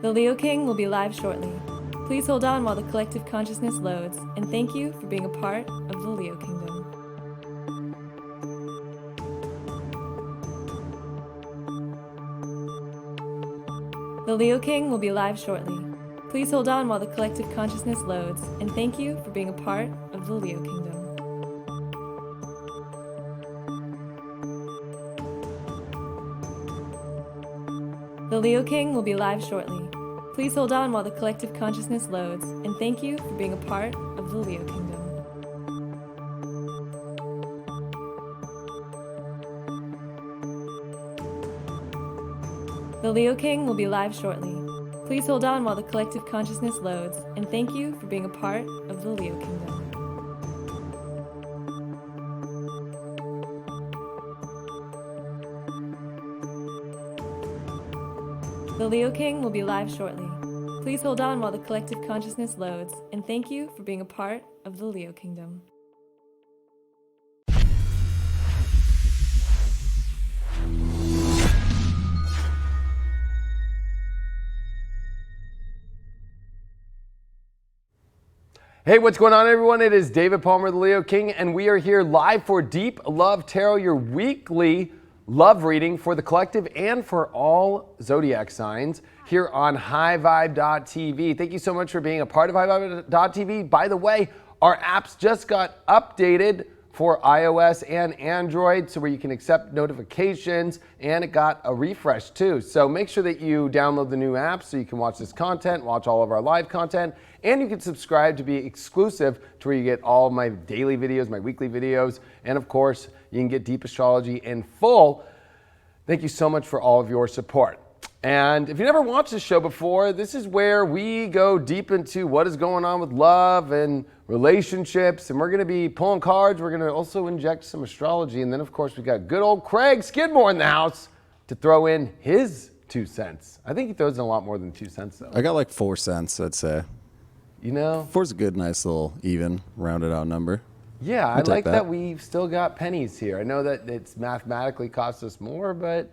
The Leo King will be live shortly. Please hold on while the collective consciousness loads, and thank you for being a part of the Leo Kingdom. The Leo King will be live shortly. Please hold on while the collective consciousness loads, and thank you for being a part of the Leo Kingdom. The Leo King will be live shortly. Please hold on while the collective consciousness loads, and thank you for being a part of the Leo Kingdom. The Leo King will be live shortly. Please hold on while the collective consciousness loads, and thank you for being a part of the Leo Kingdom. The Leo King will be live shortly. Please hold on while the collective consciousness loads, and thank you for being a part of the Leo Kingdom. Hey, what's going on, everyone? It is David Palmer, the Leo King, and we are here live for Deep Love Tarot, your weekly love reading for the collective and for all Zodiac signs here on highvibe.tv. Thank you so much for being a part of highvibe.tv. By the way, our apps just got updated for iOS and Android, so where you can accept notifications, and it got a refresh too. So make sure that you download the new app so you can watch this content, watch all of our live content, and you can subscribe to be exclusive to where you get all my daily videos, my weekly videos, and of course, you can get Deep Astrology in full. Thank you so much for all of your support. And if you never watched this show before, this is where we go deep into what is going on with love and relationships, and we're going to be pulling cards. We're going to also inject some astrology, and then of course we got good old Craig Skidmore in the house to throw in his 2 cents. I think he throws in a lot more than 2 cents though. I got like 4 cents, I'd say. You know, 4's a good, nice little even, rounded out number. Yeah, I like that we've still got pennies here. I know that it's mathematically cost us more, but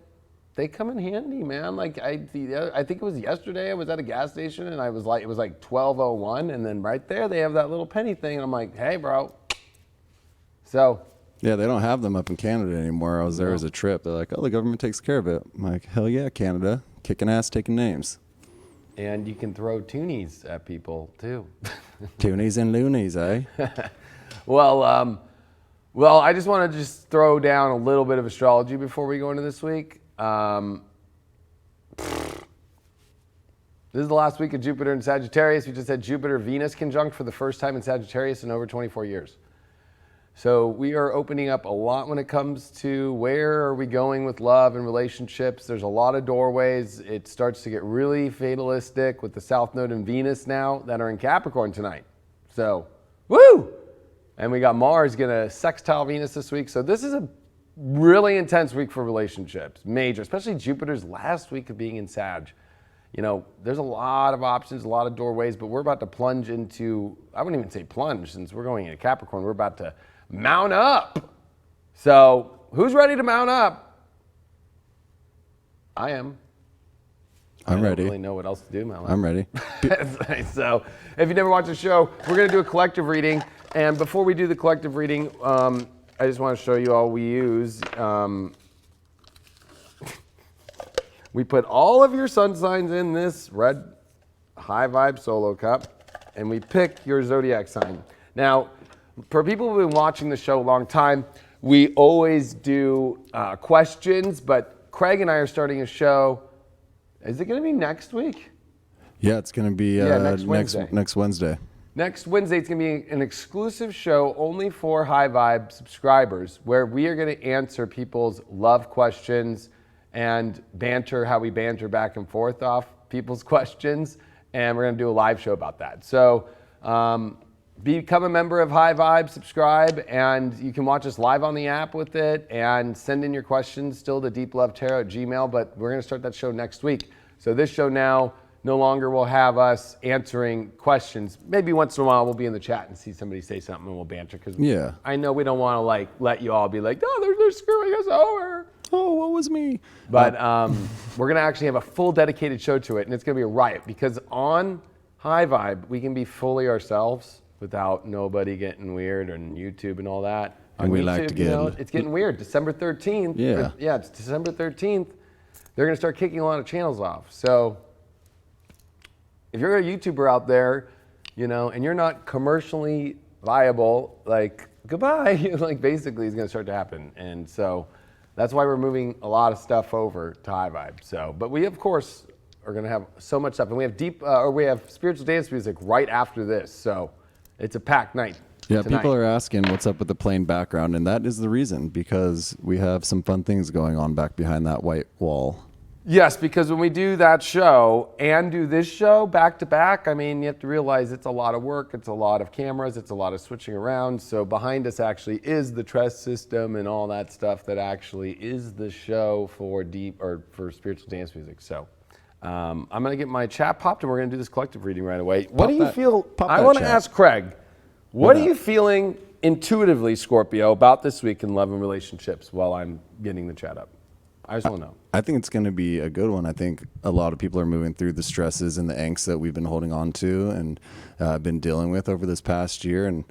they come in handy, man. Like I think it was yesterday I was at a gas station and I was like, it was like 12:01, and then right there they have that little penny thing, and I'm like, hey, bro. So. Yeah, they don't have them up in Canada anymore. I was there as a trip. They're like, oh, the government takes care of it. I'm like, hell yeah, Canada, kicking ass, taking names. And you can throw toonies at people too. Toonies and loonies, eh? Well, I just want to just throw down a little bit of astrology before we go into this week. This is the last week of Jupiter in Sagittarius. We just had Jupiter-Venus conjunct for the first time in Sagittarius in over 24 years. So we are opening up a lot when it comes to where are we going with love and relationships. There's a lot of doorways. It starts to get really fatalistic with the South Node and Venus now that are in Capricorn tonight. So, woo! And we got Mars gonna sextile Venus this week. So this is a really intense week for relationships, major, especially Jupiter's last week of being in Sag. You know, there's a lot of options, a lot of doorways, but we're about to plunge into, I wouldn't even say plunge since we're going into Capricorn, we're about to mount up. So who's ready to mount up? I am. I'm ready. I don't really know what else to do in my life. I'm ready. So if you never watched the show, we're going to do a collective reading. And before we do the collective reading, I just want to show you all we use. We put all of your sun signs in this red high vibe solo cup, and we pick your zodiac sign. Now, for people who've been watching the show a long time, we always do questions, but Craig and I are starting a show. Is it going to be next week? Yeah, it's going to be next Wednesday. Next Wednesday. Next Wednesday, it's going to be an exclusive show only for High Vibe subscribers, where we are going to answer people's love questions and banter, how we banter back and forth off people's questions, and we're going to do a live show about that. So become a member of High Vibe, subscribe, and you can watch us live on the app with it, and send in your questions still to deeplovetarot@gmail.com, but we're going to start that show next week. So this show now no longer will have us answering questions. Maybe once in a while we'll be in the chat and see somebody say something and we'll banter, because yeah, I know we don't want to like let you all be like, oh, they're screwing us over. Oh, what was me? But we're gonna actually have a full dedicated show to it, and it's gonna be a riot because on High Vibe we can be fully ourselves without nobody getting weird on YouTube and all that. And we like to get it's getting weird. December 13th. Yeah. It's December 13th. They're gonna start kicking a lot of channels off. So if you're a YouTuber out there, and you're not commercially viable, like goodbye. Like basically, it's gonna start to happen, and so. That's why we're moving a lot of stuff over to High Vibe. So, but we of course are going to have so much stuff, and we have spiritual dance music right after this. So, it's a packed night. Yeah, tonight. people are asking what's up with the plain background, and that is the reason because we have some fun things going on back behind that white wall. Yes, because when we do that show and do this show back to back, I mean, you have to realize it's a lot of work, it's a lot of cameras, it's a lot of switching around. So behind us actually is the Tress system and all that stuff that actually is the show for spiritual dance music. So I'm going to get my chat popped and we're going to do this collective reading right away. What do you feel? I want to ask Craig, what are you feeling intuitively, Scorpio, about this week in love and relationships while I'm getting the chat up? I just want to know. I think it's going to be a good one. I think a lot of people are moving through the stresses and the angst that we've been holding on to and been dealing with over this past year. And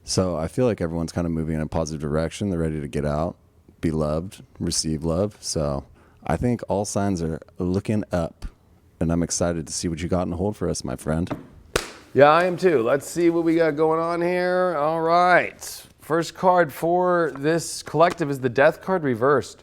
so I feel like everyone's kind of moving in a positive direction. They're ready to get out, be loved, receive love. So I think all signs are looking up, and I'm excited to see what you got in hold for us, my friend. Yeah, I am too. Let's see what we got going on here. All right. First card for this collective is the Death card reversed.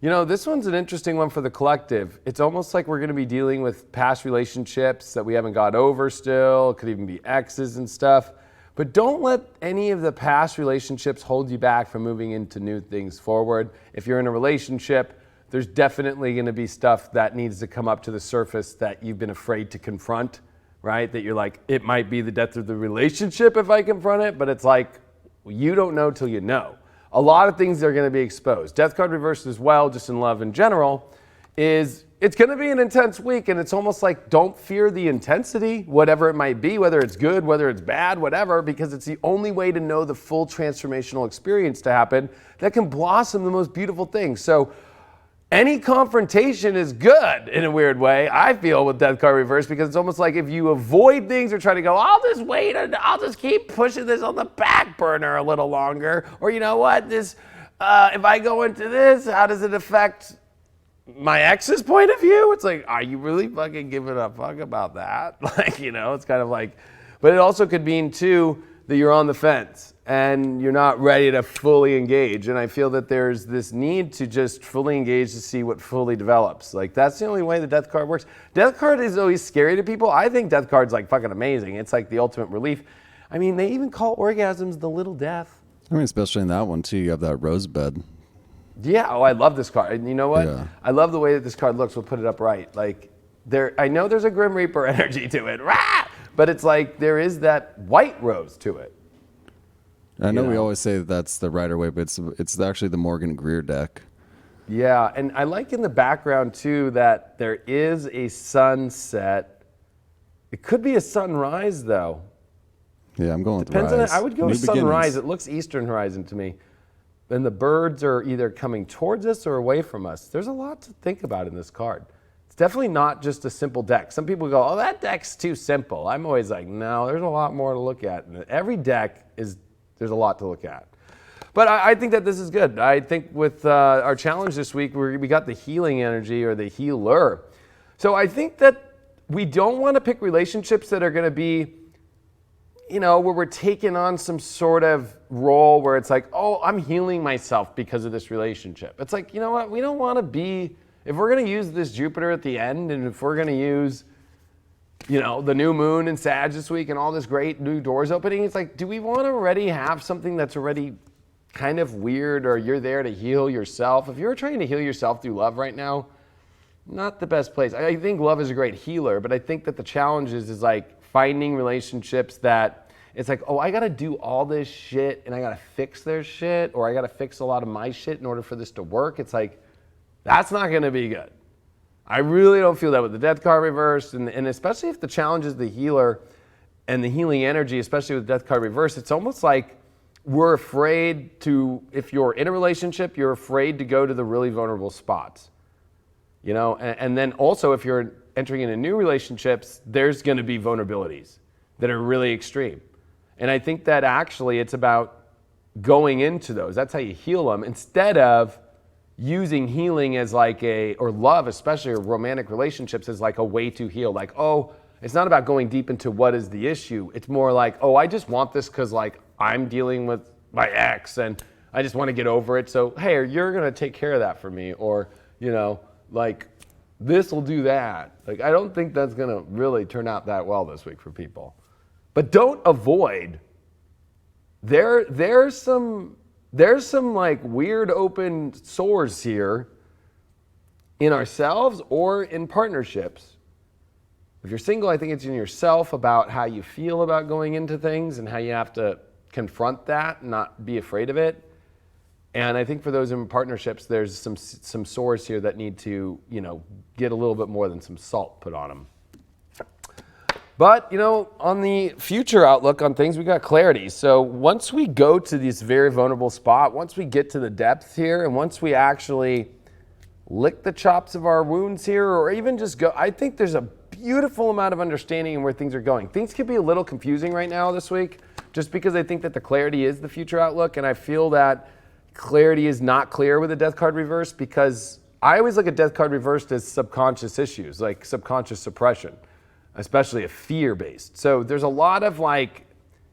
This one's an interesting one for the collective. It's almost like we're going to be dealing with past relationships that we haven't got over still. It could even be exes and stuff. But don't let any of the past relationships hold you back from moving into new things forward. If you're in a relationship, there's definitely going to be stuff that needs to come up to the surface that you've been afraid to confront, right? That you're like, it might be the death of the relationship if I confront it, but it's like, you don't know till you know. A lot of things are going to be exposed. Death card reversed as well, just in love in general, it's going to be an intense week, and it's almost like don't fear the intensity, whatever it might be, whether it's good, whether it's bad, whatever, because it's the only way to know the full transformational experience to happen that can blossom the most beautiful things. So any confrontation is good in a weird way, I feel, with Death card reverse, because it's almost like if you avoid things or try to go, I'll just wait and I'll just keep pushing this on the back burner a little longer, or you know what, this, if I go into this, how does it affect my ex's point of view? It's like, are you really fucking giving a fuck about that? It's kind of like, but it also could mean too that you're on the fence and you're not ready to fully engage. And I feel that there's this need to just fully engage to see what fully develops. Like that's the only way the Death card works. Death card is always scary to people. I think Death card's like fucking amazing. It's like the ultimate relief. I mean, they even call orgasms the little death. I mean, especially in that one too, you have that rosebud. Yeah, I love this card. And you know what? Yeah. I love the way that this card looks. We'll put it up right. Like I know there's a Grim Reaper energy to it. Rah! But it's like there is that white rose to it. I know we always say that's the Rider Waite, but it's actually the Morgan Greer deck. Yeah, and I like in the background too that there is a sunset. It could be a sunrise though. Yeah, I'm going with Depends rise. on it. I would go New with sunrise. beginnings. It looks eastern horizon to me. And the birds are either coming towards us or away from us. There's a lot to think about in this card. It's definitely not just a simple deck. Some people go, oh, that deck's too simple. I'm always like, no, there's a lot more to look at. And every deck there's a lot to look at. But I think that this is good. I think with our challenge this week, we got the healing energy or the healer. So I think that we don't want to pick relationships that are going to be, where we're taking on some sort of role where it's like, oh, I'm healing myself because of this relationship. It's like, you know what? We don't want to be, if we're going to use this Jupiter at the end, and if we're going to use the new moon and Sag this week and all this great new doors opening, it's like, do we want to already have something that's already kind of weird, or you're there to heal yourself? If you're trying to heal yourself through love right now, not the best place. I think love is a great healer, but I think that the challenge is like finding relationships that it's like, oh, I got to do all this shit and I got to fix their shit, or I got to fix a lot of my shit in order for this to work. It's like, that's not going to be good. I really don't feel that with the Death card reversed, and especially if the challenge is the healer and the healing energy, especially with the Death card reversed, it's almost like we're afraid to, if you're in a relationship, you're afraid to go to the really vulnerable spots. You know, and then also if you're entering into new relationships, there's going to be vulnerabilities that are really extreme. And I think that actually it's about going into those. That's how you heal them, instead of using healing as like or love, especially, or romantic relationships, as like a way to heal. Like, oh, it's not about going deep into what is the issue. It's more like, oh, I just want this because like I'm dealing with my ex and I just want to get over it. So, hey, you're going to take care of that for me. Or, you know, like this will do that. Like, I don't think that's going to really turn out that well this week for people. But don't avoid. There's some like weird open sores here in ourselves or in partnerships. If you're single, I think it's in yourself about how you feel about going into things and how you have to confront that and not be afraid of it. And I think for those in partnerships, there's some sores here that need to, you know, get a little bit more than some salt put on them. But, you know, on the future outlook on things, we got clarity. So once we go to this very vulnerable spot, once we get to the depth here, and once we actually lick the chops of our wounds here, or even just go, I think there's a beautiful amount of understanding in where things are going. Things could be a little confusing right now this week, just because I think that the clarity is the future outlook, and I feel that clarity is not clear with the death card reversed, because I always look at death card reversed as subconscious issues, like subconscious suppression, especially if fear-based. So there's a lot of like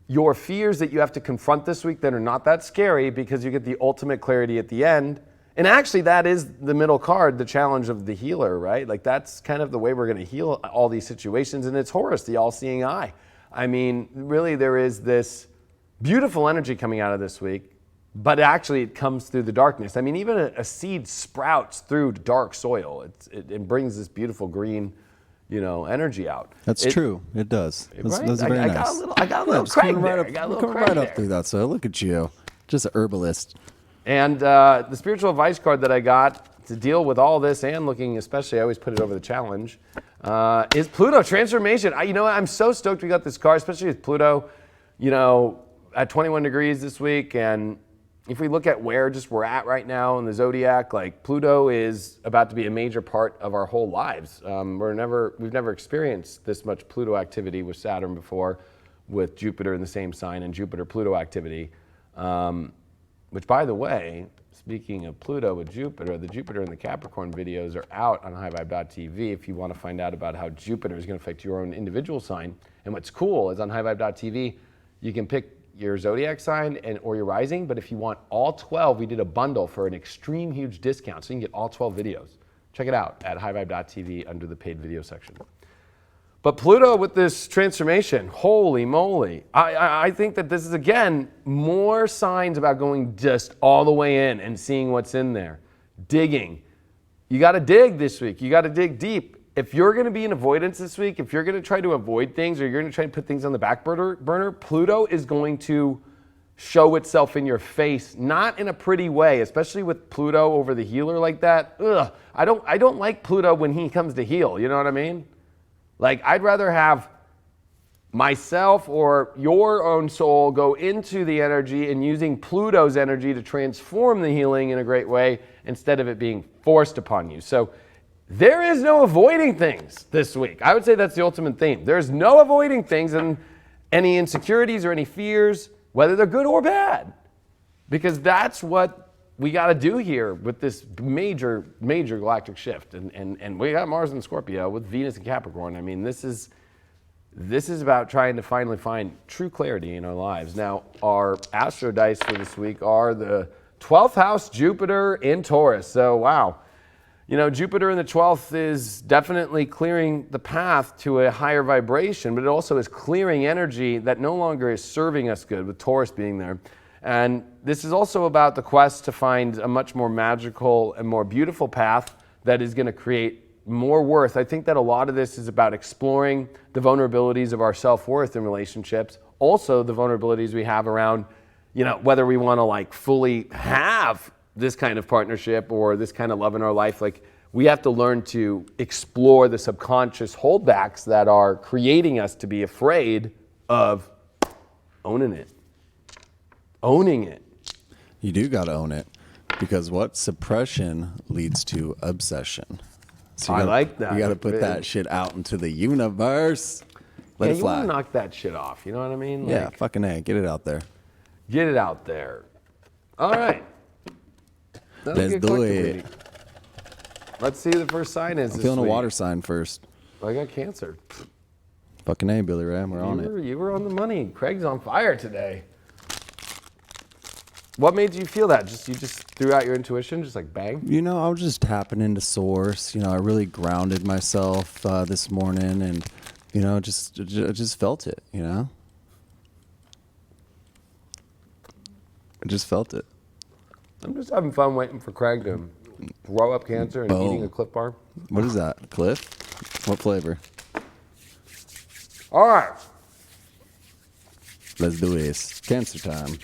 your fears that you have to confront this week that are not that scary, because you get the ultimate clarity at the end. And actually that is the middle card, the challenge of the healer, right? Like that's kind of the way we're going to heal all these situations. And it's Horus, the all-seeing eye. I mean, really there is this beautiful energy coming out of this week, but actually it comes through the darkness. I mean, even a seed sprouts through dark soil. It brings this beautiful green, you know, energy out. That's true. It does. That's, right? that's very nice. I got a little crack coming there. right up, I got a little coming crack right there. up through that. So look at you, just a herbalist. And the spiritual advice card that I got to deal with all this and looking, especially, I always put it over the challenge, is Pluto transformation. You know, I'm so stoked we got this card, especially with Pluto, you know, at 21 degrees this week. And if we look at where just we're at right now in the Zodiac, like Pluto is about to be a major part of our whole lives. We've never experienced this much Pluto activity with Saturn before, with Jupiter in the same sign and Jupiter-Pluto activity. Which, by the way, speaking of Pluto with Jupiter, the Jupiter and the Capricorn videos are out on highvibe.tv if you want to find out about how Jupiter is going to affect your own individual sign. And what's cool is on highvibe.tv, you can pick your zodiac sign or your rising, but if you want all 12, we did a bundle for an extreme huge discount, so you can get all 12 videos. Check it out at highvibe.tv under the paid video section. But Pluto with this transformation, holy moly. I think that this is, again, more signs about going just all the way in and seeing what's in there. Digging. You got to dig this week. You got to dig deep. If you're going to be in avoidance this week, if you're going to try to avoid things, or you're going to try to put things on the back burner, Pluto is going to show itself in your face, not in a pretty way, especially with Pluto over the healer like that. Ugh, I don't like Pluto when he comes to heal, you know what I mean? Like, I'd rather have myself or your own soul go into the energy and using Pluto's energy to transform the healing in a great way instead of it being forced upon you. So there is no avoiding things this week. I would say that's the ultimate theme. There's no avoiding things and any insecurities or any fears, whether they're good or bad, because that's what we got to do here with this major galactic shift. And we got Mars in Scorpio with Venus in Capricorn. I mean, this is about trying to finally find true clarity in our lives. Now, our astro dice for this week are the 12th house Jupiter in Taurus. So, wow. You know, Jupiter in the 12th is definitely clearing the path to a higher vibration, but it also is clearing energy that no longer is serving us good, with Taurus being there. And this is also about the quest to find a much more magical and more beautiful path that is going to create more worth. I think that a lot of this is about exploring the vulnerabilities of our self-worth in relationships. Also, the vulnerabilities we have around, you know, whether we want to like fully have this kind of partnership or this kind of love in our life. Like, we have to learn to explore the subconscious holdbacks that are creating us to be afraid of owning it. owning it. You do got to own it, because what suppression leads to obsession. So I like that. You got to put that shit out into the universe. Let it you fly. want to knock that shit off. You know what I mean? Like, Yeah, fucking A. Get it out there. get it out there. All right. That's a Let's good do collective it. reading. Let's see who the first sign is. I'm this feeling a week. water sign first. I got Cancer. Fucking A, Billy Ray. We're on it. You were on the money. Craig's on fire today. What made you feel that? You just threw out your intuition, just like bang? You know, I was just tapping into source. You know, I really grounded myself this morning, and you know, just felt it. You know, I just felt it. I'm just having fun waiting for Craig to throw up Cancer and eating a Cliff Bar. What is that? Cliff? What flavor? All right. Let's do this. Cancer time.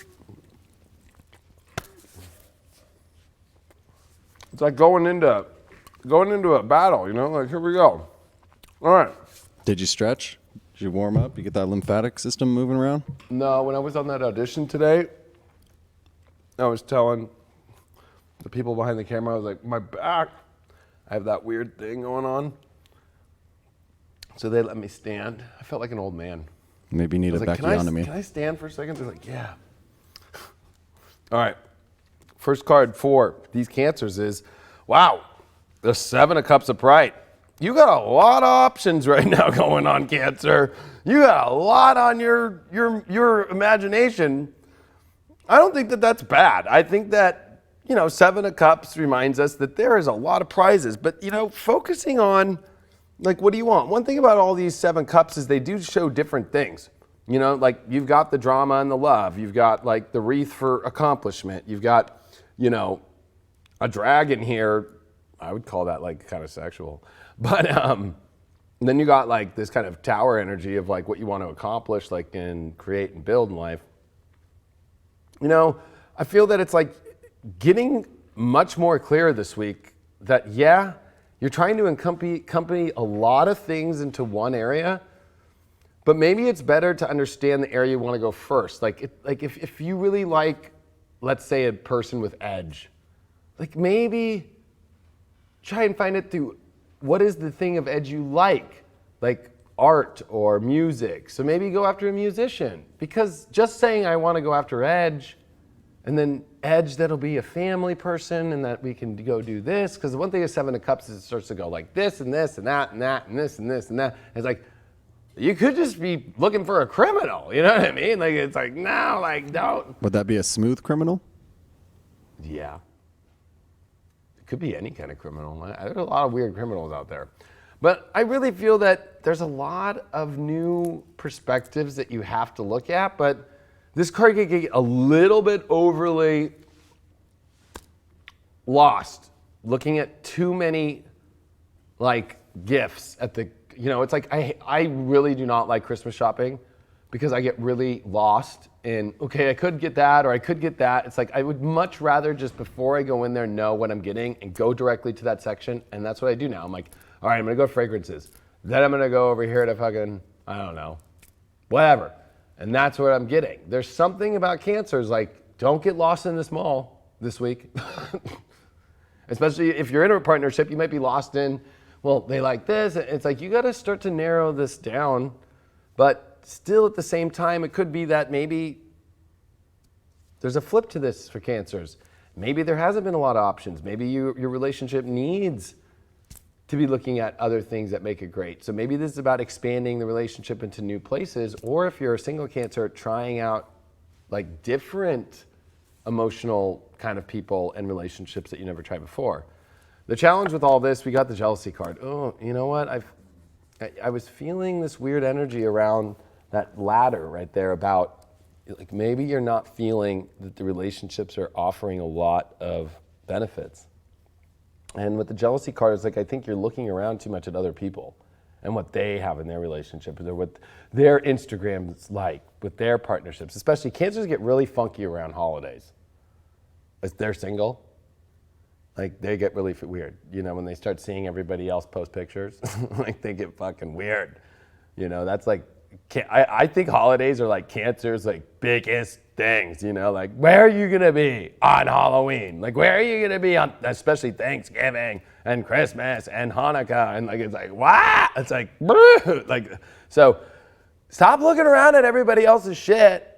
It's like going into a battle, you know? Like, here we go. All right. Did you stretch? Did you warm up? You get that lymphatic system moving around? No, when I was on that audition today, I was telling the people behind the camera, I was like, my back, I have that weird thing going on. So they let me stand. I felt like an old man. Maybe you need I was a like, Becky onto me. Can I stand for a second? They're like, yeah. All right. First card for these Cancers is, wow, the 7 of Cups upright. You got a lot of options right now going on, Cancer. You got a lot on your imagination. I don't think that that's bad. I think that, 7 of Cups reminds us that there is a lot of prizes. But, focusing on, like, what do you want? One thing about all these 7 Cups is they do show different things. Like, you've got the drama and the love. You've got, like, the wreath for accomplishment. You've got, a dragon here. I would call that, like, kind of sexual. But then you got, like, this kind of tower energy of, like, what you want to accomplish, like, and create and build in life. I feel that it's, like, getting much more clear this week that, yeah, you're trying to accompany a lot of things into one area, but maybe it's better to understand the area you want to go first. Like if you really like, let's say, a person with edge, like maybe try and find it through what is the thing of edge you like art or music. So maybe go after a musician, because just saying I want to go after edge, and then edge that'll be a family person and that we can go do this. Because the one thing is 7 of Cups is it starts to go like this and this and that and that and this and this and that. It's like, you could just be looking for a criminal, you know what I mean? Like, it's like, no, like, don't. Would that be a smooth criminal? Yeah. It could be any kind of criminal. There's a lot of weird criminals out there. But I really feel that there's a lot of new perspectives that you have to look at, but this card can get a little bit overly lost looking at too many, like, gifts at the, it's like I really do not like Christmas shopping because I get really lost in, okay, I could get that or I could get that. It's like I would much rather just before I go in there know what I'm getting and go directly to that section, and that's what I do now. I'm like, all right, I'm gonna go fragrances. Then I'm gonna go over here to fucking, I don't know, whatever. And that's what I'm getting. There's something about Cancers, like, don't get lost in this mall this week. Especially if you're in a partnership, you might be lost in, well, they like this. It's like, you got to start to narrow this down. But still at the same time, it could be that maybe there's a flip to this for Cancers. Maybe there hasn't been a lot of options. Maybe your relationship needs to be looking at other things that make it great. So maybe this is about expanding the relationship into new places, or if you're a single Cancer, trying out like different emotional kind of people and relationships that you never tried before. The challenge with all this, we got the jealousy card. Oh, you know what? I was feeling this weird energy around that ladder right there about, like, maybe you're not feeling that the relationships are offering a lot of benefits. And with the jealousy card, it's like, I think you're looking around too much at other people and what they have in their relationship, or what their Instagram is like with their partnerships. Especially Cancers get really funky around holidays. If they're single, like, they get really weird. When they start seeing everybody else post pictures, like, they get fucking weird. That's like, I think holidays are like Cancer's like biggest things, you know, like where are you gonna be on Halloween? Like where are you gonna be on especially Thanksgiving and Christmas and Hanukkah? And like it's like what? It's like like so stop looking around at everybody else's shit.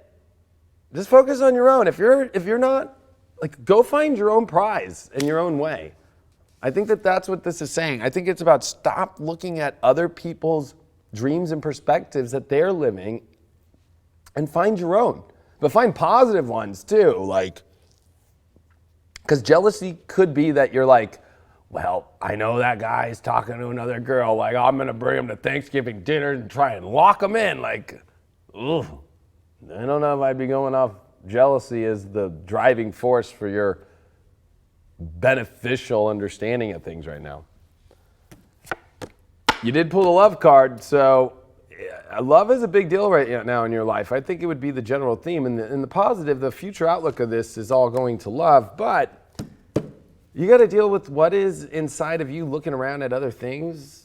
Just focus on your own. If you're not, like, go find your own prize in your own way. I think that's what this is saying. I think it's about stop looking at other people's dreams and perspectives that they're living and find your own. But find positive ones too, like, because jealousy could be that you're like, well, I know that guy's talking to another girl. Like, I'm going to bring him to Thanksgiving dinner and try and lock him in. Like, ugh. I don't know if I'd be going off jealousy as the driving force for your beneficial understanding of things right now. You did pull the love card, so love is a big deal right now in your life. I think it would be the general theme. And the positive, the future outlook of this is all going to love, but you got to deal with what is inside of you looking around at other things.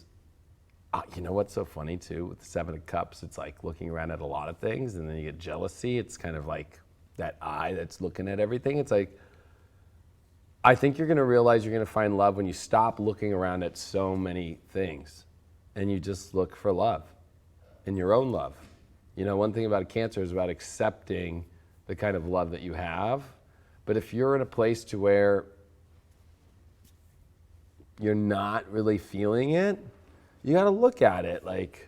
You know what's so funny too with the Seven of Cups? It's like looking around at a lot of things and then you get jealousy. It's kind of like that eye that's looking at everything. It's like, I think you're going to realize you're going to find love when you stop looking around at so many things and you just look for love in your own love. You know, one thing about a Cancer is about accepting the kind of love that you have. But if you're in a place to where you're not really feeling it, you got to look at it like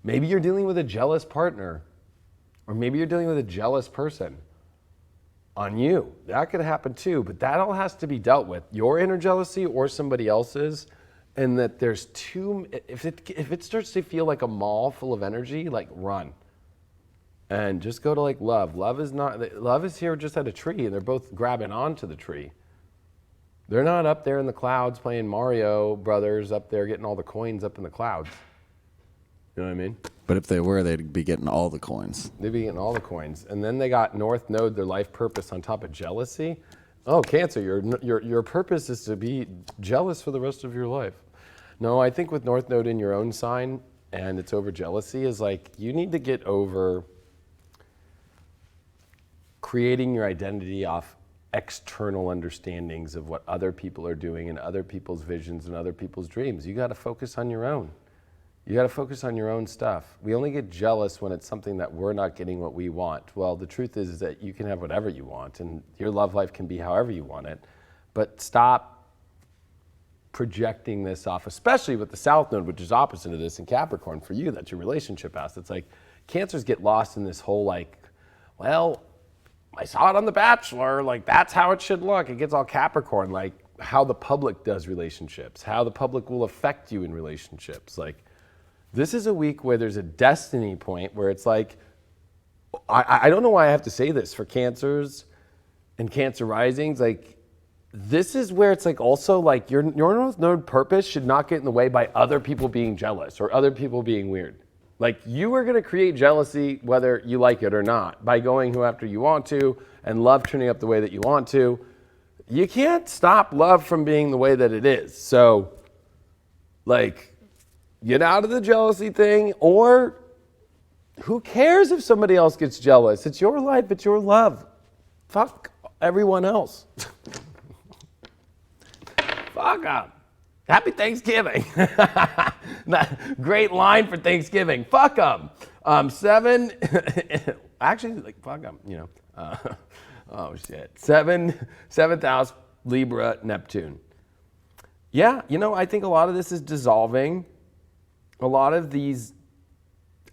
maybe you're dealing with a jealous partner or maybe you're dealing with a jealous person on you. That could happen too, but that all has to be dealt with. Your inner jealousy or somebody else's, and that there's if it starts to feel like a mall full of energy, like run. And just go to like love. Love is here just at a tree and they're both grabbing onto the tree. They're not up there in the clouds playing Mario Brothers up there getting all the coins up in the clouds. You know what I mean? But if they were, they'd be getting all the coins. They'd be getting all the coins. And then they got North Node, their life purpose, on top of jealousy. Oh, Cancer, your purpose is to be jealous for the rest of your life. No, I think with North Node in your own sign and it's over jealousy is like you need to get over creating your identity off external understandings of what other people are doing and other people's visions and other people's dreams. You got to focus on your own. You got to focus on your own stuff. We only get jealous when it's something that we're not getting what we want. Well, the truth is that you can have whatever you want and your love life can be however you want it. But stop projecting this off, especially with the South Node, which is opposite of this in Capricorn. For you, that's your relationship house. It's like Cancers get lost in this whole like, well, I saw it on The Bachelor, like that's how it should look. It gets all Capricorn, like how the public does relationships, how the public will affect you in relationships. Like this is a week where there's a destiny point where it's like, I don't know why I have to say this for Cancers and Cancer risings. Like this is where it's like also like your North Node purpose should not get in the way by other people being jealous or other people being weird. Like you are going to create jealousy whether you like it or not by going who after you want to and love turning up the way that you want to. You can't stop love from being the way that it is. So like get out of the jealousy thing, or who cares if somebody else gets jealous? It's your life, it's your love. Fuck everyone else. Fuck them. Happy Thanksgiving. Great line for Thanksgiving. Fuck them. Actually, like, fuck them, you know. Oh, shit. Seventh house, Libra, Neptune. Yeah, you know, I think a lot of this is dissolving. A lot of these,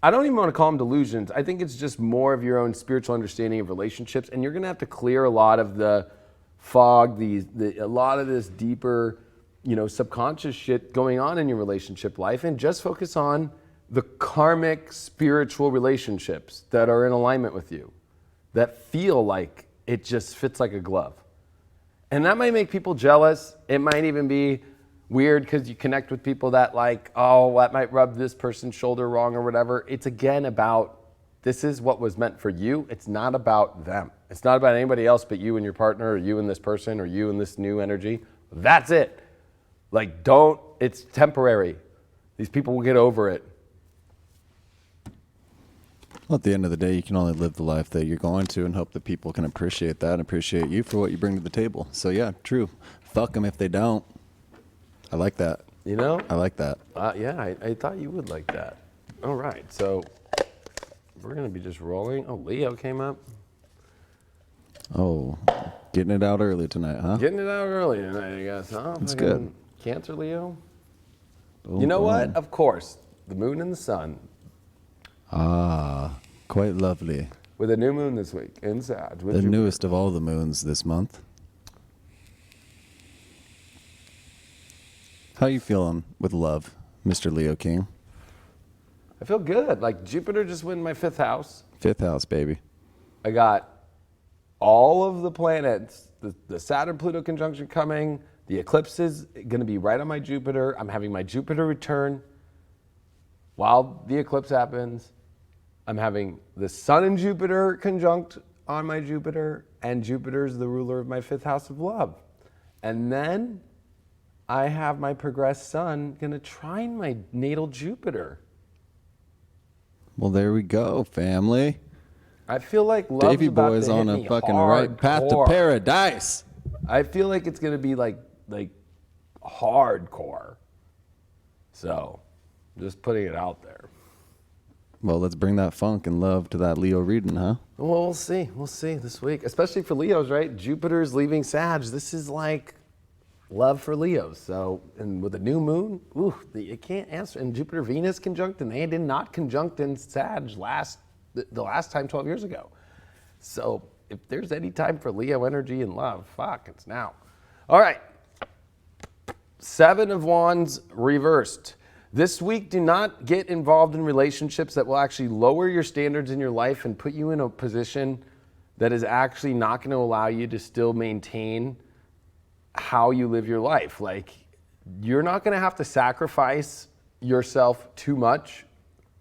I don't even want to call them delusions. I think it's just more of your own spiritual understanding of relationships. And you're going to have to clear a lot of the fog, a lot of this deeper, you know, subconscious shit going on in your relationship life and just focus on the karmic spiritual relationships that are in alignment with you, that feel like it just fits like a glove. And that might make people jealous. It might even be weird because you connect with people that like, oh, that might rub this person's shoulder wrong or whatever. It's again about this is what was meant for you. It's not about them. It's not about anybody else but you and your partner or you and this person or you and this new energy. That's it. Like, it's temporary. These people will get over it. Well, at the end of the day, you can only live the life that you're going to and hope that people can appreciate that and appreciate you for what you bring to the table. So, yeah, true. Fuck them if they don't. I like that. You know? I like that. Yeah, I thought you would like that. All right, so we're going to be just rolling. Oh, Leo came up. Oh, getting it out early tonight, huh? Getting it out early tonight, I guess, huh? That's Fucking good. Cancer, Leo? Boom, You know boom. what? Of course, the moon and the sun. Ah, quite lovely. With a new moon this week in Sag. The newest of all the moons this month. How you feeling with love, Mr. Leo King? I feel good. Like Jupiter just went in my 5th house. 5th house, baby. I got all of the planets, the Saturn-Pluto conjunction coming. The eclipse is going to be right on my Jupiter. I'm having my Jupiter return while the eclipse happens. I'm having the Sun and Jupiter conjunct on my Jupiter, and Jupiter's the ruler of my 5th house of love. And then I have my progressed Sun going to trine my natal Jupiter. Well, there we go, family. I feel like love's Davey about Boy's to hit on a me fucking right path to hardcore. paradise. I feel like it's going to be like hardcore. So, just putting it out there. Well, let's bring that funk and love to that Leo reading, huh? Well, we'll see. We'll see this week, especially for Leos, right? Jupiter's leaving Sag. This is like love for Leos. So, and with a new moon, you can't answer. And Jupiter Venus conjunct, and they did not conjunct in Sag the last time 12 years ago. So, if there's any time for Leo energy and love, fuck, it's now. All right. 7 of Wands reversed. This week, do not get involved in relationships that will actually lower your standards in your life and put you in a position that is actually not going to allow you to still maintain how you live your life. Like, you're not going to have to sacrifice yourself too much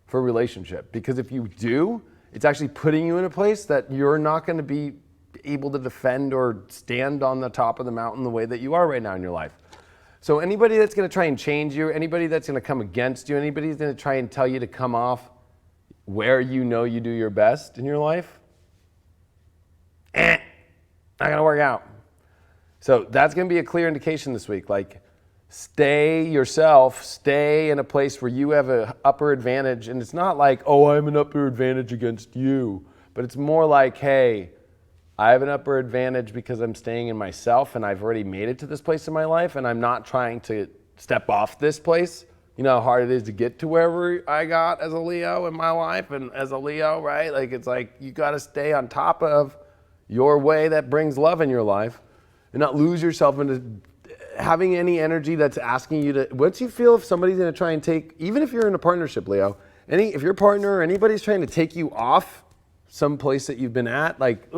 for a relationship, because if you do, it's actually putting you in a place that you're not going to be able to defend or stand on the top of the mountain the way that you are right now in your life. So anybody that's going to try and change you, anybody that's going to come against you, anybody that's going to try and tell you to come off where you know you do your best in your life, not going to work out. So that's going to be a clear indication this week. Like, stay yourself, stay in a place where you have an upper advantage. And it's not like, oh, I have an upper advantage against you. But it's more like, hey, I have an upper advantage because I'm staying in myself and I've already made it to this place in my life, and I'm not trying to step off this place. You know how hard it is to get to wherever I got as a Leo in my life and as a Leo, right? Like, it's like you got to stay on top of your way that brings love in your life and not lose yourself into having any energy that's asking you to. Once you feel if somebody's going to try and take, even if you're in a partnership, Leo, if your partner or anybody's trying to take you off some place that you've been at, like,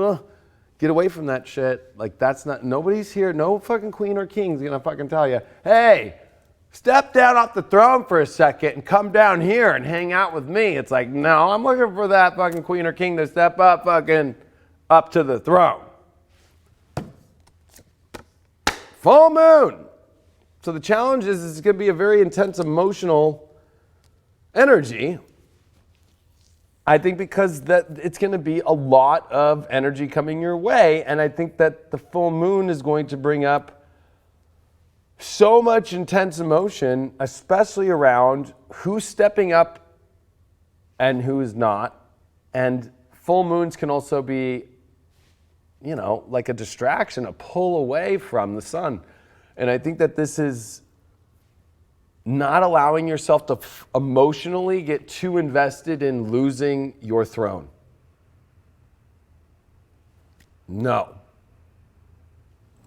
get away from that shit. Like, that's not, nobody's here, no fucking queen or king's gonna fucking tell you, hey, step down off the throne for a second and come down here and hang out with me. It's like, no, I'm looking for that fucking queen or king to step up fucking up to the throne. Full moon. So the challenge is it's gonna be a very intense emotional energy. I think because that it's going to be a lot of energy coming your way, and I think that the full moon is going to bring up so much intense emotion, especially around who's stepping up and who is not. And full moons can also be, like a distraction, a pull away from the sun. And I think that this is not allowing yourself to emotionally get too invested in losing your throne. No.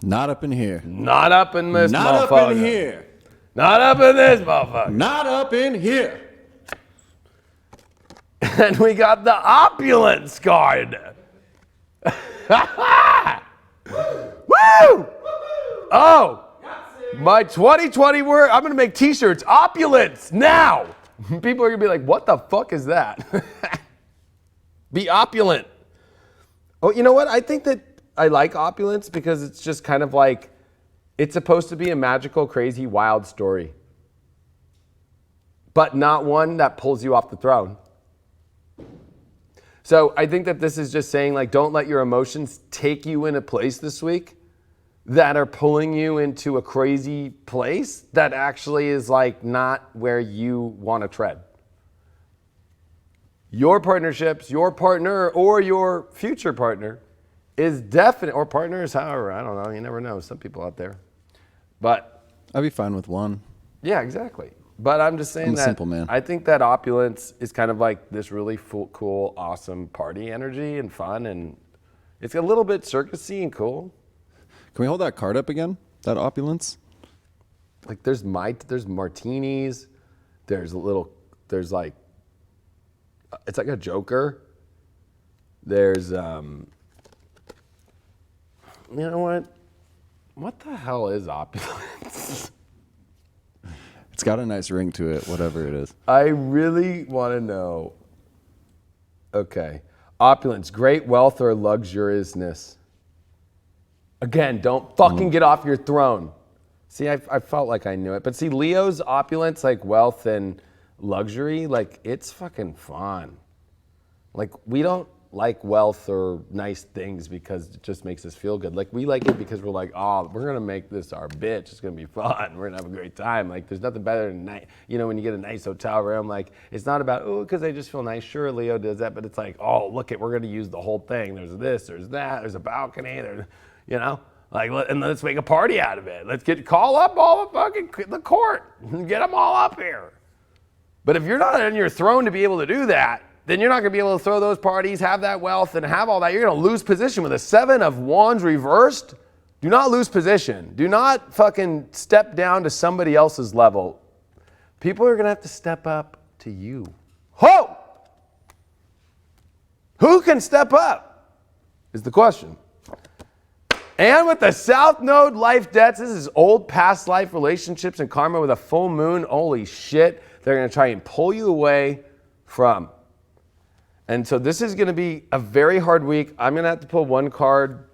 Not up in here. Not up in this Not motherfucker. up in here. Not up in this motherfucker. Not up in here. And we got the opulence card. Woo! Oh! My 2020 word, I'm going to make t-shirts, opulence, now. People are going to be like, what the fuck is that? Be opulent. Oh, you know what? I think that I like opulence because it's just kind of like, it's supposed to be a magical, crazy, wild story. But not one that pulls you off the throne. So I think that this is just saying, like, don't let your emotions take you in a place this week that are pulling you into a crazy place that actually is like not where you want to tread. Your partnerships, your partner or your future partner is definite, or partners, however, I don't know, you never know, some people out there. But I'd be fine with one. yeah, exactly. But I'm just saying I'm a that simple man. I think that opulence is kind of like this really cool, awesome party energy and fun, and it's a little bit circusy and cool. Can we hold that card up again? That opulence? Like there's martinis, there's like, it's like a Joker. There's, you know what? What the hell is opulence? It's got a nice ring to it, whatever it is. I really want to know. Okay. Opulence, great wealth or luxuriousness. Again, don't fucking get off your throne. See, I felt like I knew it. But see, Leo's opulence, like wealth and luxury, like it's fucking fun. Like we don't like wealth or nice things because it just makes us feel good. Like we like it because we're like, oh, we're gonna make this our bitch. It's gonna be fun. We're gonna have a great time. Like there's nothing better than when you get a nice hotel room. Like it's not about because I just feel nice. Sure, Leo does that, but it's like, oh, look we're gonna use the whole thing. There's this, there's that, there's a balcony, and let's make a party out of it. Let's call up all the fucking the court and get them all up here. But if you're not on your throne to be able to do that, then you're not going to be able to throw those parties, have that wealth, and have all that. You're going to lose position with a 7 of Wands reversed. Do not lose position. Do not fucking step down to somebody else's level. People are going to have to step up to you. Ho! Who can step up is the question. And with the South Node life debts, this is old past life relationships and karma with a full moon. Holy shit. They're going to try and pull you away from. And so this is going to be a very hard week. I'm going to have to pull one card.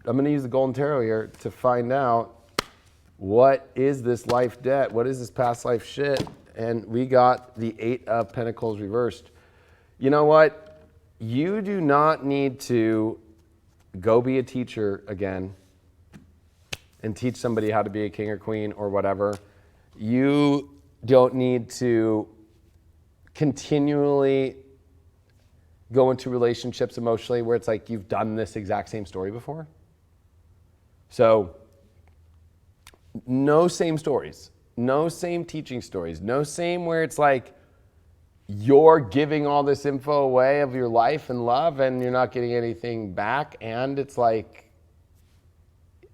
I'm going to use the Golden Tarot here to find out what is this life debt? What is this past life shit? And we got the 8 of Pentacles reversed. You know what? You do not need to go be a teacher again and teach somebody how to be a king or queen or whatever. You don't need to continually go into relationships emotionally where it's like you've done this exact same story before. So no same stories, no same teaching stories, no same where it's like you're giving all this info away of your life and love and you're not getting anything back. And it's like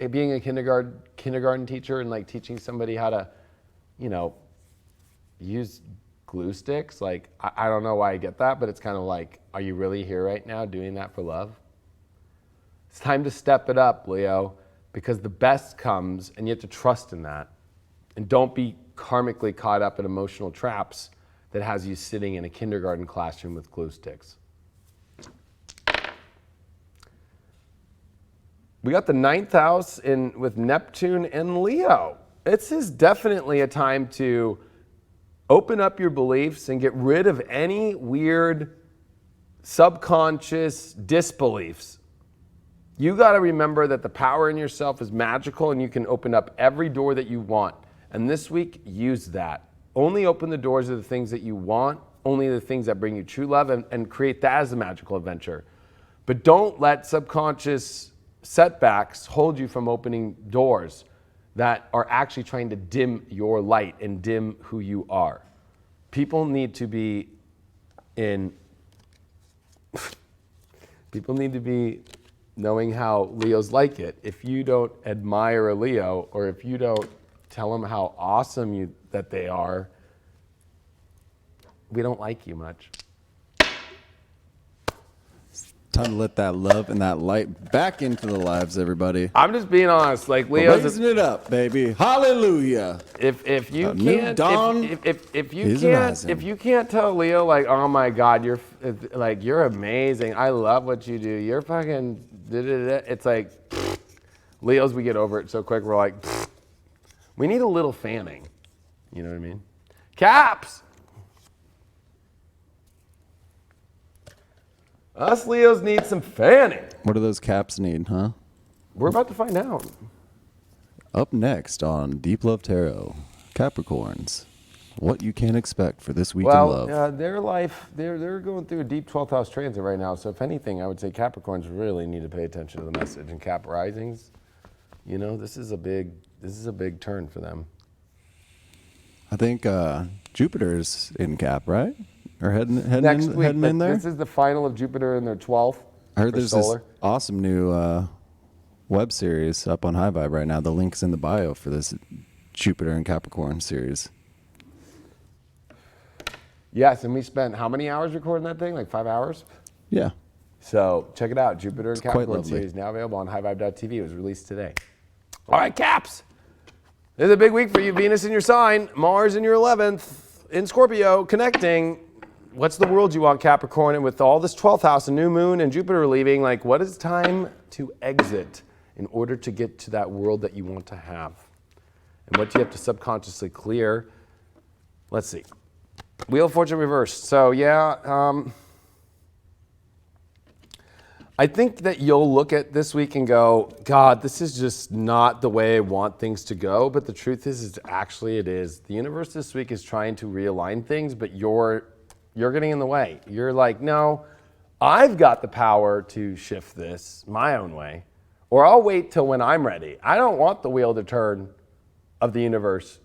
being a kindergarten teacher and like teaching somebody how to, use glue sticks. Like, I don't know why I get that, but it's kind of like, are you really here right now doing that for love? It's time to step it up, Leo, because the best comes and you have to trust in that. And don't be karmically caught up in emotional traps that has you sitting in a kindergarten classroom with glue sticks. We got the 9th house with Neptune and Leo. This is definitely a time to open up your beliefs and get rid of any weird subconscious disbeliefs. You got to remember that the power in yourself is magical and you can open up every door that you want. And this week, use that. Only open the doors of the things that you want, only the things that bring you true love, and create that as a magical adventure. But don't let subconscious setbacks hold you from opening doors that are actually trying to dim your light and dim who you are. People need to be knowing how Leos like it. If you don't admire a Leo, or if you don't tell them how awesome that they are, we don't like you much. Time to let that love and that light back into the lives, everybody. I'm just being honest. Like Leo's raising it up, baby. Hallelujah. If you new can't dawn if rising. you can't tell Leo like, oh my God, you're amazing. I love what you do. You're fucking it's like Leos, we get over it so quick. We're like, we need a little fanning. You know what I mean? Caps. Us Leos need some fanning. What do those caps need, huh? We're about to find out. Up next on Deep Love Tarot, Capricorns, what you can expect for this week in love. Well, their life, they're going through a deep 12th house transit right now. So if anything, I would say Capricorns really need to pay attention to the message. And Cap risings, you know, this is a big turn for them. I think Jupiter's in Cap, right? Or heading Next week, in there? This is the final of Jupiter in their 12th. I heard there's solar. this awesome new web series up on High Vibe right now. The link's in the bio for this Jupiter and Capricorn series. Yes, and we spent how many hours recording that thing? Like 5 hours? Yeah. So check it out. Jupiter and quite Capricorn lovely. series now available on highvibe.tv. It was released today. All right, Caps. This is a big week for you. Venus in your sign, Mars in your 11th, in Scorpio, connecting. What's the world you want, Capricorn? And with all this 12th house, a new moon, and Jupiter leaving, like, what is time to exit in order to get to that world that you want to have? And what do you have to subconsciously clear? Let's see. Wheel of Fortune reversed. So, yeah, I think that you'll look at this week and go, God, this is just not the way I want things to go. But the truth is actually it is. The universe this week is trying to realign things, but you're getting in the way. You're like, no, I've got the power to shift this my own way, or I'll wait till when I'm ready. I don't want the wheel to turn of the universe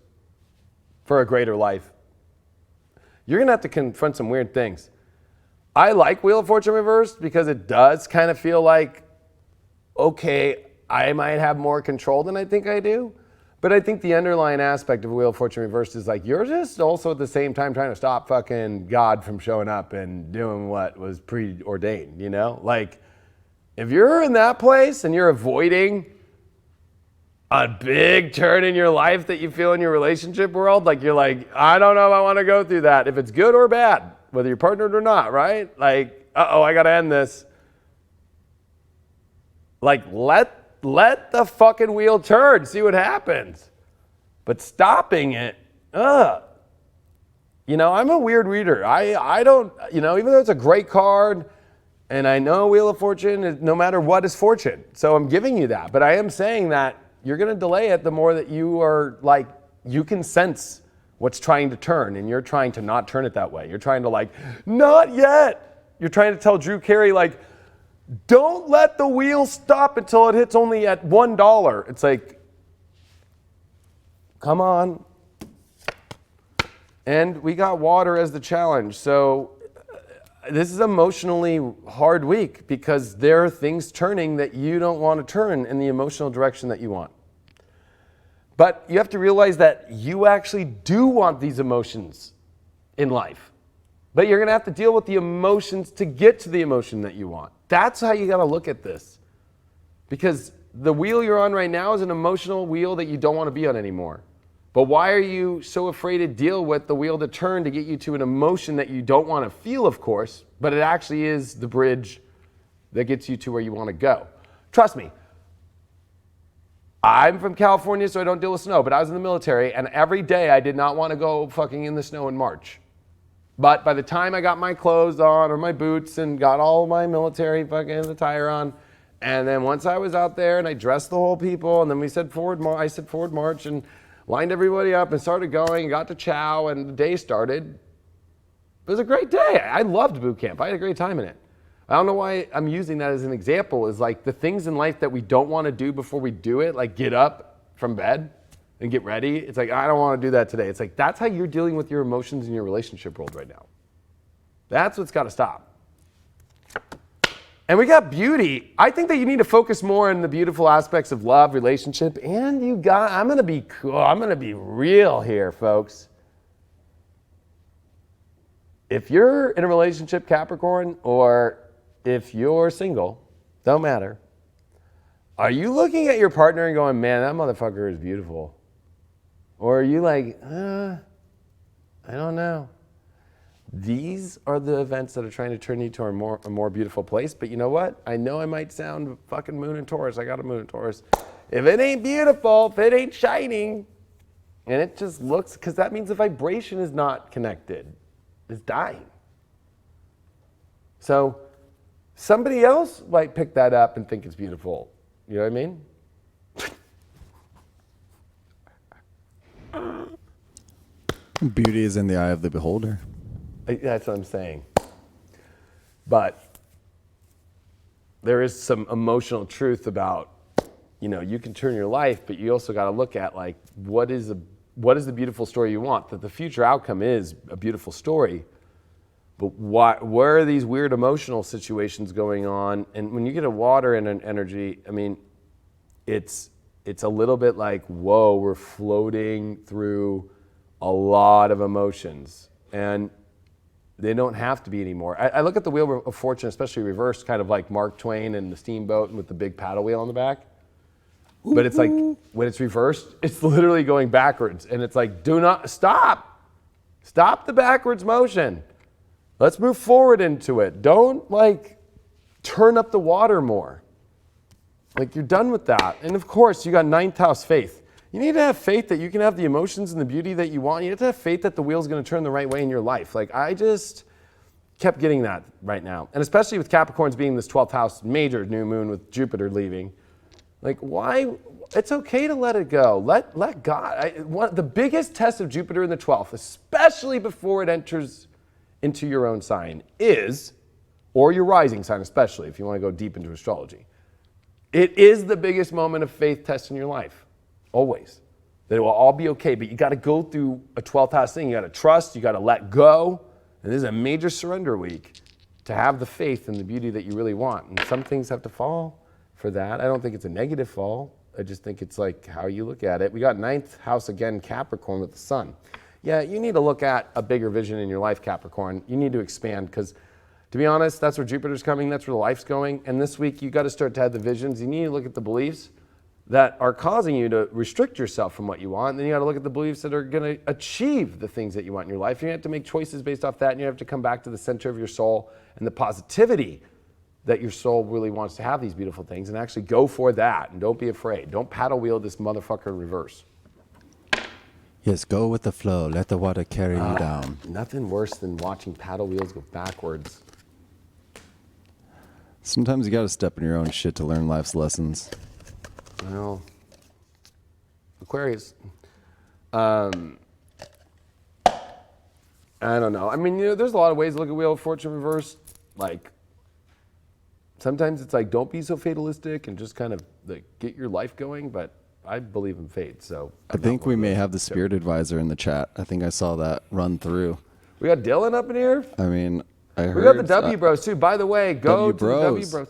for a greater life. You're going to have to confront some weird things. I like Wheel of Fortune reversed because it does kind of feel like, okay, I might have more control than I think I do. But I think the underlying aspect of Wheel of Fortune reversed is like, you're just also at the same time trying to stop fucking God from showing up and doing what was preordained, you know? Like, if you're in that place and you're avoiding a big turn in your life that you feel in your relationship world, like you're like, I don't know if I want to go through that, if it's good or bad, whether you're partnered or not, right? Like, uh-oh, I got to end this. Like, let the fucking wheel turn, see what happens. But stopping it, You know, I'm a weird reader. I don't, you know, even though it's a great card, and I know Wheel of Fortune, is, no matter what, is fortune. So I'm giving you that. But I am saying that you're going to delay it the more that you are like, you can sense what's trying to turn, and you're trying to not turn it that way. You're trying to like, not yet. You're trying to tell Drew Carey, like, don't let the wheel stop until it hits only at $1. It's like, come on. And we got water as the challenge. So this is emotionally hard week because there are things turning that you don't want to turn in the emotional direction that you want. But you have to realize that you actually do want these emotions in life. But you're going to have to deal with the emotions to get to the emotion that you want. That's how you got to look at this. Because the wheel you're on right now is an emotional wheel that you don't want to be on anymore. But why are you so afraid to deal with the wheel to turn to get you to an emotion that you don't want to feel, of course, but it actually is the bridge that gets you to where you want to go. Trust me. I'm from California, so I don't deal with snow, but I was in the military, and every day I did not want to go fucking in the snow in March. But by the time I got my clothes on or my boots and got all my military fucking attire on, and then once I was out there and I dressed the whole people, and then we said I said forward march and lined everybody up and started going, got to chow, and the day started. It was a great day. I loved boot camp. I had a great time in it. I don't know why I'm using that as an example, is like the things in life that we don't want to do before we do it, like get up from bed and get ready. It's like, I don't want to do that today. It's like, that's how you're dealing with your emotions in your relationship world right now. That's what's got to stop. And we got beauty. I think that you need to focus more on the beautiful aspects of love, relationship, and I'm going to be cool. I'm going to be real here, folks. If you're in a relationship, Capricorn, or if you're single, don't matter. Are you looking at your partner and going, man, that motherfucker is beautiful? Or are you like, I don't know. These are the events that are trying to turn you to a more beautiful place. But you know what? I know I might sound fucking moon in Taurus. I got a moon in Taurus. If it ain't beautiful, if it ain't shining, and it just looks, because that means the vibration is not connected. It's dying. So somebody else might pick that up and think it's beautiful. You know what I mean? Beauty is in the eye of the beholder. That's what I'm saying. But there is some emotional truth about, you can turn your life, but you also got to look at like, what is the beautiful story you want? That the future outcome is a beautiful story, but where are these weird emotional situations going on? And when you get a water and an energy, I mean, it's a little bit like, whoa, we're floating through a lot of emotions, and they don't have to be anymore. I look at the Wheel of Fortune, especially reversed, kind of like Mark Twain and the steamboat with the big paddle wheel on the back. But it's like, when it's reversed, it's literally going backwards. And it's like, do not stop. Stop the backwards motion. Let's move forward into it. Don't turn up the water more. You're done with that. And of course, you got ninth house faith. You need to have faith that you can have the emotions and the beauty that you want. You have to have faith that the wheel's going to turn the right way in your life. I just kept getting that right now. And especially with Capricorns being this 12th house major new moon with Jupiter leaving. Why? It's okay to let it go. Let God. The biggest test of Jupiter in the 12th, especially before it enters into your own sign, or your rising sign, especially if you want to go deep into astrology. It is the biggest moment of faith test in your life. Always. That it will all be okay, but you got to go through a 12th house thing. You got to trust, you got to let go. And this is a major surrender week to have the faith and the beauty that you really want. And some things have to fall for that. I don't think it's a negative fall. I just think it's how you look at it. We got ninth house again, Capricorn with the sun. Yeah, you need to look at a bigger vision in your life, Capricorn. You need to expand because, to be honest, that's where Jupiter's coming. That's where the life's going. And this week, you got to start to have the visions. You need to look at the beliefs that are causing you to restrict yourself from what you want. And then you got to look at the beliefs that are going to achieve the things that you want in your life. You have to make choices based off that, and you have to come back to the center of your soul and the positivity that your soul really wants to have these beautiful things, and actually go for that. And don't be afraid. Don't paddle wheel this motherfucker in reverse. Yes, go with the flow. Let the water carry you down. Nothing worse than watching paddle wheels go backwards. Sometimes you got to step in your own shit to learn life's lessons. Well, Aquarius. I don't know. I mean, there's a lot of ways to look at Wheel of Fortune reversed. Sometimes it's don't be so fatalistic and just kind of get your life going. But I believe in fate, so I think we may have the spirit advisor in the chat. I think I saw that run through. We got Dylan up in here. I mean, I heard. We got the W Bros too. By the way, go to the W Bros.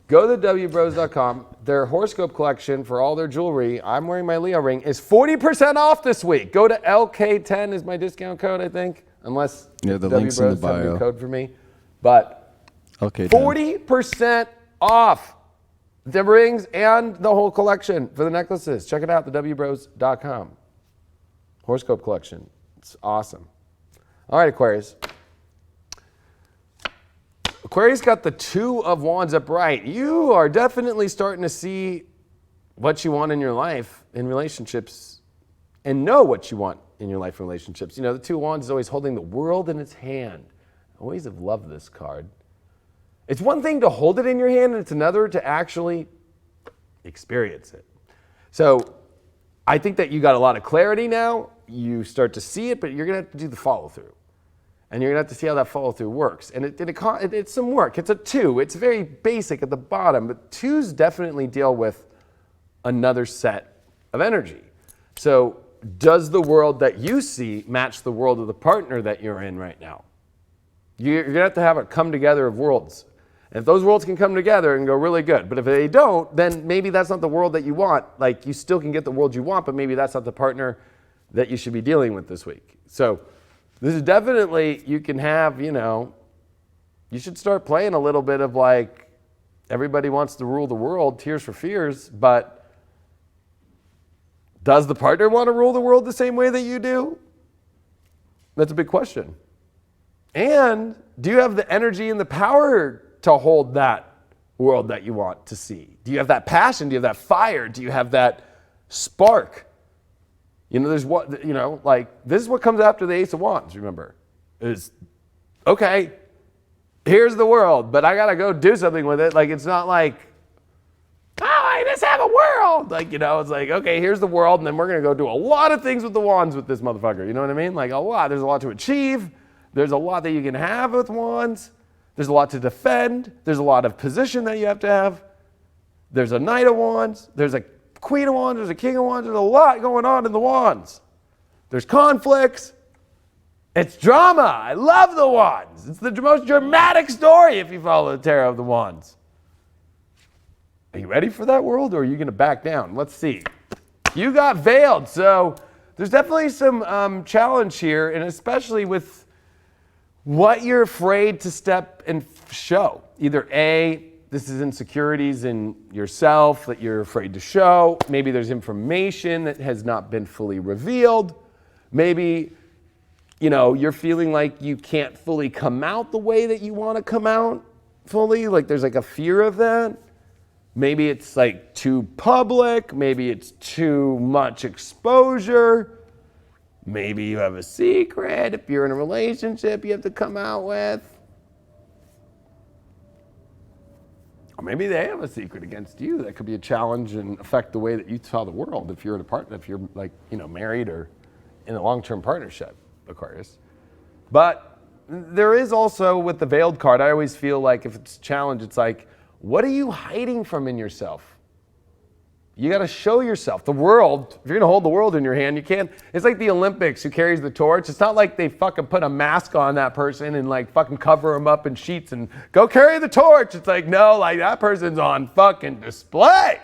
Go to wbros.com. Their horoscope collection for all their jewelry, I'm wearing my Leo ring, is 40% off this week. Go to LK10 is my discount code, I think. Unless the link's in the bio. Have a code for me. But LK10. 40% off the rings and the whole collection for the necklaces. Check it out, thewbros.com. Horoscope collection. It's awesome. All right, Aquarius. Aquarius got the Two of Wands upright. You are definitely starting to see what you want in your life in relationships and know what you want in your life in relationships. The Two of Wands is always holding the world in its hand. I always have loved this card. It's one thing to hold it in your hand, and it's another to actually experience it. So I think that you got a lot of clarity now. You start to see it, but you're going to have to do the follow through. And you're going to have to see how that follow through works. And it's some work. It's a 2. It's very basic at the bottom, but 2s definitely deal with another set of energy. So does the world that you see match the world of the partner that you're in right now? You're going to have a come together of worlds. And if those worlds can come together and go really good, but if they don't, then maybe that's not the world that you want. You still can get the world you want, but maybe that's not the partner that you should be dealing with this week. So this is definitely, you can have, you should start playing a little bit of everybody wants to rule the world, Tears for Fears, but does the partner want to rule the world the same way that you do? That's a big question. And do you have the energy and the power to hold that world that you want to see? Do you have that passion? Do you have that fire? Do you have that spark? There's what, this is what comes after the Ace of Wands, remember, is, okay, here's the world, but I got to go do something with it. Like, it's not like, oh, I just have a world. Like, you know, it's like, okay, here's the world, and then we're going to go do a lot of things with the wands with this motherfucker. You know what I mean? Like, a lot. There's a lot to achieve. There's a lot that you can have with wands. There's a lot to defend. There's a lot of position that you have to have. There's a knight of wands. There's a queen of wands. There's a king of wands. There's a lot going on in the wands. There's conflicts. It's drama. I love the wands. It's the most dramatic story if you follow the tarot of the wands. Are you ready for that world, or are you going to back down? Let's see. You got veiled, so there's definitely some challenge here, and especially with what you're afraid to step and show. Either A, this is insecurities in yourself that you're afraid to show. Maybe there's information that has not been fully revealed. Maybe, you know, you're feeling like you can't fully come out the way that you want to come out fully. Like there's like a fear of that. Maybe it's like too public. Maybe it's too much exposure. Maybe you have a secret. If you're in a relationship, you have to come out with. Or maybe they have a secret against you that could be a challenge and affect the way that you saw the world if you're in a partner, if you're like, you know, married or in a long-term partnership, Aquarius. But there is also, with the veiled card, I always feel like if it's a challenge, it's like, what are you hiding from in yourself? You got to show yourself. The world, if you're going to hold the world in your hand, you can't. It's like the Olympics, who carries the torch. It's not like they fucking put a mask on that person and like fucking cover them up in sheets and go carry the torch. It's like, no, like that person's on fucking display.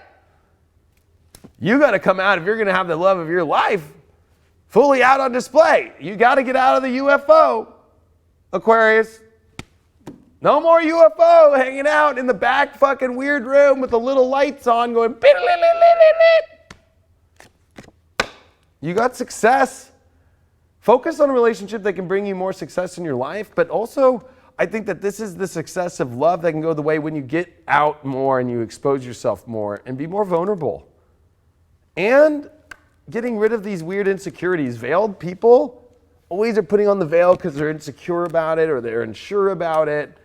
You got to come out, if you're going to have the love of your life, fully out on display. You got to get out of the UFO, Aquarius. No more UFO hanging out in the back fucking weird room with the little lights on going. You got success. Focus on a relationship that can bring you more success in your life, but also I think that this is the success of love that can go the way when you get out more and you expose yourself more and be more vulnerable. And getting rid of these weird insecurities. Veiled people always are putting on the veil because they're insecure about it or they're unsure about it.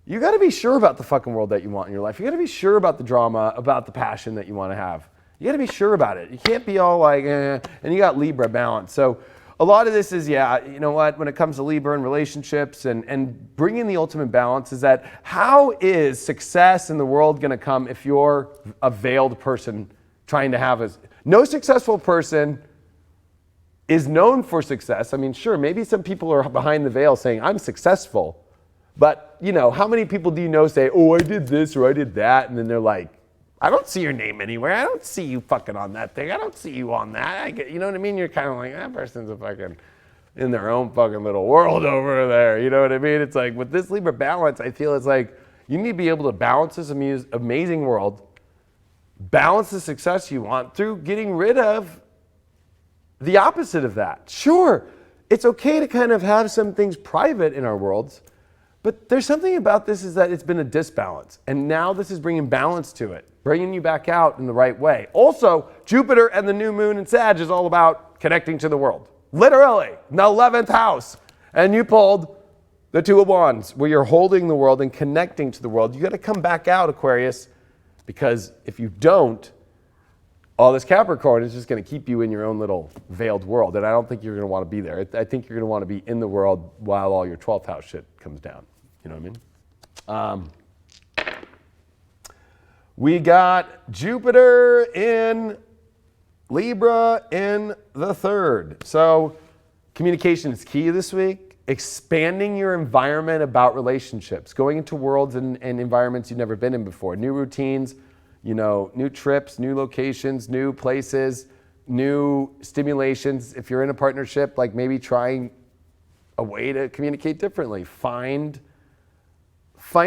You got to be sure about the fucking world that you want in your life. You got to be sure about the drama, about the passion that you want to have. You got to be sure about it. You can't be all like, and you got Libra balance. So a lot of this is, yeah, you know what, when it comes to Libra and relationships and bringing the ultimate balance is that how is success in the world going to come if you're a veiled person trying to have a, no successful person is known for success. I mean, sure, maybe some people are behind the veil saying, I'm successful. But, you know, how many people do you know say, oh, I did this or I did that? And then they're like, I don't see your name anywhere. I don't see you fucking on that thing. I don't see you on that. You know what I mean? You're kind of like, that person's a fucking in their own fucking little world over there. You know what I mean? It's like with this Libra balance, I feel it's like you need to be able to balance this amazing world, balance the success you want through getting rid of the opposite of that. Sure, it's okay to kind of have some things private in our worlds, but there's something about this is that it's been a disbalance. And now this is bringing balance to it, bringing you back out in the right way. Also, Jupiter and the new moon in Sag is all about connecting to the world. Literally, the 11th house. And you pulled the Two of Wands, where you're holding the world and connecting to the world. You got to come back out, Aquarius, because if you don't, all this Capricorn is just going to keep you in your own little veiled world. And I don't think you're going to want to be there. I think you're going to want to be in the world while all your 12th house shit comes down. You know what I mean? We got Jupiter in Libra in the 3rd. So communication is key this week. Expanding your environment about relationships. Going into worlds and environments you've never been in before. New routines, you know, new trips, new locations, new places, new stimulations. If you're in a partnership, like maybe trying a way to communicate differently. Find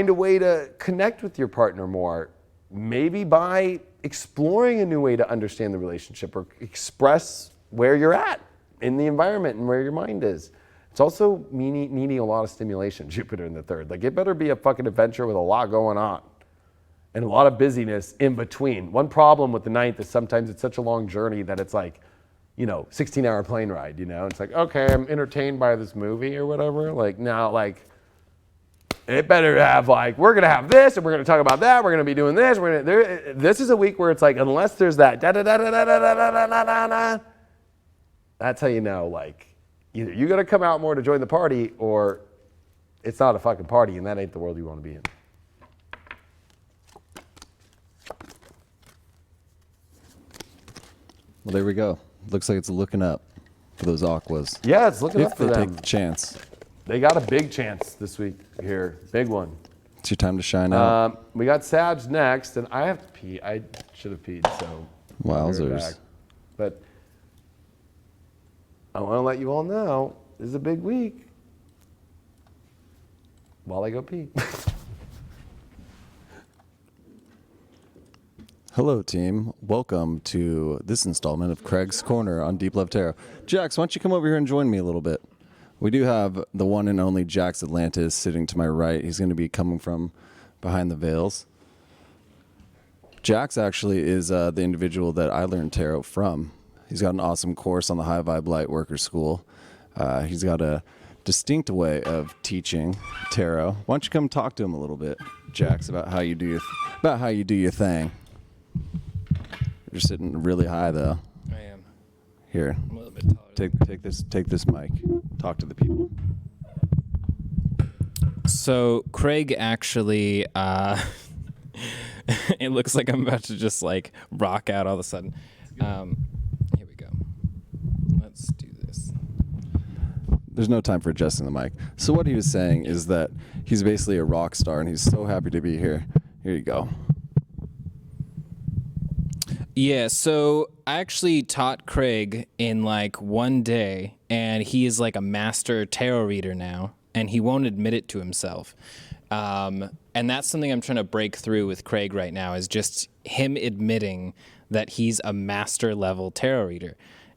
a way to connect with your partner more. Maybe by exploring a new way to understand the relationship or express where you're at in the environment and where your mind is. It's also needing a lot of stimulation, Jupiter in the 3rd. Like it better be a fucking adventure with a lot going on and a lot of busyness in between. One problem with the 9th is sometimes it's such a long journey that it's like, you know, 16-hour plane ride, you know? It's like, okay, I'm entertained by this movie or whatever. Like now, like, it better have like, we're going to have this and we're going to talk about that. We're going to be doing this. This is a week where it's like, unless there's that that's how you know, like, either you got to come out more to join the party or it's not a fucking party and that ain't the world you want to be in. Well, there we go. Looks like it's looking up for those Aquas. Yeah, it's looking If up for they them. take the chance. They got a big chance this week here. Big one. It's your time to shine out. We got Sabs next, and I have to pee. I should have peed, so. I'll be right Wowzers. back. But I want to let you all know this is a big week while I go pee. Hello, team. Welcome to this installment of Craig's Corner on Deep Love Tarot. Jax, why don't you come over here and join me a little bit? We do have the one and only Jax Atlantis sitting to my right. He's going to be coming from behind the veils. Jax actually is the individual that I learned tarot from. He's got an awesome course on the High Vibe Light Worker School. He's got a distinct way of teaching tarot. Why don't you come talk to him a little bit, Jax, about how you do your thing. You're sitting really high though. I am. Here, I'm a little bit taller. take this mic. Talk to the people. So Craig actually, it looks like I'm about to just like rock out all of a sudden. Here we go. Let's do this. There's no time for adjusting the mic. So what he was saying is that he's basically a rock star and he's so happy to be here. Here you go. Yeah, so I actually taught Craig in like one day, and he is like a master tarot reader now, and he won't admit it to himself. And that's something I'm trying to break through with Craig right now, is just him admitting that he's a master level tarot reader.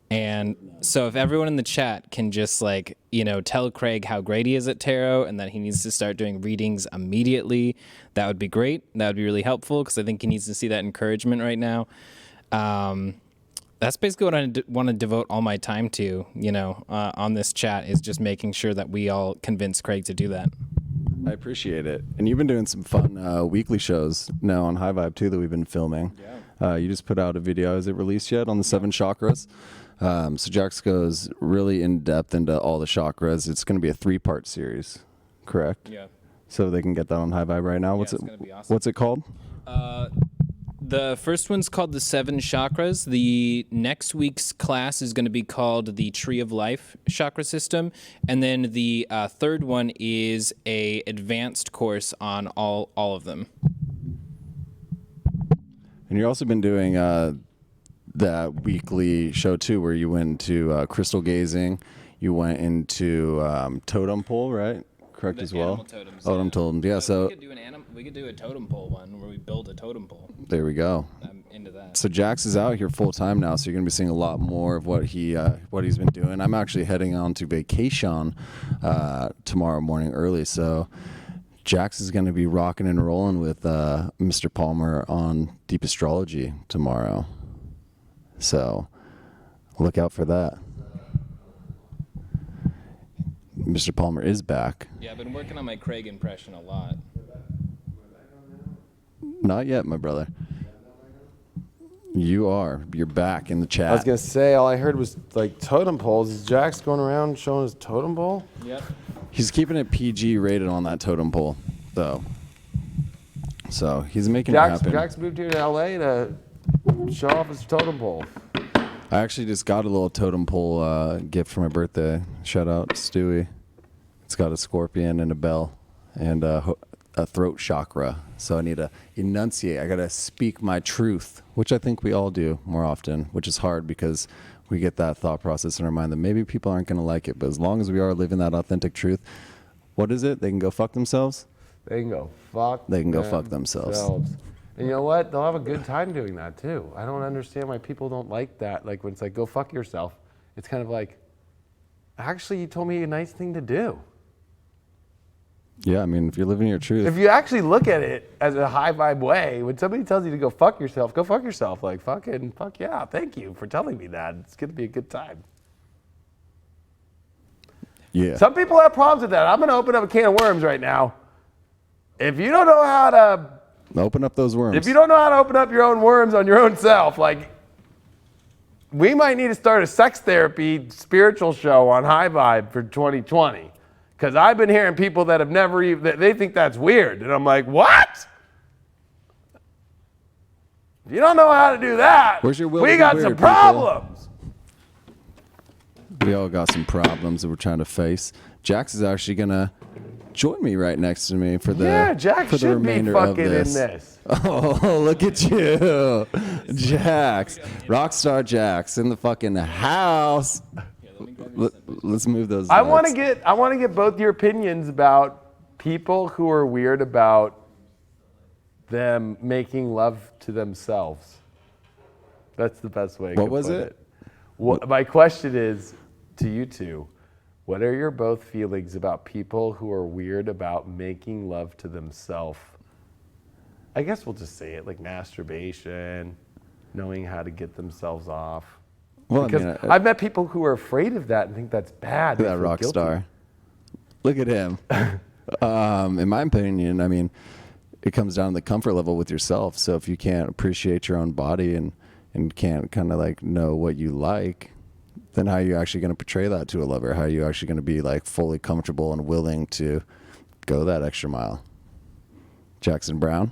And so if everyone in the chat can just like, you know, tell Craig how great he is at tarot and that he needs to start doing readings immediately, that would be great. That would be really helpful because I think he needs to see that encouragement right now. That's basically what I want to devote all my time to, you know, on this chat, is just making sure that we all convince Craig to do that. I appreciate it. And you've been doing some fun weekly shows now on High Vibe too that we've been filming. Yeah. You just put out a video. Is it released yet on the 7 chakras? So Jax goes really in depth into all the chakras. It's going to be a 3-part series, correct? Yeah. So they can get that on High Vibe right now. It's gonna be awesome. What's it called? The first one's called the 7 chakras. The next week's class is going to be called the Tree of Life chakra system. And then the third one is a advanced course on all of them. And you've also been doing that weekly show too, where you went into crystal gazing, you went into totem pole, right? Correct, The as well. animal totems, Totem yeah. totems, yeah. So we could do a totem pole one where we build a totem pole. there we go. I'm into that. So Jax is out here full time now, so you're gonna be seeing a lot more of what he's been doing. I'm actually heading on to vacation tomorrow morning early, so Jax is gonna be rocking and rolling with Mr. Palmer on Deep Astrology tomorrow. So look out for that. Mr. Palmer is back. Yeah, I've been working on my Craig impression a lot. Not yet, my brother. You're back in the chat. I was going to say, all I heard was like totem poles. Is Jax going around showing his totem pole? Yep. He's keeping it PG rated on that totem pole, though. So he's making it happen. Jax moved here to LA to show off his totem pole. I actually just got a little totem pole gift for my birthday. Shout out to Stewie. It's got a scorpion and a bell and a throat chakra. So I need to enunciate. I got to speak my truth, which I think we all do more often, which is hard because we get that thought process in our mind that maybe people aren't going to like it. But as long as we are living that authentic truth, what is it? They can go fuck themselves? They can go fuck themselves. And you know what? They'll have a good time doing that too. I don't understand why people don't like that. Like when it's like, go fuck yourself. It's kind of like, actually, you told me a nice thing to do. Yeah, I mean, if you're living your truth. If you actually look at it as a high vibe way, when somebody tells you to go fuck yourself, go fuck yourself. Like, fuck yeah, thank you for telling me that. It's going to be a good time. Yeah. Some people have problems with that. I'm going to open up a can of worms right now. if you don't know how to Open up those worms. If you don't know how to open up your own worms on your own self, like, we might need to start a sex therapy spiritual show on High Vibe for 2020. Because I've been hearing people that have never even, they think that's weird. And I'm like, what? If you don't know how to do that, Where's your will to we be got weird, some people? problems. We all got some problems that we're trying to face. Jax is actually going to join me right next to me for the, Yeah, Jack for the should be remainder of fucking in this. this. Oh, look at you. Jax. Rockstar Jax in the fucking house. Let's move those. I want lights. to get both your opinions about people who are weird about them making love to themselves. That's the best way. I What could was put it? My question is to you two: what are your both feelings about people who are weird about making love to themselves? I guess we'll just say it like masturbation, knowing how to get themselves off. Well, Because I mean, I've met people who are afraid of that and think that's bad. Look They at that feel rock guilty. star. Look at him. In my opinion, I mean, it comes down to the comfort level with yourself. So if you can't appreciate your own body and can't kind of like know what you like, then how are you actually going to portray that to a lover? How are you actually going to be like fully comfortable and willing to go that extra mile? Jackson Brown?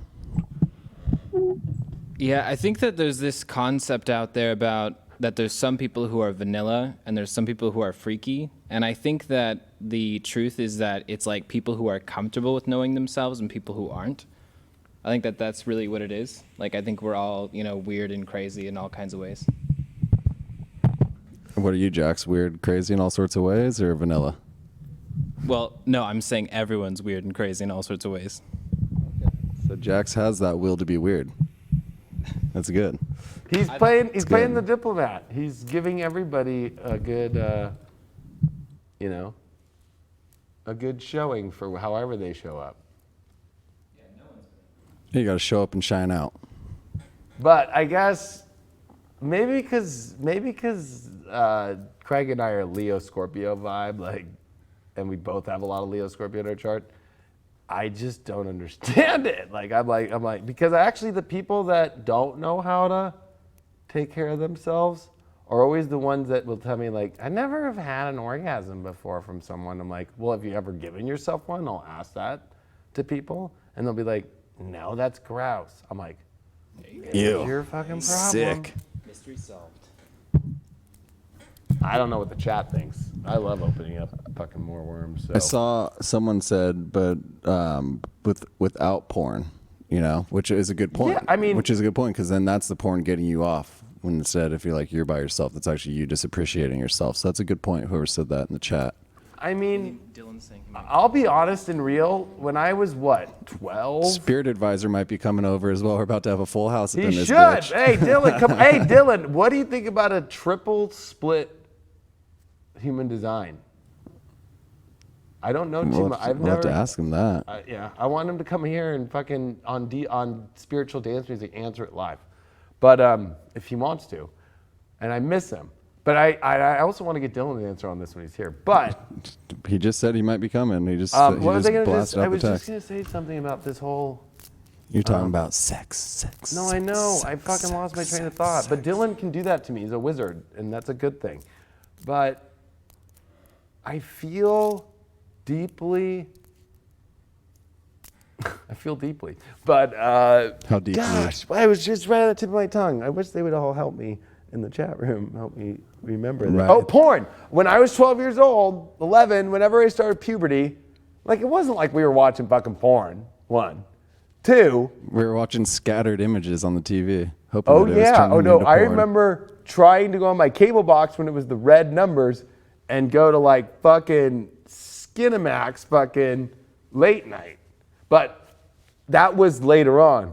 Yeah, I think that there's this concept out there about that there's some people who are vanilla and there's some people who are freaky. And I think that the truth is that it's like people who are comfortable with knowing themselves and people who aren't. I think that that's really what it is. Like, I think we're all, weird and crazy in all kinds of ways. What are you, Jax? Weird, crazy in all sorts of ways, or vanilla? Well, no, I'm saying everyone's weird and crazy in all sorts of ways. So Jax has that will to be weird. That's good. He's playing good. the diplomat. He's giving everybody a good, a good showing for however they show up. You got to show up and shine out. But I guess maybe because Craig and I are Leo Scorpio vibe, like, and we both have a lot of Leo Scorpio in our chart. I just don't understand it. Like I'm like because actually the people that don't know how to take care of themselves are always the ones that will tell me like, I never have had an orgasm before from someone. I'm like, well, have you ever given yourself one? I'll ask that to people, and they'll be like, no, that's gross. I'm like, Ew. your fucking problem. Sick. Mystery solved. I don't know what the chat thinks. I love opening up fucking more worms. So. I saw someone said, but without porn, which is a good point. Yeah, I mean- which is a good point because then that's the porn getting you off. When instead, if you're like you're by yourself, that's actually you just appreciating yourself. So that's a good point. Whoever said that in the chat. I mean, Dylan's saying he might. I'll be honest and real. When I was 12? Spirit advisor might be coming over as well. We're about to have a full house up He in this should. bitch. Hey, Dylan, come. Hey, Dylan, what do you think about a triple split human design? I don't know too We'll much. have, I've we'll have never. to ask him that. Yeah, I want him to come here and fucking on spiritual dance music answer it live, but if he wants to, and I miss him. But I also want to get Dylan to answer on this when he's here. But He just said he might be coming. He just what was I just gonna blasted I out was the just text. gonna say something about this whole. You're talking about sex. No, I know. I fucking lost my train of thought. But Dylan can do that to me. He's a wizard, and that's a good thing. But I feel deeply. But How deeply? gosh, I was just right on the tip of my tongue. I wish they would all help me in the chat room, help me remember that. Right. Oh, porn. When I was 12 years old, 11, whenever I started puberty, like it wasn't like we were watching fucking porn. 1, 2. We were watching scattered images on the TV. Hoping Oh that it was yeah. turning Oh no. into I porn. remember trying to go on my cable box when it was the red numbers and go to like fucking Skinamax fucking late night. But that was later on.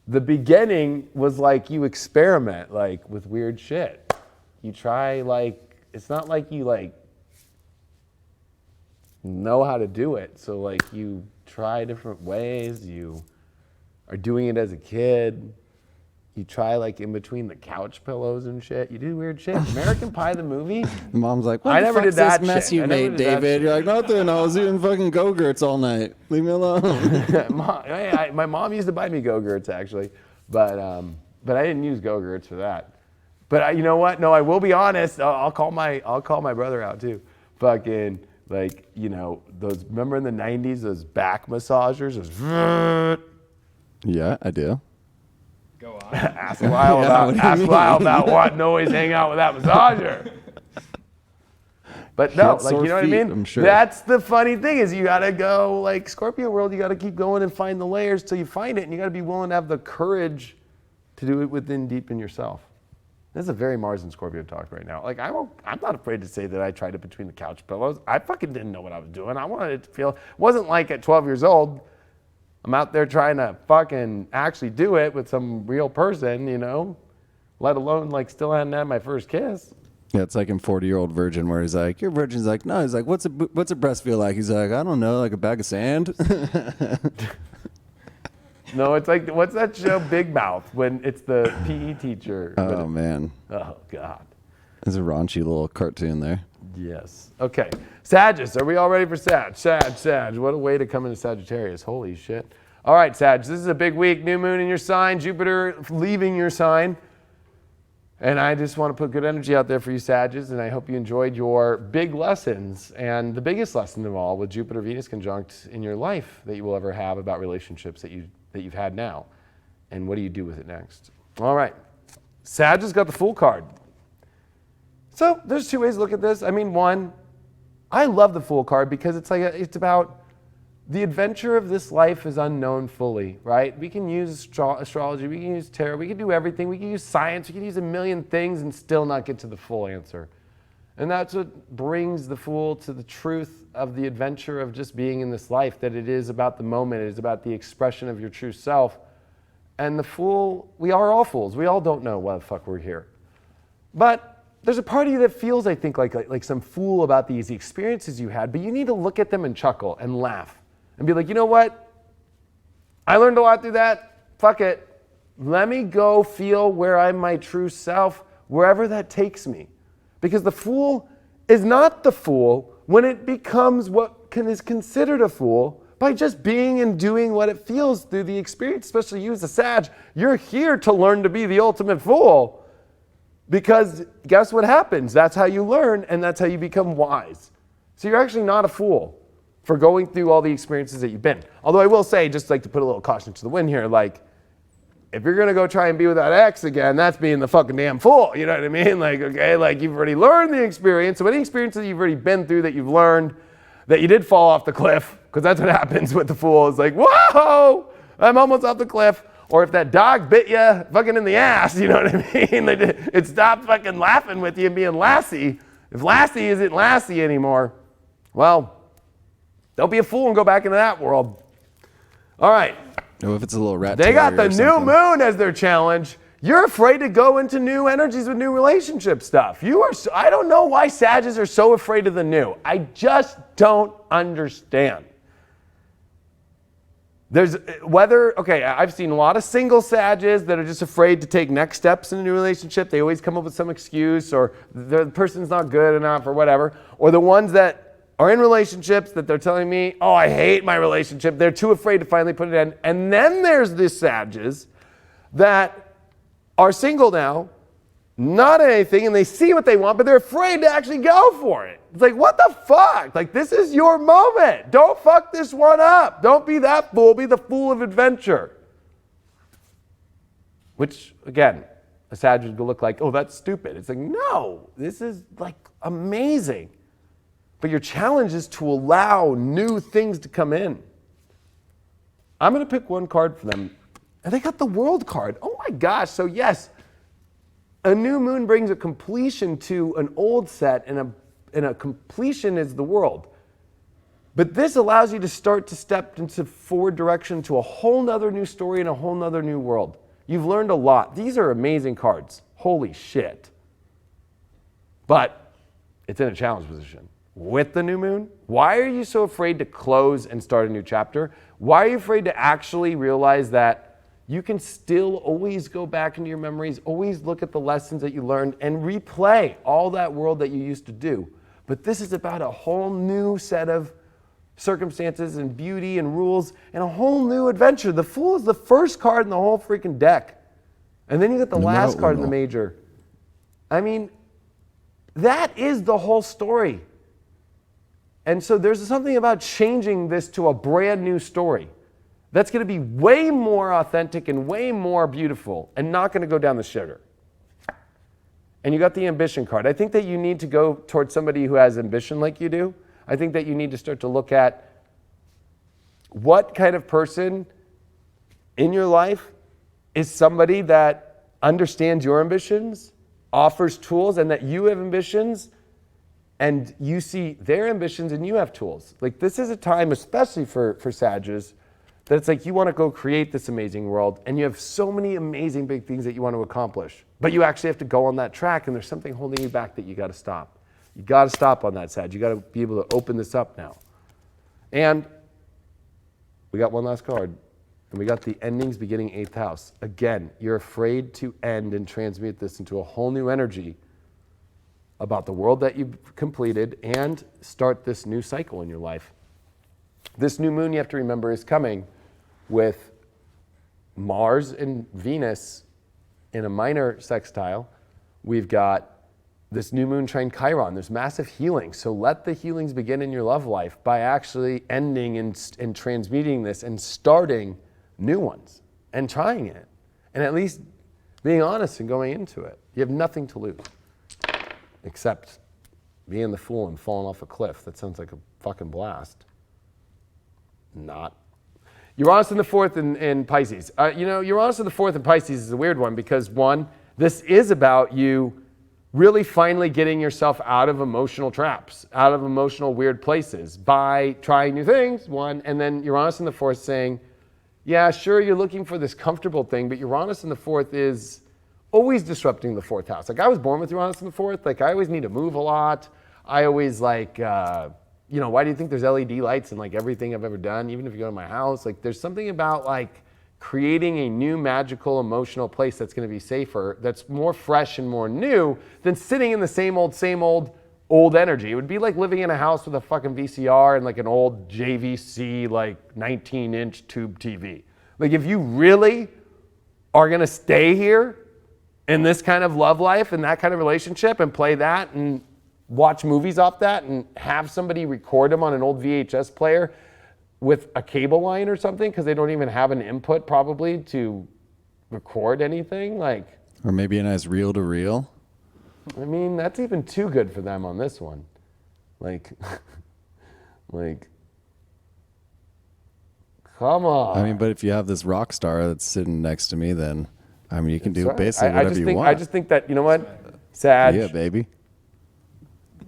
The beginning was like you experiment like with weird shit. You try like it's not like you like know how to do it. So like you try different ways. You are doing it as a kid. You try like in between the couch pillows and shit. You do weird shit. American Pie the movie. Mom's like, what I the never fuck's did that this mess shit. you I never made, did that David? shit. You're like, nothing. I was eating fucking Go-Gurts all night. Leave me alone. My mom used to buy me Go-Gurts actually, but I didn't use Go-Gurts for that. But you know what? No, I will be honest. I'll call my brother out too. Fucking like, you know, those. Remember in the '90s, those back massagers? Those, Yeah, I do. Go on. ask Lyle about what noise hang out with that massager. But no, She had like, sore you know what I feet, mean? I'm sure. That's the funny thing is you gotta go like Scorpio world. You gotta keep going and find the layers till you find it, and you gotta be willing to have the courage to do it within deep in yourself. This is a very Mars and Scorpio talk right now. Like I'm not afraid to say that I tried it between the couch pillows. I fucking didn't know what I was doing. I wanted it to feel. It wasn't like at 12 years old. I'm out there trying to fucking actually do it with some real person, you know, let alone like still hadn't had my first kiss. Yeah, it's like in 40-Year-Old Virgin where he's like, your virgin's like, no. He's like, what's a breast feel like? He's like, I don't know, like a bag of sand. No, it's like, what's that show, Big Mouth, when it's the PE teacher? Oh, man. Oh, God. There's a raunchy little cartoon there. Yes. Okay. Sagittarius, are we all ready for Sag? Sag. What a way to come into Sagittarius. Holy shit. All right, Sag, this is a big week. New moon in your sign, Jupiter leaving your sign. And I just want to put good energy out there for you, Sagittarius, and I hope you enjoyed your big lessons. And the biggest lesson of all with Jupiter-Venus conjunct in your life that you will ever have about relationships that you've had now. And what do you do with it next? All right. Sag has got the Fool card. So there's two ways to look at this. I mean, one, I love the Fool card because it's about the adventure of this life is unknown fully, right? We can use astrology, we can use tarot, we can do everything, we can use science, we can use a million things and still not get to the full answer. And that's what brings the Fool to the truth of the adventure of just being in this life, that it is about the moment, it is about the expression of your true self. And the Fool, we are all fools. We all don't know why the fuck we're here. But there's a part of you that feels, I think, like some fool about the experiences you had, but you need to look at them and chuckle and laugh and be like, you know what? I learned a lot through that. Fuck it. Let me go feel where I'm my true self, wherever that takes me. Because the Fool is not the fool when it becomes what is considered a fool by just being and doing what it feels through the experience, especially you as a Sag. You're here to learn to be the ultimate fool. Because guess what happens? That's how you learn, and that's how you become wise. So you're actually not a fool for going through all the experiences that you've been. Although I will say, just like to put a little caution to the wind here, like, if you're gonna go try and be with that ex again, that's being the fucking damn fool. You know what I mean? Like, okay, like you've already learned the experience. So any experience that you've already been through, that you've learned, that you did fall off the cliff, because that's what happens with the Fool. It's like, whoa, I'm almost off the cliff. Or if that dog bit you fucking in the ass, you know what I mean? It stopped fucking laughing with you and being Lassie. If Lassie isn't Lassie anymore, well, don't be a fool and go back into that world. All right. Oh, if it's a little rat They got the terrier or new something. moon as their challenge. You're afraid to go into new energies with new relationship stuff. I don't know why Sagittarius are so afraid of the new. I just don't understand. I've seen a lot of single Sagittarius that are just afraid to take next steps in a new relationship. They always come up with some excuse, or the person's not good enough, or whatever. Or the ones that are in relationships that they're telling me, oh, I hate my relationship. They're too afraid to finally put it in. And then there's the Sagittarius that are single now, not anything, and they see what they want, but they're afraid to actually go for it. It's like, what the fuck? Like, this is your moment. Don't fuck this one up. Don't be that fool. Be the fool of adventure. Which, again, a Sagittarius will look like, oh, that's stupid. It's like, no, this is like amazing. But your challenge is to allow new things to come in. I'm going to pick one card for them. And they got the World card. Oh my gosh. So yes, a new moon brings a completion to an old set, and a completion is the World. But this allows you to start to step into forward direction to a whole nother new story and a whole nother new world. You've learned a lot. These are amazing cards. Holy shit. But it's in a challenge position. With the new moon, why are you so afraid to close and start a new chapter? Why are you afraid to actually realize that you can still always go back into your memories, always look at the lessons that you learned and replay all that world that you used to do. But this is about a whole new set of circumstances and beauty and rules and a whole new adventure. The Fool is the first card in the whole freaking deck. And then you get the last card in the major. I mean, that is the whole story. And so there's something about changing this to a brand new story that's going to be way more authentic and way more beautiful and not going to go down the shitter. And you got the ambition card. I think that you need to go towards somebody who has ambition like you do. I think that you need to start to look at what kind of person in your life is somebody that understands your ambitions, offers tools, and that you have ambitions, and you see their ambitions and you have tools. Like, this is a time, especially for Sages, that it's like you want to go create this amazing world, and you have so many amazing big things that you want to accomplish. But you actually have to go on that track, and there's something holding you back that you got to stop. You got to stop on that, Sag. You got to be able to open this up now. And we got one last card. And we got the endings beginning 8th house. Again, you're afraid to end and transmute this into a whole new energy about the world that you've completed and start this new cycle in your life. This new moon, you have to remember, is coming with Mars and Venus in a minor sextile. We've got this new moon trine Chiron. There's massive healing. So let the healings begin in your love life by actually ending and transmuting this and starting new ones and trying it. And at least being honest and going into it. You have nothing to lose except being the fool and falling off a cliff. That sounds like a fucking blast. Not. Uranus in the 4th in Pisces. Uranus in the 4th in Pisces is a weird one because, one, this is about you really finally getting yourself out of emotional traps, out of emotional weird places by trying new things, one, and then Uranus in the 4th saying, yeah, sure, you're looking for this comfortable thing, but Uranus in the 4th is always disrupting the 4th house. Like, I was born with Uranus in the 4th. Like, I always need to move a lot. I always why do you think there's LED lights in like everything I've ever done, even if you go to my house? Like, there's something about like creating a new magical emotional place that's going to be safer, that's more fresh and more new than sitting in the same old energy. It would be like living in a house with a fucking VCR and like an old JVC like 19-inch tube TV. Like, if you really are going to stay here in this kind of love life and that kind of relationship and play that and watch movies off that and have somebody record them on an old VHS player with a cable line or something because they don't even have an input probably to record anything, like, or maybe a nice reel to reel. I mean, that's even too good for them on this one. Like, come on. I mean, but if you have this rock star that's sitting next to me, then, I mean, you can do basically whatever you want. I just think that, you know what, Sag, yeah, baby,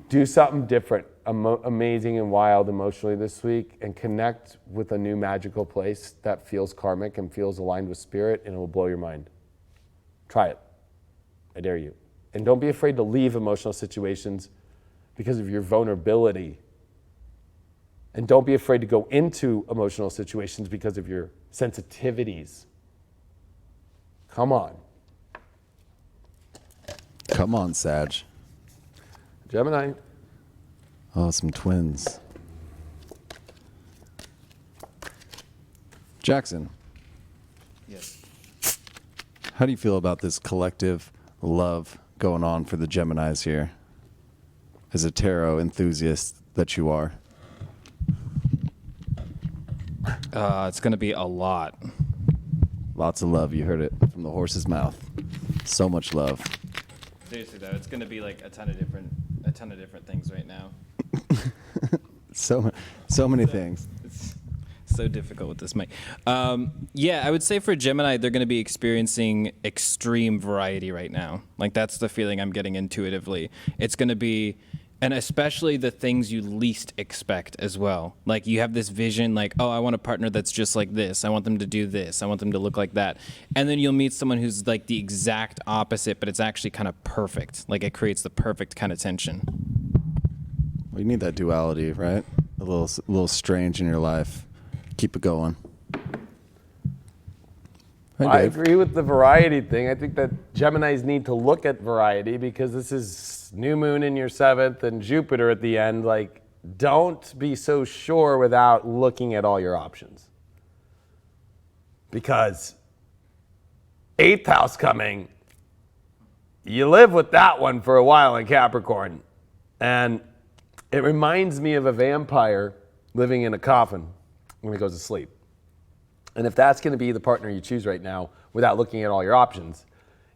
do something different, amazing and wild emotionally this week, and connect with a new magical place that feels karmic and feels aligned with spirit, and it will blow your mind. Try it. I dare you. And don't be afraid to leave emotional situations because of your vulnerability. And don't be afraid to go into emotional situations because of your sensitivities. Come on. come on, Sag. Gemini. Oh, some twins. Jackson. Yes. How do you feel about this collective love going on for the Geminis here? As a tarot enthusiast that you are. It's going to be a lot. Lots of love. You heard it from the horse's mouth. So much love. Seriously though, it's going to be like a ton of different things right now. So many things. It's so difficult with this mic. Yeah, I would say for Gemini, they're going to be experiencing extreme variety right now. Like, that's the feeling I'm getting intuitively. It's going to be, and especially the things you least expect as well. Like, you have this vision, like, oh, I want a partner that's just like this. I want them to do this. I want them to look like that. And then you'll meet someone who's like the exact opposite, but it's actually kind of perfect. Like, it creates the perfect kind of tension. Well, you need that duality, right? A little strange in your life. Keep it going. I agree with the variety thing. I think that Geminis need to look at variety because this is new moon in your 7th and Jupiter at the end. Like, don't be so sure without looking at all your options. Because 8th house coming, you live with that one for a while in Capricorn. And it reminds me of a vampire living in a coffin when he goes to sleep. And if that's going to be the partner you choose right now without looking at all your options,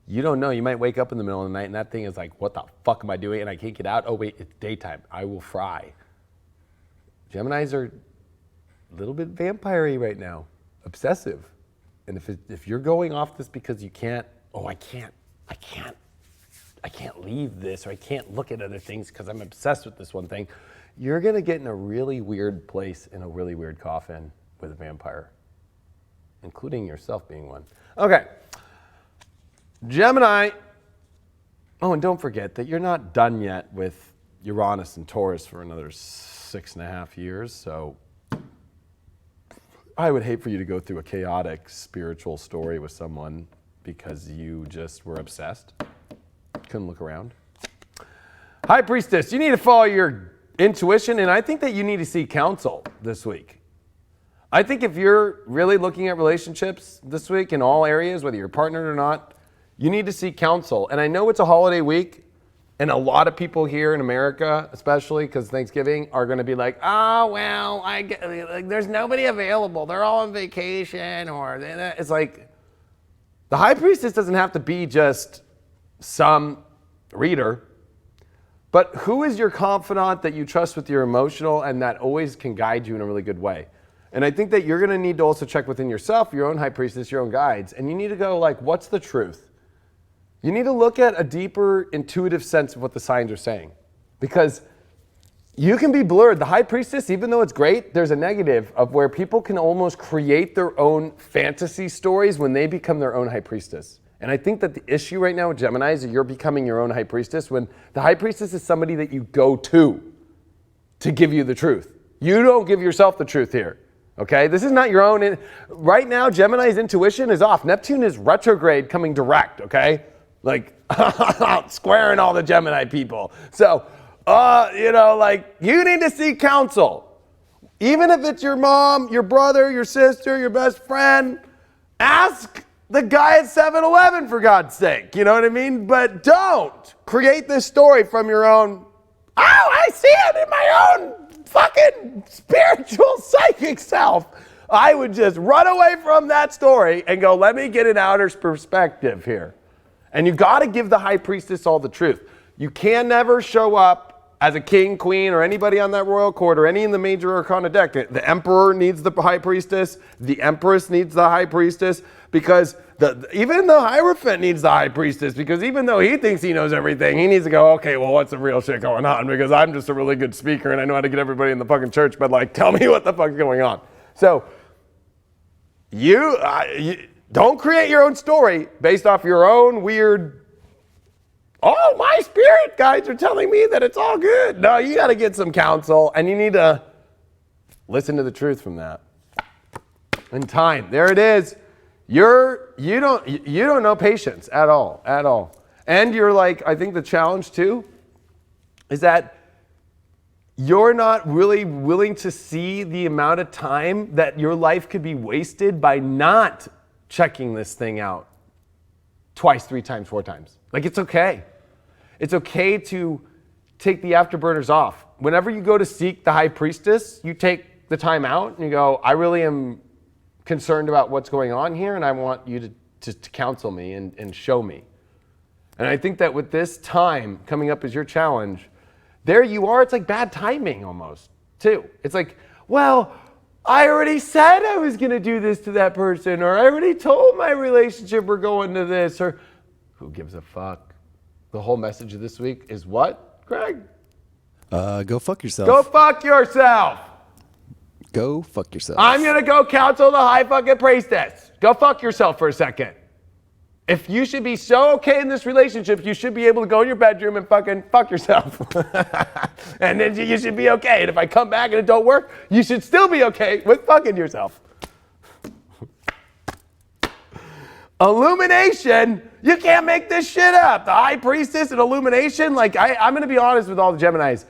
you don't know. You might wake up in the middle of the night and that thing is like, what the fuck am I doing? And I can't get out. Oh, wait, it's daytime. I will fry. Geminis are a little bit vampire-y right now, obsessive. And if you're going off this because you can't, I can't leave this, or I can't look at other things because I'm obsessed with this one thing, you're going to get in a really weird place in a really weird coffin with a vampire, including yourself being one. Okay. Gemini. Oh, and don't forget that you're not done yet with Uranus and Taurus for another 6.5 years. So I would hate for you to go through a chaotic spiritual story with someone because you just were obsessed. Couldn't look around. High Priestess, you need to follow your intuition, and I think that you need to seek counsel this week. I think if you're really looking at relationships this week in all areas, whether you're partnered or not, you need to seek counsel. And I know it's a holiday week, and a lot of people here in America, especially because Thanksgiving, are going to be like, oh, well, there's nobody available. They're all on vacation, or it's like, the High Priestess doesn't have to be just some reader, but who is your confidant that you trust with your emotional and that always can guide you in a really good way? And I think that you're going to need to also check within yourself, your own High Priestess, your own guides, and you need to go like, what's the truth? You need to look at a deeper intuitive sense of what the signs are saying, because you can be blurred. The High Priestess, even though it's great, there's a negative of where people can almost create their own fantasy stories when they become their own High Priestess. And I think that the issue right now with Gemini is that you're becoming your own High Priestess when the High Priestess is somebody that you go to give you the truth. You don't give yourself the truth here, okay? This is not your own. Right now, Gemini's intuition is off. Neptune is retrograde coming direct, okay? Like, squaring all the Gemini people. So, you need to seek counsel. Even if it's your mom, your brother, your sister, your best friend, ask the guy at 7-Eleven, for God's sake. You know what I mean? But don't create this story from your own, I see it in my own fucking spiritual psychic self. I would just run away from that story and go, let me get an outer perspective here. And you got to give the High Priestess all the truth. You can never show up as a king, queen, or anybody on that royal court, or any in the major arcana deck. The emperor needs the High Priestess. The empress needs the High Priestess, because even the Hierophant needs the High Priestess, because even though he thinks he knows everything, he needs to go, okay, well, what's the real shit going on? Because I'm just a really good speaker and I know how to get everybody in the fucking church, but like, tell me what the fuck's going on. So you don't create your own story based off your own weird, oh, my spirit guides are telling me that it's all good. No, you got to get some counsel, and you need to listen to the truth from that. And time, there it is. You don't know patience at all. And you're like, I think the challenge too is that you're not really willing to see the amount of time that your life could be wasted by not checking this thing out twice, 3 times, 4 times. Like, it's okay. It's okay to take the afterburners off. Whenever you go to seek the High Priestess, you take the time out and you go, I really am concerned about what's going on here, and I want you to counsel me and show me. And I think that with this time coming up as your challenge, there you are, it's like bad timing almost, too. It's like, well, I already said I was going to do this to that person, or I already told my relationship we're going to this, or who gives a fuck? The whole message of this week is what, Greg? Go fuck yourself. Go fuck yourself. Go fuck yourself. I'm going to go counsel the High fucking Priestess. Go fuck yourself for a second. If you should be so okay in this relationship, you should be able to go in your bedroom and fucking fuck yourself. And then you should be okay. And if I come back and it don't work, you should still be okay with fucking yourself. Illumination? You can't make this shit up. The high priestess and illumination? Like, I'm going to be honest with all the Geminis.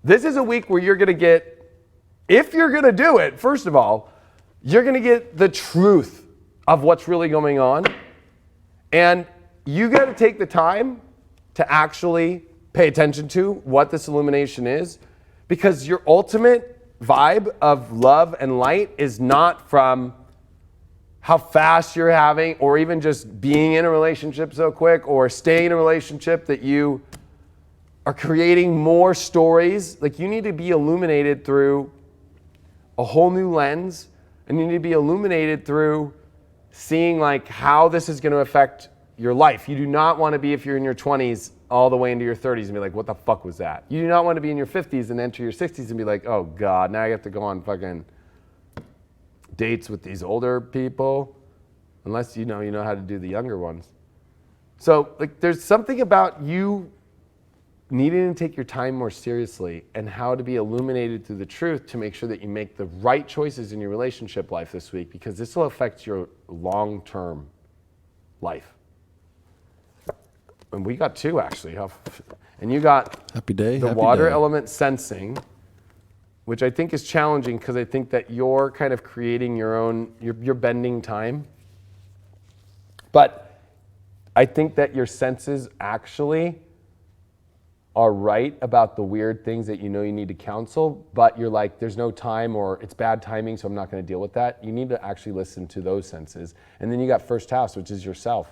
This is a week where you're going to get, if you're going to do it, first of all, you're going to get the truth of what's really going on. And you got to take the time to actually pay attention to what this illumination is, because your ultimate vibe of love and light is not from how fast you're having, or even just being in a relationship so quick, or staying in a relationship that you are creating more stories. Like, you need to be illuminated through a whole new lens, and you need to be illuminated through seeing like how this is going to affect your life. You do not want to be, if you're in your 20s all the way into your 30s and be like, what the fuck was that? You do not want to be in your 50s and enter your 60s and be like, oh God, now I have to go on fucking dates with these older people, unless you know how to do the younger ones. So like, there's something about you needing to take your time more seriously, and how to be illuminated through the truth to make sure that you make the right choices in your relationship life this week, because this will affect your long-term life. And we got two, actually. And you got Happy day. the happy water day. element sensing, which I think is challenging, because I think that you're kind of creating your own, you're bending time. But I think that your senses actually are right about the weird things that you know you need to counsel, but you're like, there's no time, or it's bad timing, so I'm not going to deal with that. You need to actually listen to those senses. And then you got first house, which is yourself.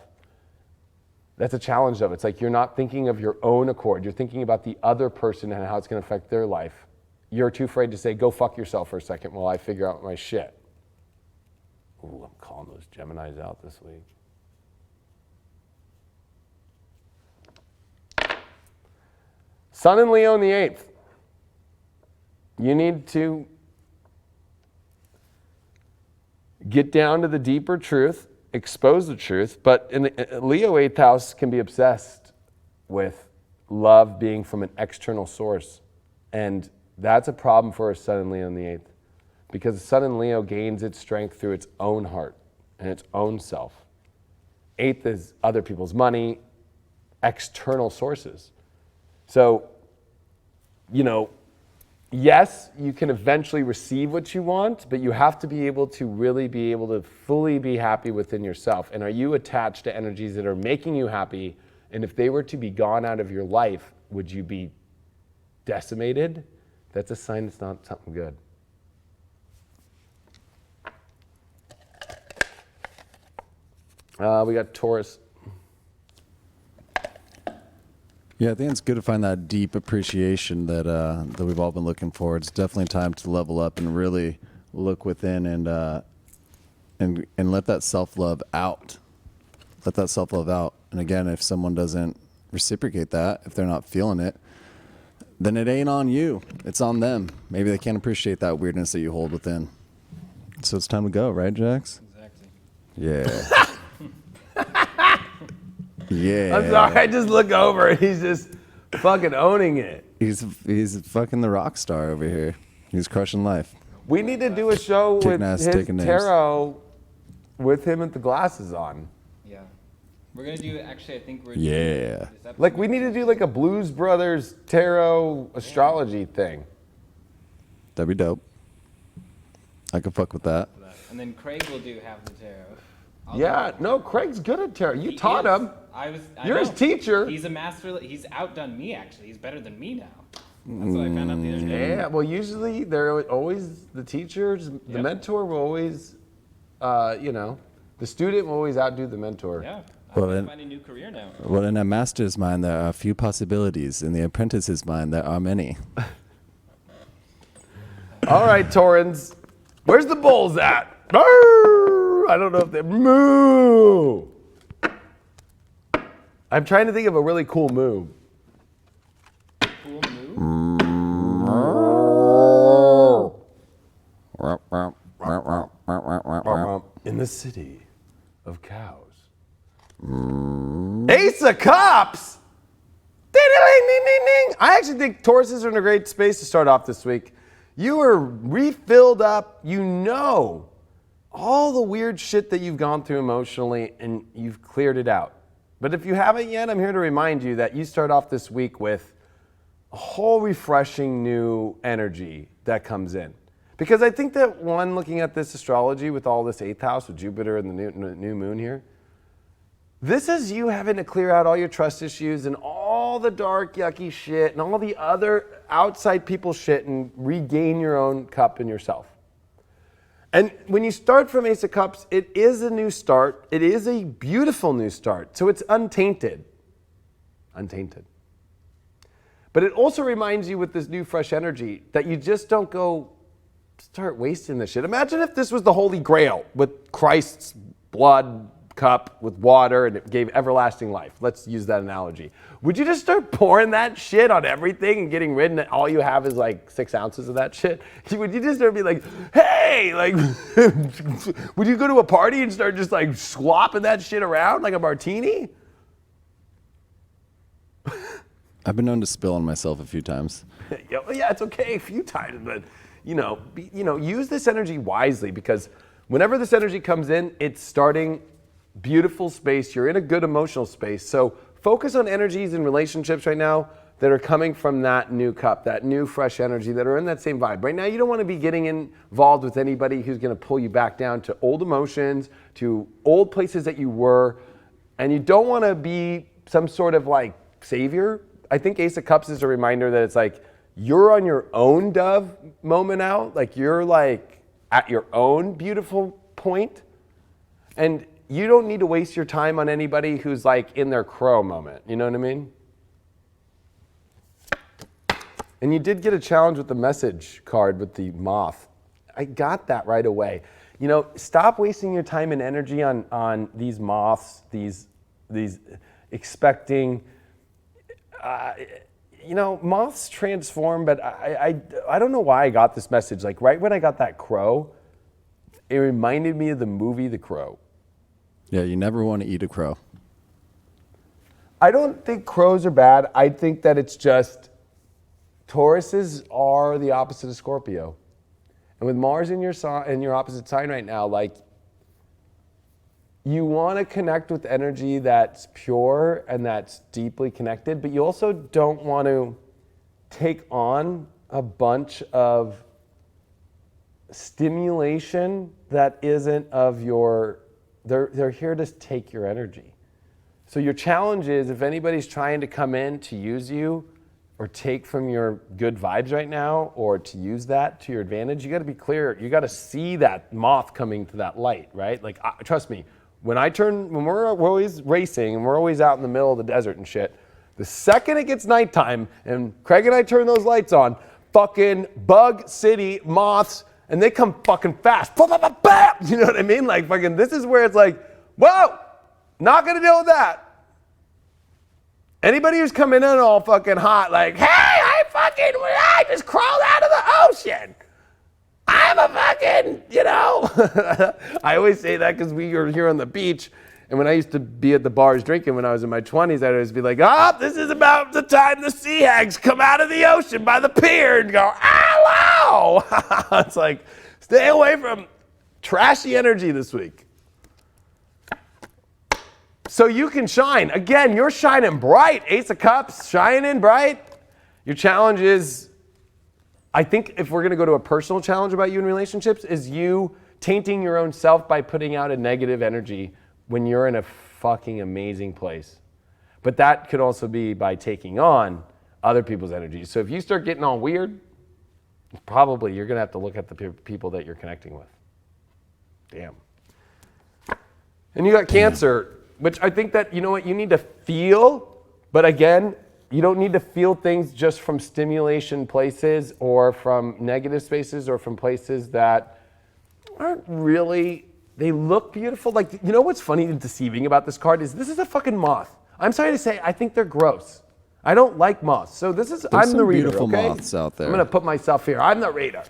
That's a challenge, though. It's like you're not thinking of your own accord. You're thinking about the other person and how it's going to affect their life. You're too afraid to say, go fuck yourself for a second while I figure out my shit. Ooh, I'm calling those Geminis out this week. Sun in Leo in the 8th. You need to get down to the deeper truth, expose the truth, but in the Leo 8th house can be obsessed with love being from an external source. And that's a problem for a Sun in Leo in the 8th, because the Sun in Leo gains its strength through its own heart and its own self. 8th is other people's money, external sources. So, yes, you can eventually receive what you want, but you have to be able to really be able to fully be happy within yourself. And are you attached to energies that are making you happy? And if they were to be gone out of your life, would you be decimated? That's a sign it's not something good. We got Taurus. Yeah, I think it's good to find that deep appreciation that we've all been looking for. It's definitely time to level up and really look within and let that self-love out. Let that self-love out. And again, if someone doesn't reciprocate that, if they're not feeling it, then it ain't on you. It's on them. Maybe they can't appreciate that weirdness that you hold within. So it's time to go, right, Jax? Exactly. Yeah. Yeah. I'm sorry, I just look over and he's just fucking owning it. He's fucking the rock star over here. He's crushing life. We need to do a show Kicking with ass, his taking names. tarot with him with the glasses on. Yeah. We're going to do, actually, I think we're Yeah. this episode. Like, we need to do like a Blues Brothers tarot astrology thing. That'd be dope. I could fuck with that. And then Craig will do half the tarot. Yeah, no, Craig's good at tarot. You He taught is. him. I You're his know. teacher. He's a master. He's outdone me, actually. He's better than me now. That's what I found out the other day. Yeah, well, usually they're always the teachers, the Yep. mentor will always, the student will always outdo the mentor. Yeah. Well, I'm then- finding a new career now. Well, in a master's mind, there are a few possibilities. In the apprentice's mind, there are many. All right, Taurans, where's the bulls at? Brrr! I don't know if they moo. I'm trying to think of a really cool moo. Cool move. In the city of cows. Ace of Cups! Ding, ding, ding, ding, ding. I actually think Tauruses are in a great space to start off this week. You are refilled up. You know all the weird shit that you've gone through emotionally and you've cleared it out. But if you haven't yet, I'm here to remind you that you start off this week with a whole refreshing new energy that comes in. Because I think that one, looking at this astrology with all this 8th house with Jupiter and the new moon here, this is you having to clear out all your trust issues and all the dark, yucky shit and all the other outside people shit and regain your own cup in yourself. And when you start from Ace of Cups, it is a new start. It is a beautiful new start. So it's untainted. Untainted. But it also reminds you with this new fresh energy that you just don't go start wasting this shit. Imagine if this was the Holy Grail with Christ's blood cup with water and it gave everlasting life. Let's use that analogy. Would you just start pouring that shit on everything and getting rid and all you have is like 6 ounces of that shit? Would you just start be like, hey, like, would you go to a party and start just like slopping that shit around like a martini? I've been known to spill on myself a few times. Yeah, it's okay a few times, but use this energy wisely because whenever this energy comes in, it's starting beautiful space. You're in a good emotional space. So focus on energies and relationships right now that are coming from that new cup, that new fresh energy that are in that same vibe. Right now, you don't want to be getting involved with anybody who's going to pull you back down to old emotions, to old places that you were, and you don't want to be some sort of like savior. I think Ace of Cups is a reminder that it's like you're on your own dove moment now, like you're like at your own beautiful point, and you don't need to waste your time on anybody who's like in their crow moment. You know what I mean? And you did get a challenge with the message card with the moth. I got that right away. Stop wasting your time and energy on these moths, these expecting, moths transform, but I don't know why I got this message. Like right when I got that crow, it reminded me of the movie The Crow. Yeah, you never want to eat a crow. I don't think crows are bad. I think that it's just Tauruses are the opposite of Scorpio. And with Mars in your opposite sign right now, like you want to connect with energy that's pure and that's deeply connected, but you also don't want to take on a bunch of stimulation that isn't of your, they're here to take your energy. So your challenge is if anybody's trying to come in to use you or take from your good vibes right now or to use that to your advantage, you got to be clear. You got to see that moth coming to that light, right? Like, trust me, when we're always racing and we're always out in the middle of the desert and shit, the second it gets nighttime and Craig and I turn those lights on, fucking bug city moths, and they come fucking fast. You know what I mean? Like fucking, this is where it's like, whoa, not gonna deal with that. Anybody who's coming in all fucking hot, like, hey, I just crawled out of the ocean. I'm a fucking, I always say that because we were here on the beach. And when I used to be at the bars drinking when I was in my 20s, I'd always be like, this is about the time the sea hags come out of the ocean by the pier and go, hello. It's like, stay away from trashy energy this week. So you can shine. Again, you're shining bright. Ace of Cups, shining bright. Your challenge is, I think if we're going to go to a personal challenge about you in relationships, is you tainting your own self by putting out a negative energy when you're in a fucking amazing place. But that could also be by taking on other people's energy. So if you start getting all weird, probably you're going to have to look at the people that you're connecting with. Damn. And you got Cancer, which I think that, you know what, you need to feel, but again, you don't need to feel things just from stimulation places or from negative spaces or from places that aren't really, they look beautiful. Like, you know what's funny and deceiving about this card is this is a fucking moth. I'm sorry to say, I think they're gross. I don't like moths. So this is, I'm the reader, beautiful okay? moths out there. I'm gonna put myself here. I'm the reader.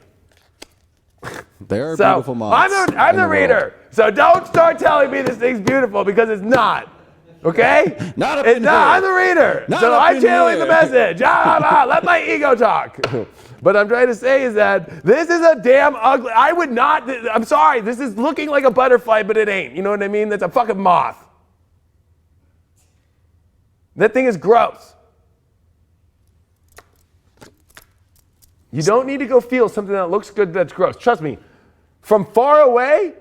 There are So, beautiful moths. I'm the in reader. world. So don't start telling me this thing's beautiful because it's not. Okay? Not up in here. I'm the reader. Not so up I'm in channeling here. the message. Let my ego talk. But I'm trying to say is that this is a damn ugly, I would not, I'm sorry, this is looking like a butterfly, but it ain't. You know what I mean? That's a fucking moth. That thing is gross. You don't need to go feel something that looks good that's gross. Trust me, from far away,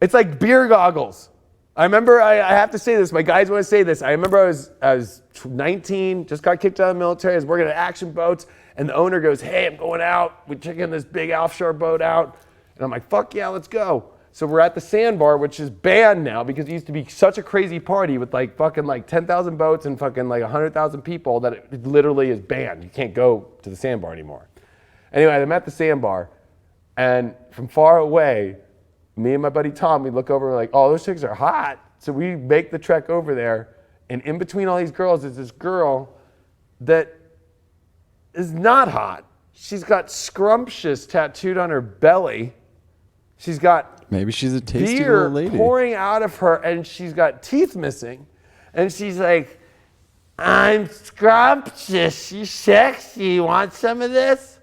it's like beer goggles. I remember, I have to say this, my guys want to say this. I remember I was 19, just got kicked out of the military. I was working at Action Boats, and the owner goes, hey, I'm going out. We're checking this big offshore boat out. And I'm like, fuck yeah, let's go. So we're at the Sandbar, which is banned now because it used to be such a crazy party with like fucking like 10,000 boats and fucking like 100,000 people that it literally is banned. You can't go to the Sandbar anymore. Anyway, I'm at the Sandbar, and from far away, me and my buddy Tom, we look over and we're like, oh, those chicks are hot. So we make the trek over there, and in between all these girls is this girl that is not hot. She's got scrumptious tattooed on her belly. She's got Maybe she's a tasty beer little lady. pouring out of her, and she's got teeth missing. And she's like, I'm scrumptious, you sexy, you want some of this?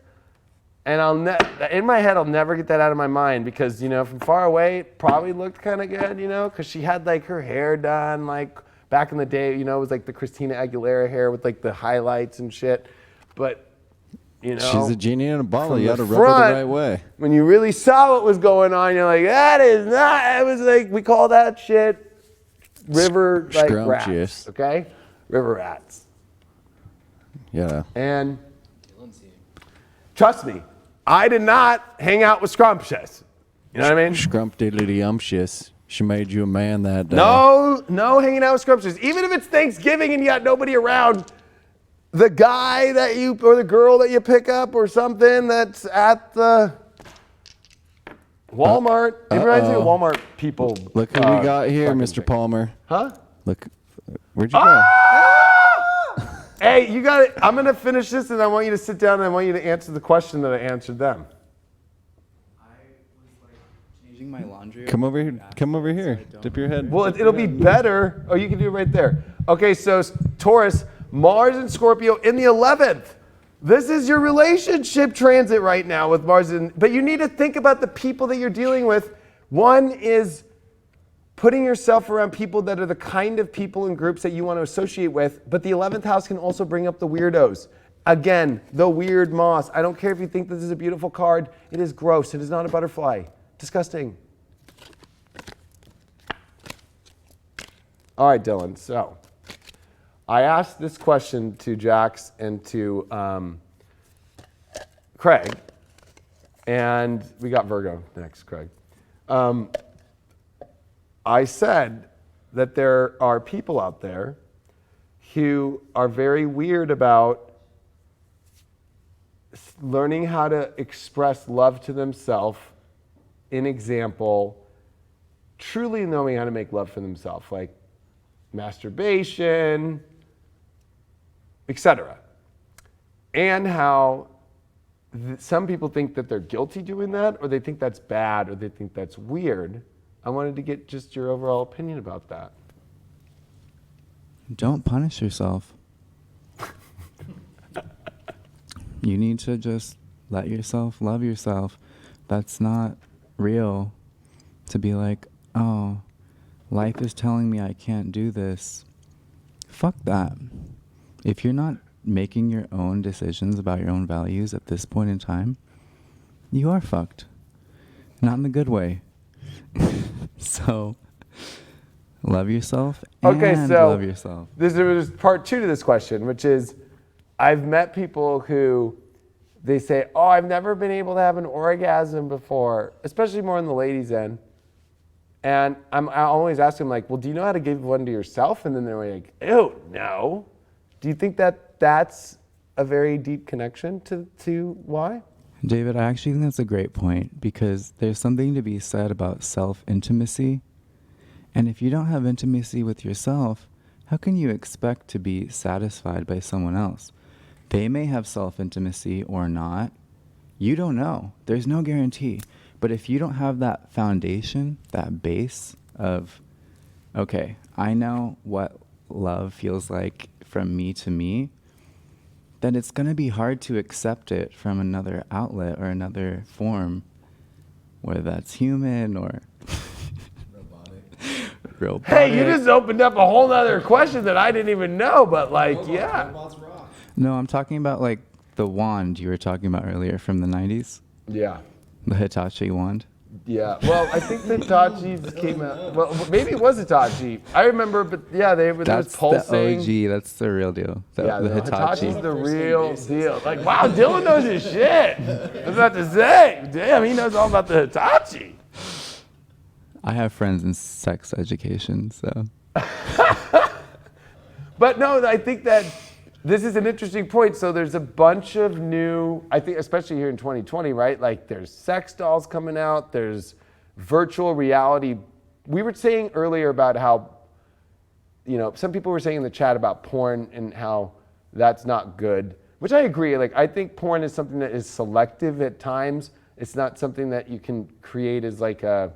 And in my head, I'll never get that out of my mind because, you know, from far away, it probably looked kind of good, you know, because she had like her hair done, like back in the day, you know, it was like the Christina Aguilera hair with like the highlights and shit. But, you know, she's a genie in a bottle. from You the got to rub her front, the right way. when you really saw what was going on, you're like, that is not, it was like, we call that shit river like Scrumptious. rats, okay? River rats. Yeah. And trust me, I did not hang out with scrumptious. You know what I mean? Scrumptiddly-umptious. She made you a man that day. No hanging out with scrumptious. Even if it's Thanksgiving and you got nobody around, the guy that you, or the girl that you pick up or something that's at the Walmart. It reminds me of Walmart people. Look who we got here, fucking Mr. thing. Palmer. Huh? Look, where'd you go? Hey, you got it. I'm going to finish this and I want you to sit down and I want you to answer the question that I answered them. I was like changing my laundry. Come over here. Come over here. Dip your head. Well, it'll be better. Oh, you can do it right there. Okay, so Taurus, Mars and Scorpio in the 11th. This is your relationship transit right now with Mars. But you need to think about the people that you're dealing with. One is putting yourself around people that are the kind of people and groups that you want to associate with. But the 11th house can also bring up the weirdos. Again, the weird moss. I don't care if you think this is a beautiful card. It is gross. It is not a butterfly. Disgusting. All right, Dylan. So I asked this question to Jax and to Craig, and we got Virgo next, Craig. I said that there are people out there who are very weird about learning how to express love to themselves, in example, truly knowing how to make love for themselves, like masturbation, etc. And how some people think that they're guilty doing that, or they think that's bad, or they think that's weird. I wanted to get just your overall opinion about that. Don't punish yourself. You need to just let yourself love yourself. That's not real. To be like, oh, life is telling me I can't do this. Fuck that. If you're not making your own decisions about your own values at this point in time, you are fucked. Not in the good way. So, love yourself and love yourself. There's part two to this question, which is, I've met people who, they say, oh, I've never been able to have an orgasm before, especially more on the ladies' end. And I always ask them, like, well, do you know how to give one to yourself? And then they're like, ew, no. Do you think that that's a very deep connection to why? David, I actually think that's a great point, because there's something to be said about self-intimacy. And if you don't have intimacy with yourself, how can you expect to be satisfied by someone else? They may have self-intimacy or not. You don't know. There's no guarantee. But if you don't have that foundation, that base of, okay, I know what love feels like from me to me, then it's going to be hard to accept it from another outlet or another form, whether that's human or robotic. Hey, you just opened up a whole nother question that I didn't even know, but like, yeah. No, I'm talking about like the wand you were talking about earlier from the 90s, Yeah. the Hitachi wand. Yeah. Well, I think the Hitachis came out. Well, maybe it was Hitachi. I remember, but yeah, there was That's pulsing. the OG. That's the real deal. Yeah, The Hitachi. Hitachi's the real deal. Like, wow, Dylan knows his shit. I was about to say, damn, he knows all about the Hitachi. I have friends in sex education, so. But no, I think that this is an interesting point. So there's a bunch of new, I think, especially here in 2020, right? Like there's sex dolls coming out. There's virtual reality. We were saying earlier about how, you know, some people were saying in the chat about porn and how that's not good, which I agree. Like, I think porn is something that is selective at times. It's not something that you can create as like a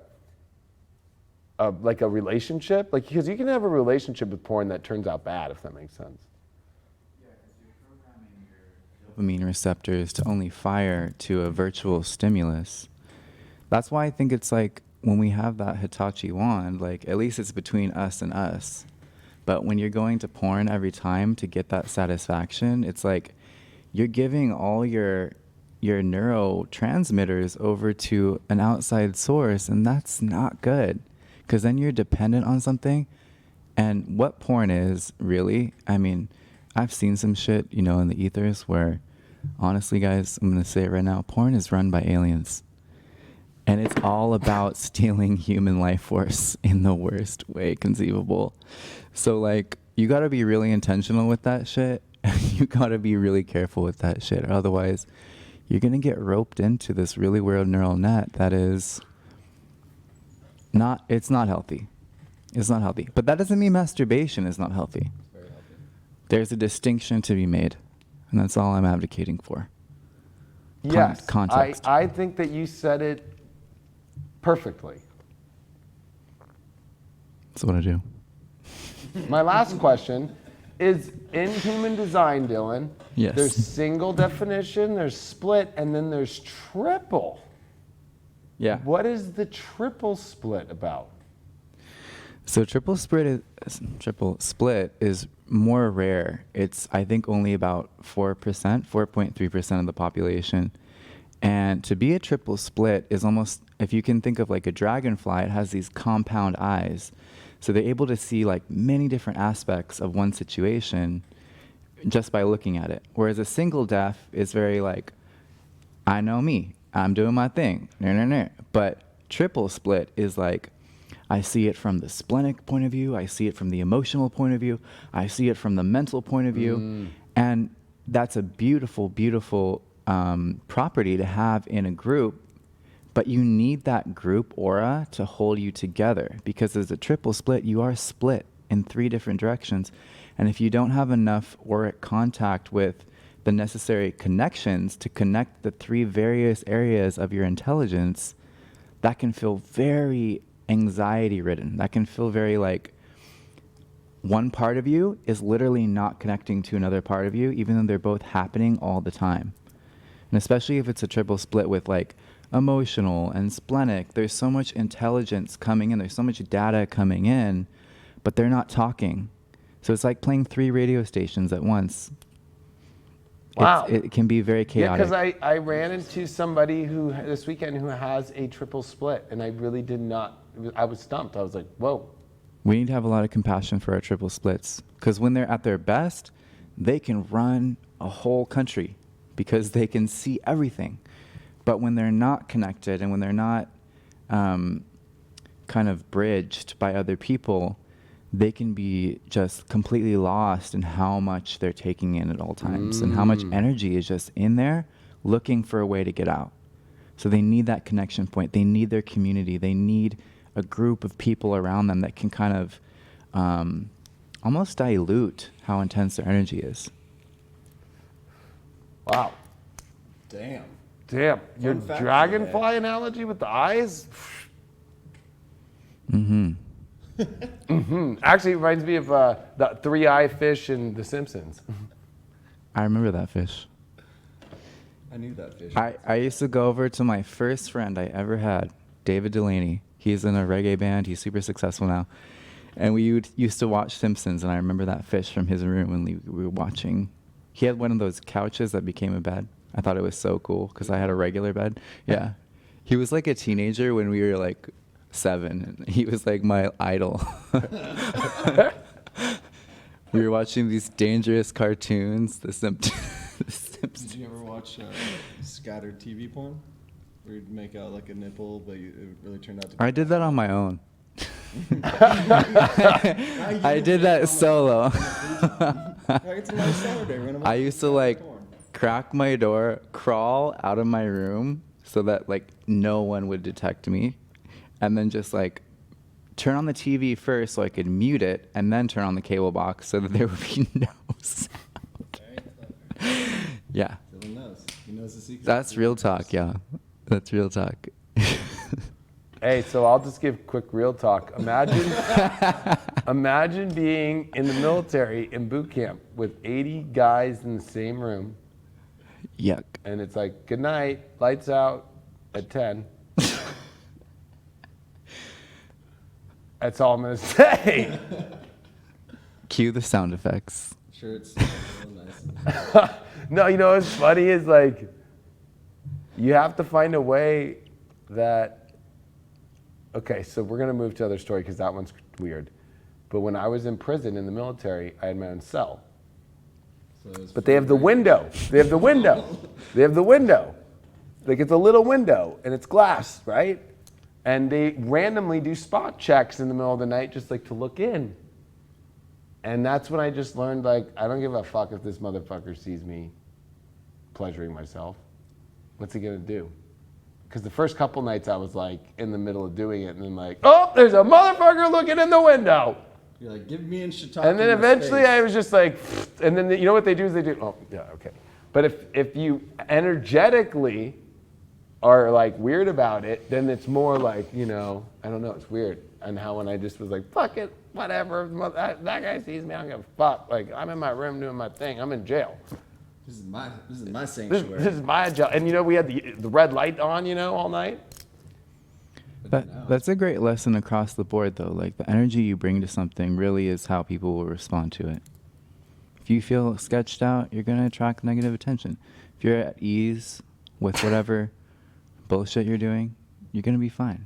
relationship. Like, because you can have a relationship with porn that turns out bad, if that makes sense. Dopamine receptors to only fire to a virtual stimulus. That's why I think it's like when we have that Hitachi wand, like at least it's between us and us. But when you're going to porn every time to get that satisfaction, it's like you're giving all your neurotransmitters over to an outside source, and that's not good. Because then you're dependent on something. And what porn is, really, I mean, I've seen some shit, you know, in the ethers where, honestly, guys, I'm going to say it right now, porn is run by aliens. And it's all about stealing human life force in the worst way conceivable. So, like, you got to be really intentional with that shit. You got to be really careful with that shit. Or otherwise, you're going to get roped into this really weird neural net that is it's not healthy. It's not healthy. But that doesn't mean masturbation is not healthy. There's a distinction to be made. And that's all I'm advocating for. Yes. Context. I think that you said it perfectly. That's what I do. My last question is, in human design, Dylan, Yes. there's single definition, there's split, and then there's triple. Yeah. What is the triple split about? So triple split is more rare. It's, I think, only about 4.3% of the population. And to be a triple split is almost, if you can think of like a dragonfly, it has these compound eyes. So they're able to see like many different aspects of one situation just by looking at it. Whereas a single deaf is very like, I know me, I'm doing my thing. But triple split is like, I see it from the splenic point of view, I see it from the emotional point of view, I see it from the mental point of view. And that's a beautiful, beautiful property to have in a group. But you need that group aura to hold you together, because as a triple split, you are split in 3 different directions. And if you don't have enough auric contact with the necessary connections to connect the 3 various areas of your intelligence, that can feel very anxiety ridden. That can feel very like one part of you is literally not connecting to another part of you, even though they're both happening all the time. And especially if it's a triple split with like emotional and splenic, there's so much intelligence coming in, there's so much data coming in, but they're not talking. So it's like playing 3 radio stations at once. Wow. It can be very chaotic. Yeah, because I ran into somebody who this weekend who has a triple split, and I really did not, I was stumped. I was like, whoa. We need to have a lot of compassion for our triple splits, because when they're at their best, they can run a whole country because they can see everything. But when they're not connected and when they're not kind of bridged by other people, they can be just completely lost in how much they're taking in at all times and how much energy is just in there looking for a way to get out. So they need that connection point. They need their community. They need a group of people around them that can kind of almost dilute how intense their energy is. Wow. Damn. Your dragonfly analogy with the eyes? Actually, it reminds me of the 3-eye fish in The Simpsons. I remember that fish. I knew that fish. I used to go over to my first friend I ever had, David Delaney. He's in a reggae band. He's super successful now. And we used to watch Simpsons, and I remember that fish from his room when we were watching. He had one of those couches that became a bed. I thought it was so cool because I had a regular bed. Yeah. He was like a teenager when we were like 7. And he was like my idol. We were watching these dangerous cartoons, The Simpsons. Did you ever watch scattered TV porn? Where you'd make out like a nipple, but it really turned out to be... I did that on my own. I did that solo. It's a nice Saturday. I used to like crack my door, crawl out of my room so that like no one would detect me, and then just like turn on the TV first so I could mute it, and then turn on the cable box so that there would be no sound. Yeah. Dylan knows. He knows the secret. That's real talk, yeah. That's real talk. Hey, so I'll just give quick real talk. Imagine being in the military in boot camp with 80 guys in the same room. Yuck. And it's like, good night, lights out at 10. That's all I'm going to say. Cue the sound effects. Sure, it's real nice. No, you know what's funny is like, you have to find a way that, okay, so we're going to move to other story because that one's weird. But when I was in prison in the military, I had my own cell. But they have the window. They have the window. They have the window. Like it's a little window and it's glass, right? And they randomly do spot checks in the middle of the night just like to look in. And that's when I just learned like, I don't give a fuck if this motherfucker sees me pleasuring myself. What's he gonna do? Because the first couple nights I was like in the middle of doing it and then like, oh, there's a motherfucker looking in the window. You're like, give me and Chautauqua. And then eventually I was just like, and then you know what they do is they do, oh, yeah, okay. But if you energetically are like weird about it, then it's more like, you know, I don't know, it's weird. And how when I just was like, fuck it, whatever, that guy sees me, I don't give a fuck. Like, I'm in my room doing my thing, I'm in jail. This is my sanctuary. This is my jail. And you know, we had the red light on, you know, all night. That's a great lesson across the board, though. Like, the energy you bring to something really is how people will respond to it. If you feel sketched out, you're going to attract negative attention. If you're at ease with whatever bullshit you're doing, you're going to be fine.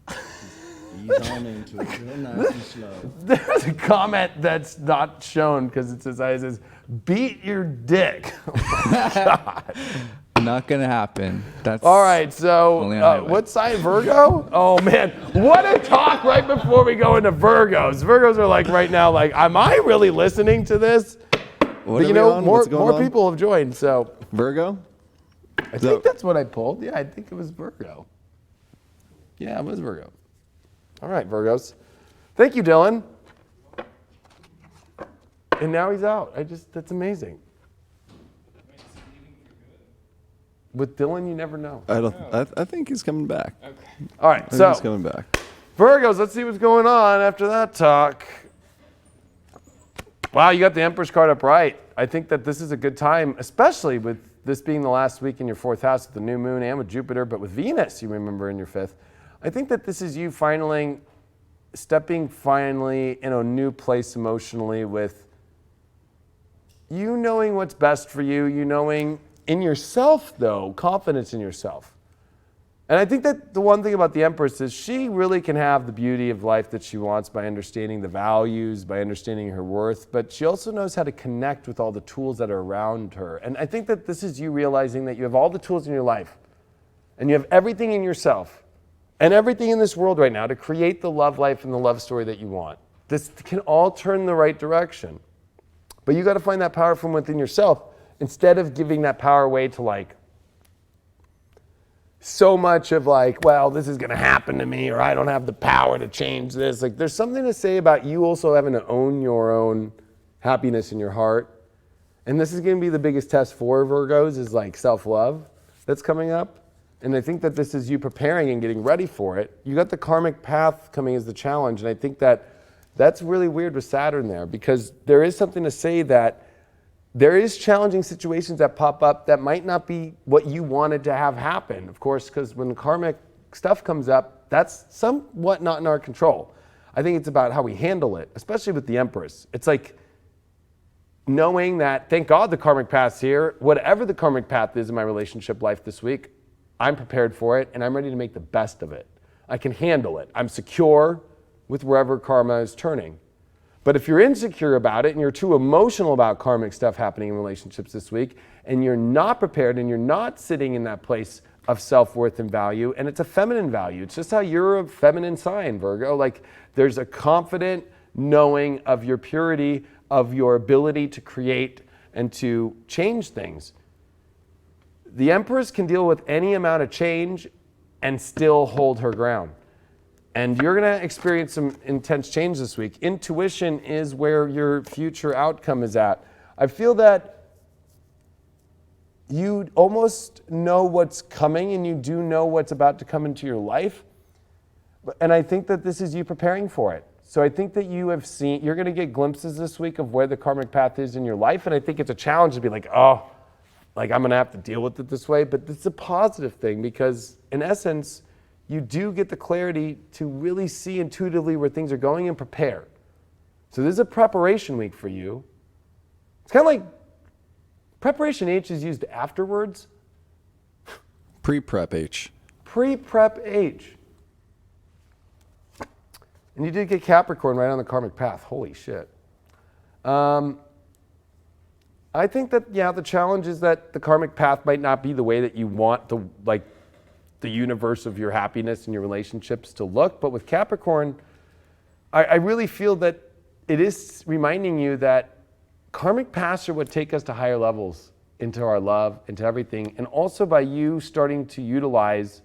Ease on into it, real nice and slow. There's a comment that's not shown because it says, beat your dick. Oh my God. Not gonna happen. That's all right. So, what sign? Virgo? Oh man, what a talk right before we go into Virgos. Virgos are like right now, like, am I really listening to this? What but you know, more people have joined. So Virgo. I think that's what I pulled. Yeah, I think it was Virgo. Yeah, it was Virgo. All right, Virgos. Thank you, Dylan. And now he's out. That's amazing. With Dylan, you never know. I think he's coming back. Okay. All right, so he's coming back. Virgos, let's see what's going on after that talk. Wow, you got the Empress card up right. I think that this is a good time, especially with this being the last week in your 4th house with the new moon and with Jupiter, but with Venus, you remember, in your 5th. I think that this is you stepping finally in a new place emotionally with you knowing what's best for you, you knowing in yourself, though, confidence in yourself. And I think that the one thing about the Empress is she really can have the beauty of life that she wants by understanding the values, by understanding her worth, but she also knows how to connect with all the tools that are around her. And I think that this is you realizing that you have all the tools in your life, and you have everything in yourself, and everything in this world right now to create the love life and the love story that you want. This can all turn in the right direction. But you got to find that power from within yourself instead of giving that power away to like so much of like, well, this is going to happen to me, or I don't have the power to change this. Like, there's something to say about you also having to own your own happiness in your heart. And this is going to be the biggest test for Virgos, is like self-love that's coming up. And I think that this is you preparing and getting ready for it. You got the karmic path coming as the challenge. And I think that that's really weird with Saturn there, because there is something to say that there is challenging situations that pop up that might not be what you wanted to have happen, of course, because when karmic stuff comes up, that's somewhat not in our control. I think it's about how we handle it, especially with the Empress. It's like knowing that, thank God the karmic path's here. Whatever the karmic path is in my relationship life this week, I'm prepared for it and I'm ready to make the best of it. I can handle it. I'm secure with wherever karma is turning. But if you're insecure about it and you're too emotional about karmic stuff happening in relationships this week, and you're not prepared and you're not sitting in that place of self-worth and value, and it's a feminine value. It's just how you're a feminine sign, Virgo. Like there's a confident knowing of your purity, of your ability to create and to change things. The Empress can deal with any amount of change and still hold her ground. And you're going to experience some intense change this week. Intuition is where your future outcome is at. I feel that you almost know what's coming and you do know what's about to come into your life. And I think that this is you preparing for it. So I think that you're going to get glimpses this week of where the karmic path is in your life. And I think it's a challenge to be like, oh, like I'm going to have to deal with it this way. But it's a positive thing because in essence, you do get the clarity to really see intuitively where things are going and prepare. So this is a preparation week for you. It's kind of like preparation H is used afterwards. Pre-prep H. Pre-prep H. And you did get Capricorn right on the karmic path. Holy shit. I think that, yeah, the challenge is that the karmic path might not be the way that you want the universe of your happiness and your relationships to look. But with Capricorn, I really feel that it is reminding you that karmic paths are what take us to higher levels into our love, into everything. And also by you starting to utilize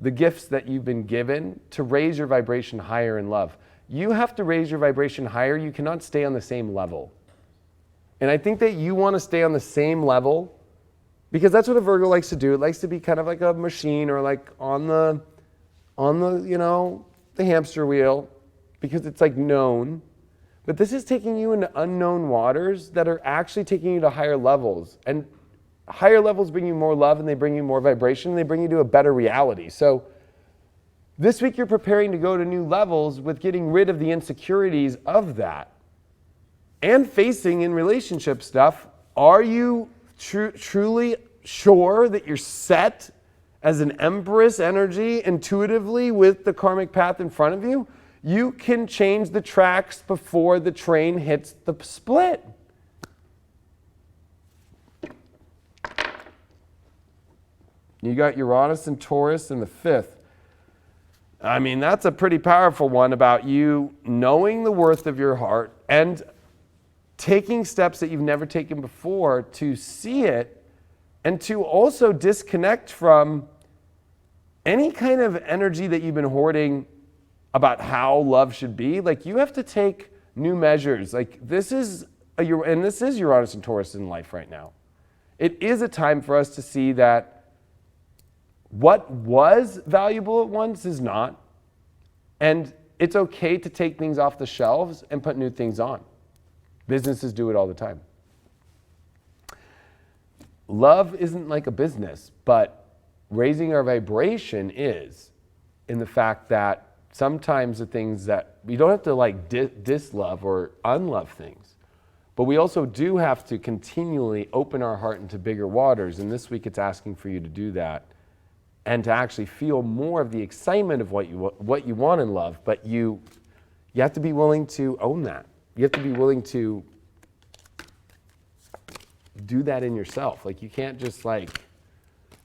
the gifts that you've been given to raise your vibration higher in love. You have to raise your vibration higher. You cannot stay on the same level. And I think that you want to stay on the same level because that's what a Virgo likes to do. It likes to be kind of like a machine or like on the the hamster wheel because it's like known. But this is taking you into unknown waters that are actually taking you to higher levels. And higher levels bring you more love and they bring you more vibration and they bring you to a better reality. So this week you're preparing to go to new levels with getting rid of the insecurities of that and facing in relationship stuff. Are you truly sure that you're set as an Empress energy intuitively with the karmic path in front of you? You can change the tracks before the train hits the split. You got Uranus and Taurus in the 5th. I mean, that's a pretty powerful one about you knowing the worth of your heart and taking steps that you've never taken before to see it and to also disconnect from any kind of energy that you've been hoarding about how love should be. Like you have to take new measures. Like this is Uranus and Taurus in life right now. It is a time for us to see that what was valuable at once is not. And it's okay to take things off the shelves and put new things on. Businesses do it all the time. Love isn't like a business, but raising our vibration is, in the fact that sometimes the things that we don't have to like dislove or unlove things, but we also do have to continually open our heart into bigger waters. And this week it's asking for you to do that and to actually feel more of the excitement of what you want in love. But you have to be willing to own that. You have to be willing to do that in yourself. Like you can't just like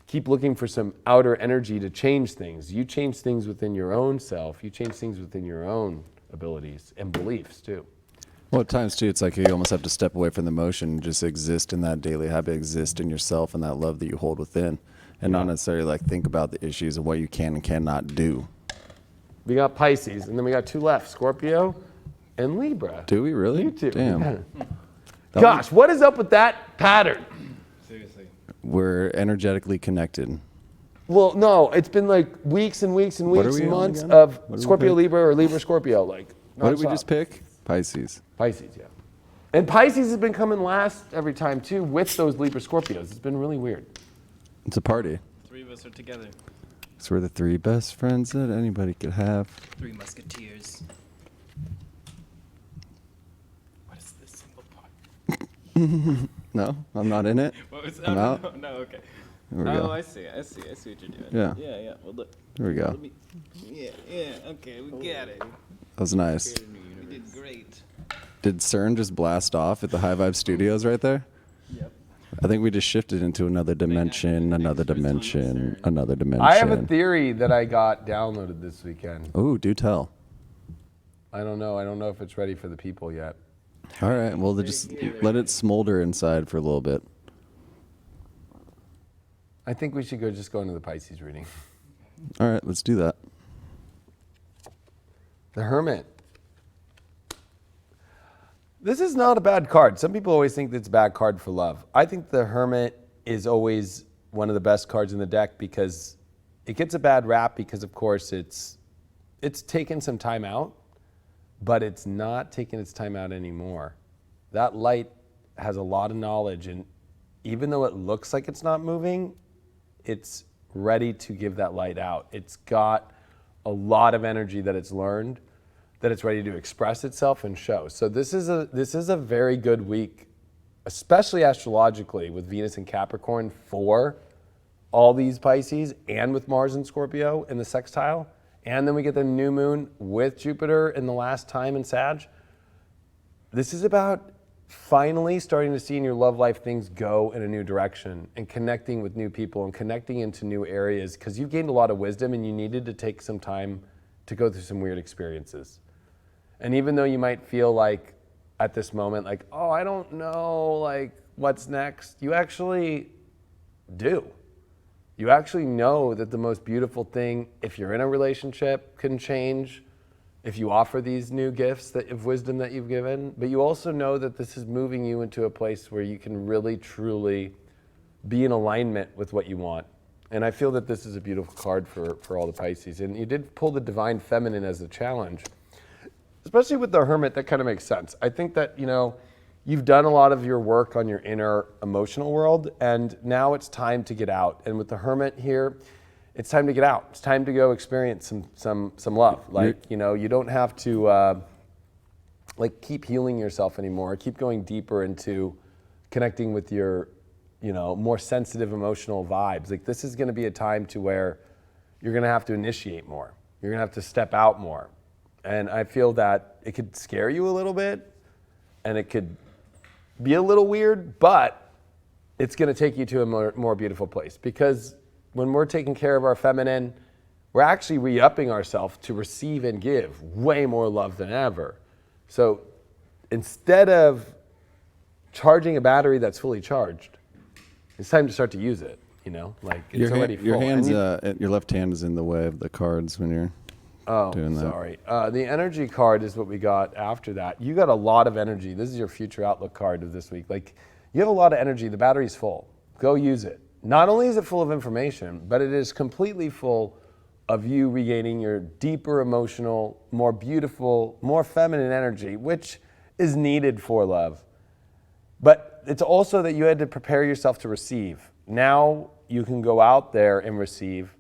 keep looking for some outer energy to change things. You change things within your own self. You change things within your own abilities and beliefs too. Well, at times too, it's like you almost have to step away from the motion and just exist in that daily habit, exist in yourself and that love that you hold within, and not necessarily like think about the issues of what you can and cannot do. We got Pisces, and then we got 2 left, Scorpio and Libra. Do we really? You too. Damn. Gosh, what is up with that pattern? Seriously. We're energetically connected. Well, no, it's been like weeks and weeks and What are weeks we and on months again? of What did we Scorpio pick? Libra or Libra Scorpio. Like, What did we nonstop. just pick? Pisces. Pisces, yeah. And Pisces has been coming last every time too with those Libra Scorpios. It's been really weird. It's a party. 3 of us are together. So we're the 3 best friends that anybody could have. 3 musketeers. What is this symbol part? No, I'm not in it. What was, I'm out. No, okay. There we Oh, go. I see what you're doing. Yeah. Yeah. Well, look. There we go. Let me, yeah, okay, we got it. That was nice. We did great. Did CERN just blast off at the High Vibe Studios right there? Yep. I think we just shifted into another dimension, another dimension, another dimension. I have a theory that I got downloaded this weekend. Oh, do tell. I don't know. I don't know if it's ready for the people yet. All right, well, just let it smolder inside for a little bit. I think we should just go into the Pisces reading. All right, let's do that. The Hermit. This is not a bad card. Some people always think that it's a bad card for love. I think the Hermit is always one of the best cards in the deck because it gets a bad rap because, of course, it's taken some time out, but it's not taking its time out anymore. That light has a lot of knowledge, and even though it looks like it's not moving, it's ready to give that light out. It's got a lot of energy that it's learned, that it's ready to express itself and show. So this is a very good week, especially astrologically with Venus and Capricorn for all these Pisces and with Mars and Scorpio in the sextile. And then we get the new moon with Jupiter in the last time in Sag. This is about finally starting to see in your love life things go in a new direction and connecting with new people and connecting into new areas because you've gained a lot of wisdom and you needed to take some time to go through some weird experiences. And even though you might feel like at this moment, like, oh, I don't know, like, what's next, you actually do. You actually know that the most beautiful thing, if you're in a relationship, can change if you offer these new gifts of wisdom that you've given. But you also know that this is moving you into a place where you can really, truly be in alignment with what you want. And I feel that this is a beautiful card for all the Pisces. And you did pull the Divine Feminine as a challenge. Especially with the Hermit, that kind of makes sense. I think that, you've done a lot of your work on your inner emotional world, and now it's time to get out. And with the Hermit here, it's time to get out. It's time to go experience some love. Like, you don't have to keep healing yourself anymore. Keep going deeper into connecting with your, more sensitive emotional vibes. Like, this is going to be a time to where you're going to have to initiate more. You're going to have to step out more. And I feel that it could scare you a little bit, and it could be a little weird, but it's going to take you to a more beautiful place. Because when we're taking care of our feminine, we're actually re-upping ourselves to receive and give way more love than ever. So instead of charging a battery that's fully charged, it's time to start to use it. It's already full. Your hands, your left hand is in the way of the cards when you're doing that. Sorry. The energy card is what we got after that. You got a lot of energy. This is your future outlook card of this week. You have a lot of energy. The battery's full. Go use it. Not only is it full of information, but it is completely full of you regaining your deeper emotional, more beautiful, more feminine energy, which is needed for love. But it's also that you had to prepare yourself to receive. Now you can go out there and receive.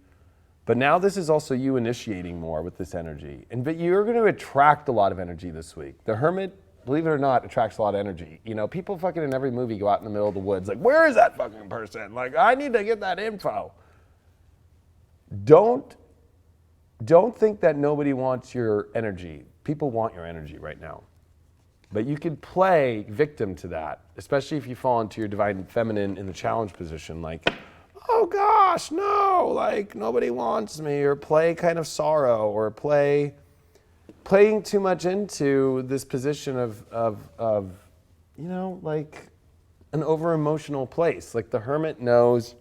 But now this is also you initiating more with this energy. But you're going to attract a lot of energy this week. The Hermit, believe it or not, attracts a lot of energy. People fucking in every movie go out in the middle of the woods like, where is that fucking person? I need to get that info. Don't think that nobody wants your energy. People want your energy right now. But you could play victim to that, especially if you fall into your Divine Feminine in the challenge position. Oh gosh, no, nobody wants me, or play kind of sorrow, or playing too much into this position of an over emotional place. The Hermit knows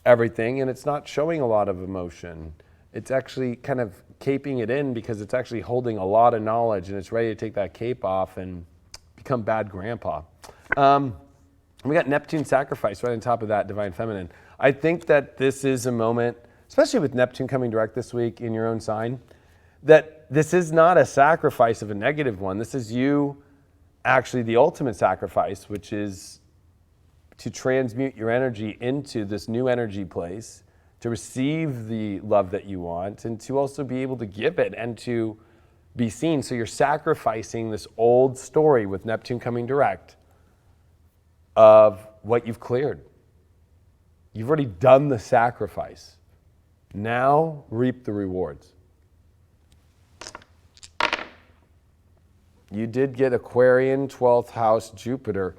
everything and it's not showing a lot of emotion. It's actually kind of caping it in because it's actually holding a lot of knowledge and it's ready to take that cape off and become bad grandpa. We got Neptune sacrifice right on top of that Divine Feminine. I think that this is a moment, especially with Neptune coming direct this week in your own sign, that this is not a sacrifice of a negative one. This is you actually the ultimate sacrifice, which is to transmute your energy into this new energy place, to receive the love that you want, and to also be able to give it and to be seen. So you're sacrificing this old story with Neptune coming direct of what you've cleared. You've already done the sacrifice. Now reap the rewards. You did get Aquarian, 12th house, Jupiter.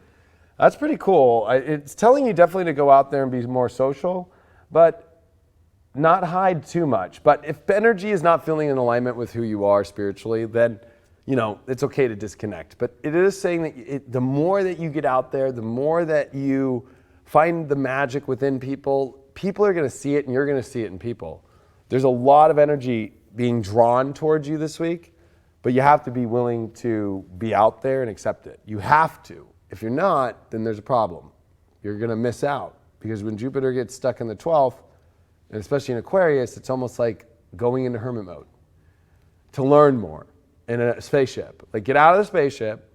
That's pretty cool. It's telling you definitely to go out there and be more social, but not hide too much. But if energy is not feeling in alignment with who you are spiritually, then, you know, it's okay to disconnect. But it is saying that the more that you get out there, the more that you find the magic within people, people are going to see it and you're going to see it in people. There's a lot of energy being drawn towards you this week, but you have to be willing to be out there and accept it. You have to. If you're not, then there's a problem. You're going to miss out, because when Jupiter gets stuck in the 12th, and especially in Aquarius, it's almost like going into hermit mode to learn more in a spaceship. Like, get out of the spaceship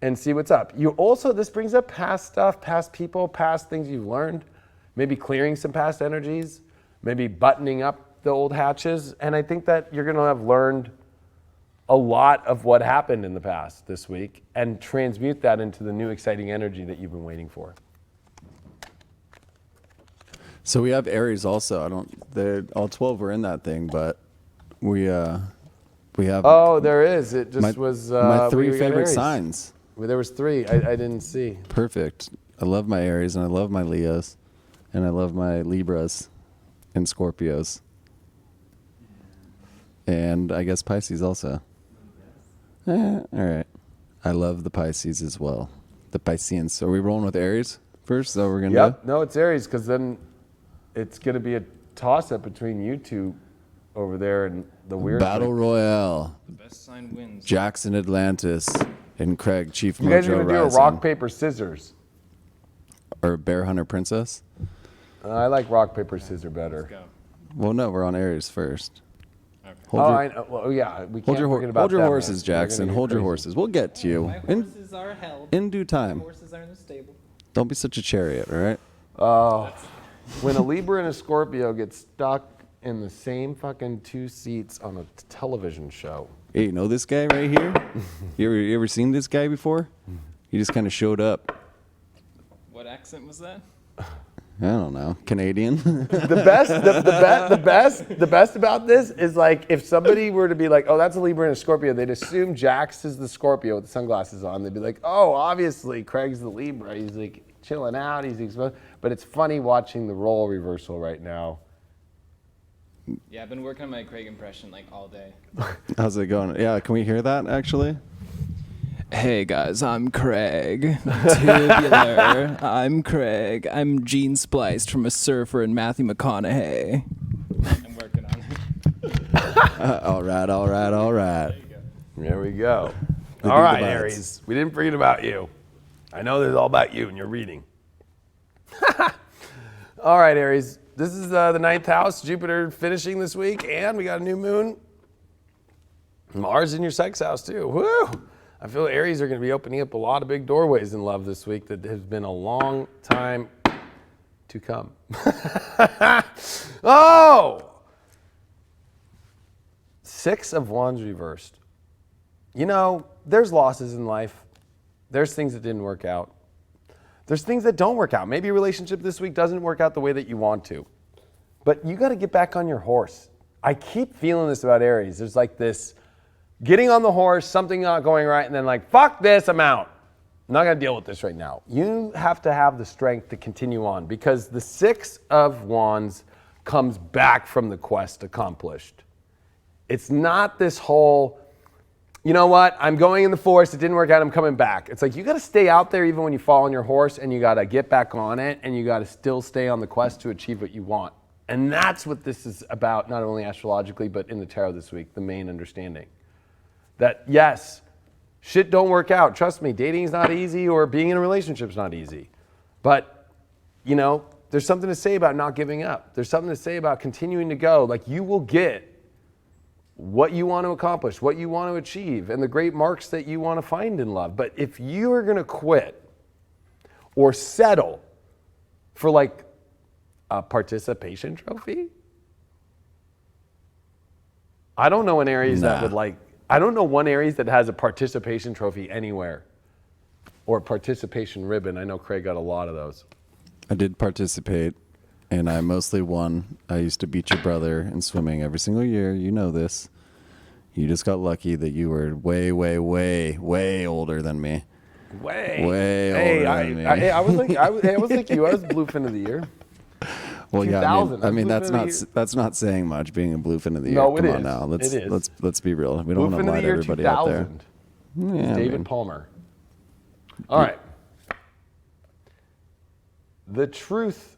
and see what's up. You also, this brings up past stuff, past people, past things you've learned, maybe clearing some past energies, maybe buttoning up the old hatches. And I think that you're going to have learned a lot of what happened in the past this week and transmute that into the new exciting energy that you've been waiting for. So we have Aries also. All 12 were in that thing, but we have. Oh, there is. It just was my three we got favorite Aries. signs. Well, there was three. I didn't see. Perfect. I love my Aries, and I love my Leos, and I love my Libras and Scorpios, and I guess Pisces also. All right. I love the Pisces as well. The Pisceans. Are we rolling with Aries first? Is that what we're gonna do? No, it's Aries, because then it's going to be a toss-up between you two over there and the weird Battle thing. Royale. The best sign wins. Jackson Atlantis and Craig Chief You guys are Mojo going to do a Rising. rock, paper, scissors. Or Bear Hunter Princess? I like rock, paper, scissors better. Let's go. Well, no, we're on Aries first. Okay. Hold your, I know. Well, yeah, we hold can't your, forget about hold your that, horses, man. We're Jackson. gonna get Hold your crazy. horses. We'll get to you My in horses are held. in due time. My horses are in the stable. Don't be such a chariot, all right? When a Libra and a Scorpio get stuck in the same fucking two seats on a television show. Hey, you know this guy right here? you ever seen this guy before? He just kind of showed up. What accent was that? I don't know, Canadian. The best about this is, like, if somebody were to be like, oh, that's a Libra and a Scorpio, they'd assume Jax is the Scorpio with the sunglasses on. They'd be like, oh, obviously Craig's the Libra. He's like chilling out. He's exposed. But it's funny watching the role reversal right now. Yeah, I've been working on my Craig impression like all day. How's it going? Yeah, can we hear that actually? Hey guys, I'm Craig. Tubular. I'm Craig. I'm gene spliced from a surfer and Matthew McConaughey. I'm working on it. All right. There we go. The All right, gigabytes. Aries. We didn't forget about you. I know this is all about you and your reading. All right, Aries. This is the 9th house, Jupiter finishing this week, and we got a new moon. Mars in your sex house, too. Woo! I feel Aries are going to be opening up a lot of big doorways in love this week that has been a long time to come. Oh! 6 of Wands reversed. You know, there's losses in life. There's things that didn't work out. There's things that don't work out. Maybe a relationship this week doesn't work out the way that you want to. But you got to get back on your horse. I keep feeling this about Aries. There's like this getting on the horse, something not going right, and then like, fuck this, I'm out. I'm not going to deal with this right now. You have to have the strength to continue on, because the 6 of Wands comes back from the quest accomplished. It's not this whole, you know what, I'm going in the forest, it didn't work out, I'm coming back. It's like you got to stay out there even when you fall on your horse, and you got to get back on it, and you got to still stay on the quest to achieve what you want. And that's what this is about, not only astrologically, but in the tarot this week, the main understanding. That yes, shit don't work out. Trust me, dating is not easy, or being in a relationship is not easy. But, you know, there's something to say about not giving up. There's something to say about continuing to go. Like, you will get what you want to accomplish, what you want to achieve, and the great marks that you want to find in love. But if you are going to quit or settle for like a participation trophy, I don't know an Aries that would like, I don't know one Aries that has a participation trophy anywhere or a participation ribbon. I know Craig got a lot of those. I did participate, and I mostly won. I used to beat your brother in swimming every single year. You know this. You just got lucky that you were way, way, way, way older than me. Way older than me. I was like you. I was Bluefin of the Year. Well, yeah. I mean that's not saying much. Being a Bluefin of the Year. No, Come on now. Let's be real. We don't want to lie to everybody out there. Yeah, David Palmer. All right. The truth,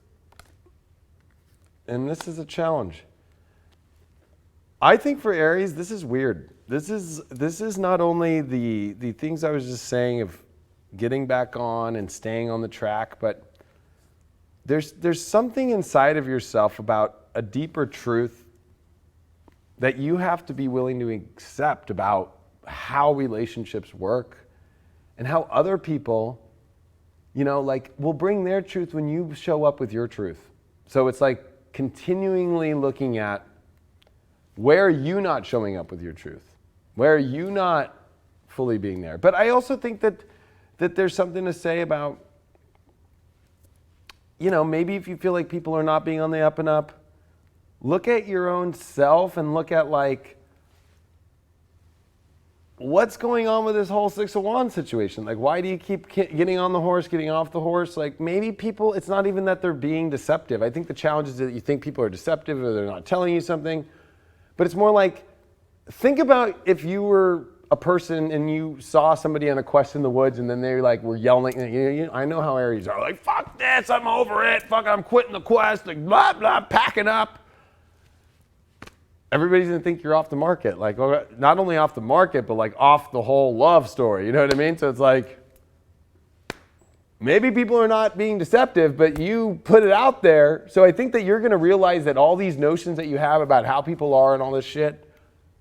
and this is a challenge. I think for Aries, this is weird. This is not only the things I was just saying of getting back on and staying on the track, but there's something inside of yourself about a deeper truth that you have to be willing to accept about how relationships work and how other people, you know, like will bring their truth when you show up with your truth. So it's like continually looking at where are you not showing up with your truth? Where are you not fully being there? But I also think that there's something to say about, you know, maybe if you feel like people are not being on the up and up, look at your own self and look at like, what's going on with this whole Six of Wands situation? Like, why do you keep getting on the horse, getting off the horse? Like, maybe people, it's not even that they're being deceptive. I think the challenge is that you think people are deceptive or they're not telling you something. But it's more like, think about if you were a person and you saw somebody on a quest in the woods and then they like were yelling. I know how Aries are, like, fuck this, I'm over it, fuck, I'm quitting the quest, like, blah, blah, packing up. Everybody's gonna think you're off the market. Like, not only off the market, but like off the whole love story, you know what I mean? So it's like, maybe people are not being deceptive, but you put it out there. So I think that you're gonna realize that all these notions that you have about how people are and all this shit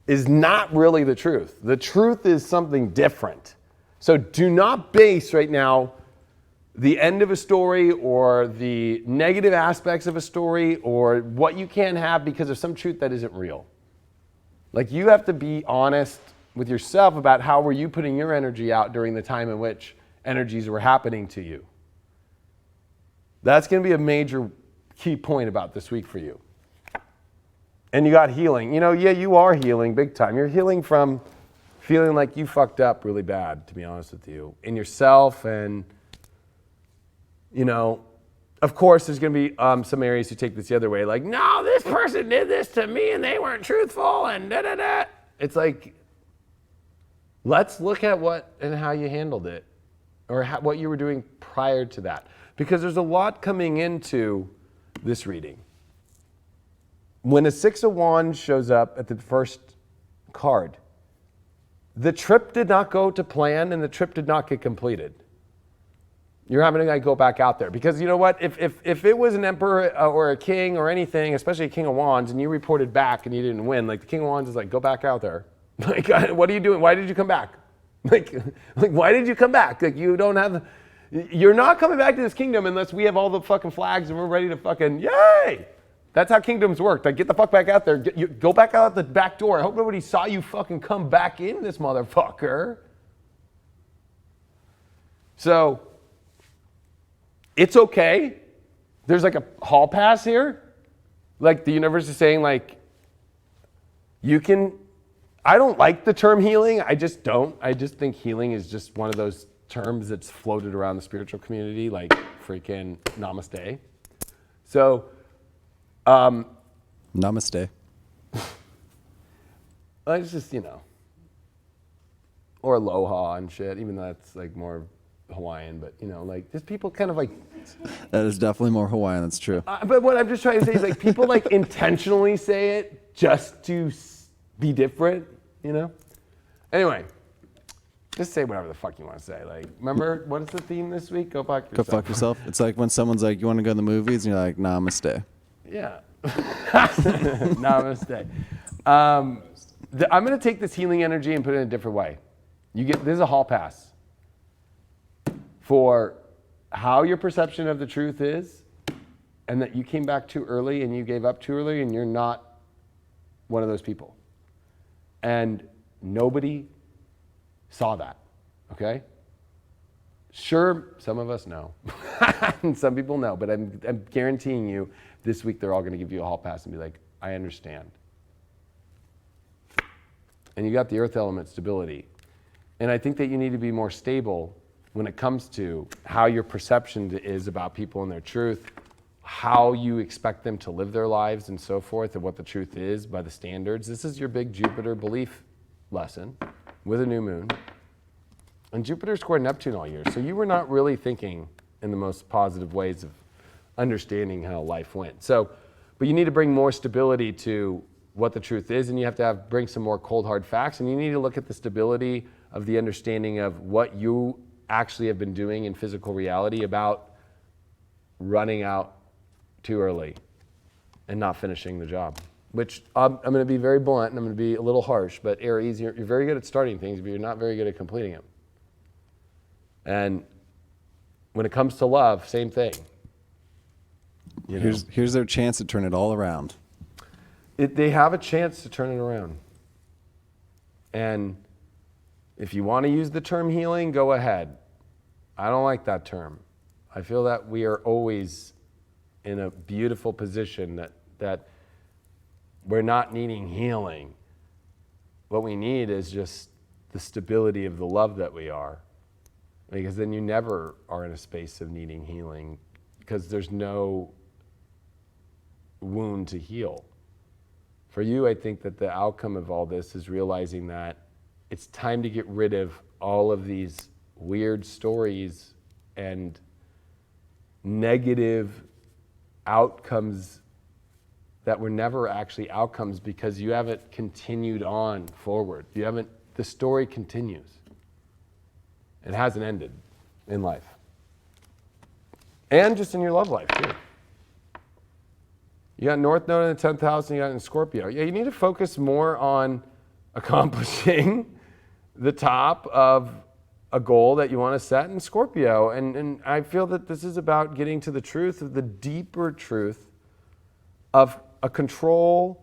is not really the truth. The truth is something different. So do not base right now the end of a story or the negative aspects of a story or what you can't have because of some truth that isn't real. Like, you have to be honest with yourself about how were you putting your energy out during the time in which energies were happening to you. That's going to be a major key point about this week for you. And you got healing. You know, yeah, you are healing big time. You're healing from feeling like you fucked up really bad, to be honest with you, in yourself. And, you know, of course, there's going to be some Aries who take this the other way. Like, no, this person did this to me and they weren't truthful and da-da-da. It's like, let's look at what and how you handled it or what you were doing prior to that. Because there's a lot coming into this reading. When a Six of Wands shows up at the first card, the trip did not go to plan and the trip did not get completed. You're having to like go back out there because you know what? If it was an emperor or a king or anything, especially a King of Wands, and you reported back and you didn't win, like the King of Wands is like, go back out there. Like, what are you doing? Why did you come back? Like why did you come back? Like, you don't have, you're not coming back to this kingdom unless we have all the fucking flags and we're ready to fucking, yay! That's how kingdoms work. Like, get the fuck back out there. Go back out the back door. I hope nobody saw you fucking come back in this motherfucker. So, it's okay. There's like a hall pass here. Like, the universe is saying, like, you can, I don't like the term healing. I just don't. I just think healing is just one of those terms that's floated around the spiritual community, like freaking namaste. So, namaste. It's just, you know, or aloha and shit, even though that's like more Hawaiian, but you know, like just people kind of like. That is definitely more Hawaiian, that's true. But what I'm just trying to say is like people like intentionally say it just to be different, you know? Anyway, just say whatever the fuck you want to say. Like, remember, what is the theme this week? Go fuck yourself. Go fuck yourself. It's like when someone's like, you want to go to the movies? And you're like, namaste. Yeah. Namaste. I'm going to take this healing energy and put it in a different way. This is a hall pass for how your perception of the truth is, and that you came back too early and you gave up too early, and you're not one of those people. And nobody saw that, okay? Sure, some of us know, and some people know, but I'm guaranteeing you this week they're all going to give you a hall pass and be like, I understand. And you got the earth element stability. And I think that you need to be more stable when it comes to how your perception is about people and their truth, how you expect them to live their lives and so forth, and what the truth is by the standards. This is your big Jupiter belief lesson with a new moon. And Jupiter squared Neptune all year, so you were not really thinking in the most positive ways of understanding how life went. So, but you need to bring more stability to what the truth is, and you have to bring some more cold hard facts, and you need to look at the stability of the understanding of what you actually have been doing in physical reality about running out too early and not finishing the job. Which I'm going to be very blunt and I'm going to be a little harsh, but Aries, you're very good at starting things, but you're not very good at completing them. And when it comes to love, same thing. Here's their chance to turn it all around. They have a chance to turn it around. And if you want to use the term healing, go ahead. I don't like that term. I feel that we are always in a beautiful position that we're not needing healing. What we need is just the stability of the love that we are. Because then you never are in a space of needing healing, because there's no wound to heal. For you, I think that the outcome of all this is realizing that it's time to get rid of all of these weird stories and negative outcomes that were never actually outcomes, because you haven't continued on forward. The story continues. It hasn't ended in life. And just in your love life, too. You got North Node in the 10th house and you got it in Scorpio. Yeah, you need to focus more on accomplishing the top of a goal that you want to set in Scorpio. And I feel that this is about getting to the truth, of the deeper truth of a control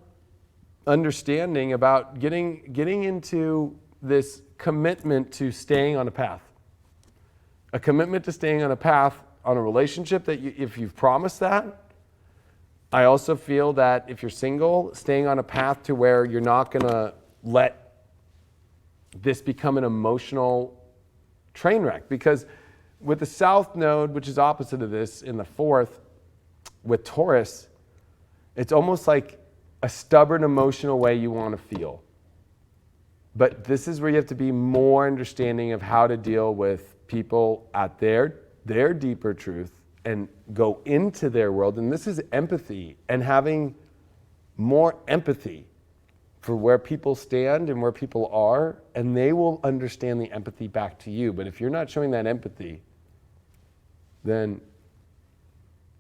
understanding about getting into this commitment to staying on a path. A commitment to staying on a path on a relationship that if you've promised that. I also feel that if you're single, staying on a path to where you're not going to let this become an emotional train wreck. Because with the South Node, which is opposite of this, in the 4th, with Taurus, it's almost like a stubborn emotional way you want to feel. But this is where you have to be more understanding of how to deal with people at their deeper truth and go into their world. And this is empathy, and having more empathy for where people stand and where people are, and they will understand the empathy back to you. But if you're not showing that empathy, then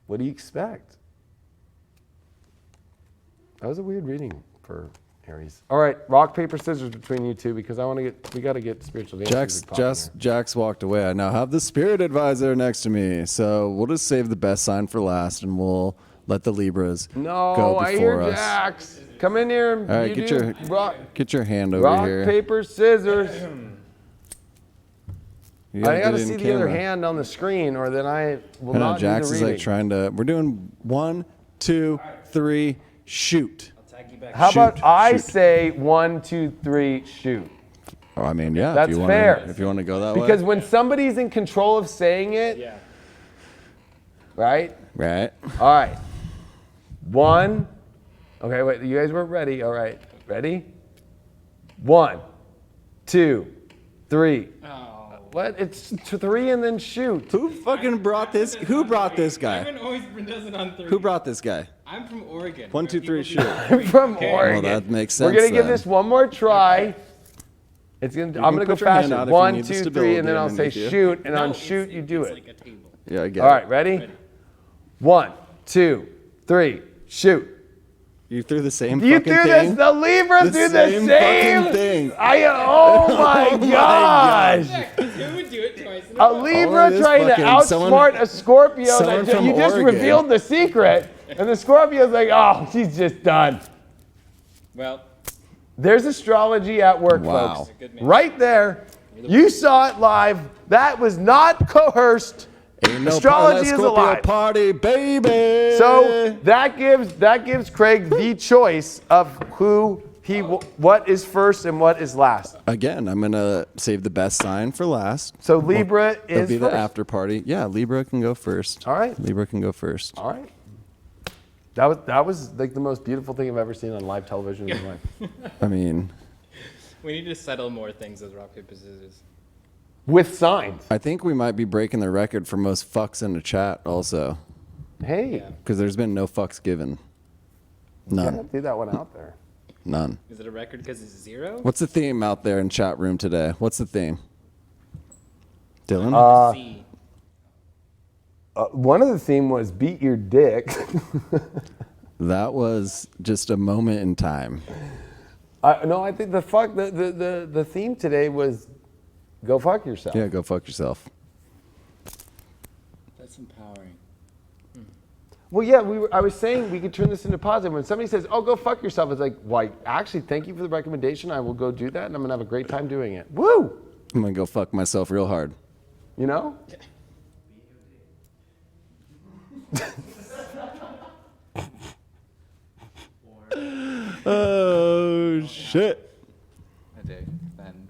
what do you expect? That was a weird reading for Aries. All right, rock, paper, scissors between you two, because we got to get spiritual answers. Jax walked away. I now have the spirit advisor next to me. So we'll just save the best sign for last, and we'll let the Libras go before I hear us. Jax. Come in here. All right, get your hand over rock, here. Rock, paper, scissors. I got to see the other camera. hand on the screen, or then I will not do the Jax is reading. like trying to. We're doing 1, 2, 3, shoot. How about I say 1, 2, 3, shoot? Oh, I mean, yeah. That's fair. If you want to go that way. Because when somebody's in control of saying it, right? Right. All right. 1. Okay, wait. You guys weren't ready. All right. Ready? 1, 2, 3. What? It's 3 and then shoot. Who fucking brought this? Who brought this guy? Everyone always does it on 3. Who brought this guy? I'm from Oregon. 1, 2, 3, shoot. I'm from Oregon. Well, that makes sense. We're gonna give then. this one more try. I'm gonna go put your hand faster. out if you 1, need the 2, 3, stability and then I'll say underneath you. shoot, and on shoot you do it. Like a table. Yeah, I get All it. right, ready? 1, 2, 3, shoot. You threw the same You fucking do thing. this. The Libras do the same fucking thing. Oh my gosh. Who would do it twice in A Libra this trying to fucking- outsmart a Scorpio. someone from You just Oregon. revealed the secret, and the Scorpio's like, oh, she's just done. Well, There's astrology at work, Wow. folks. Good man. Right there. You saw it live. That was not coerced. Ain't no Astrology is Scorpio alive. party, baby. So that gives Craig the choice of what is first and what is last. Again, I'm gonna save the best sign for last. So Libra It'll is be first. the after party. Yeah, Libra can go first. All right. Libra can go first. All right. That was like the most beautiful thing I've ever seen on live television in my life. I mean, we need to settle more things as rock, paper, scissors. With signs. I think we might be breaking the record for most fucks in the chat also, Hey, Yeah. because there's been no fucks given. gotta None. do that one out there. None. Is it a record because it's 0? What's the theme out there in chat room today? What's the theme? Dylan? C. One of the theme was beat your dick. That was just a moment in time. No, I think the theme today was go fuck yourself. Yeah, go fuck yourself. That's empowering. Well, yeah, I was saying we could turn this into positive. When somebody says, "Oh, go fuck yourself," it's like, "Why? Actually, thank you for the recommendation. I will go do that, and I'm gonna have a great time doing it." Woo! I'm gonna go fuck myself real hard. You know? Oh shit! I dig. Then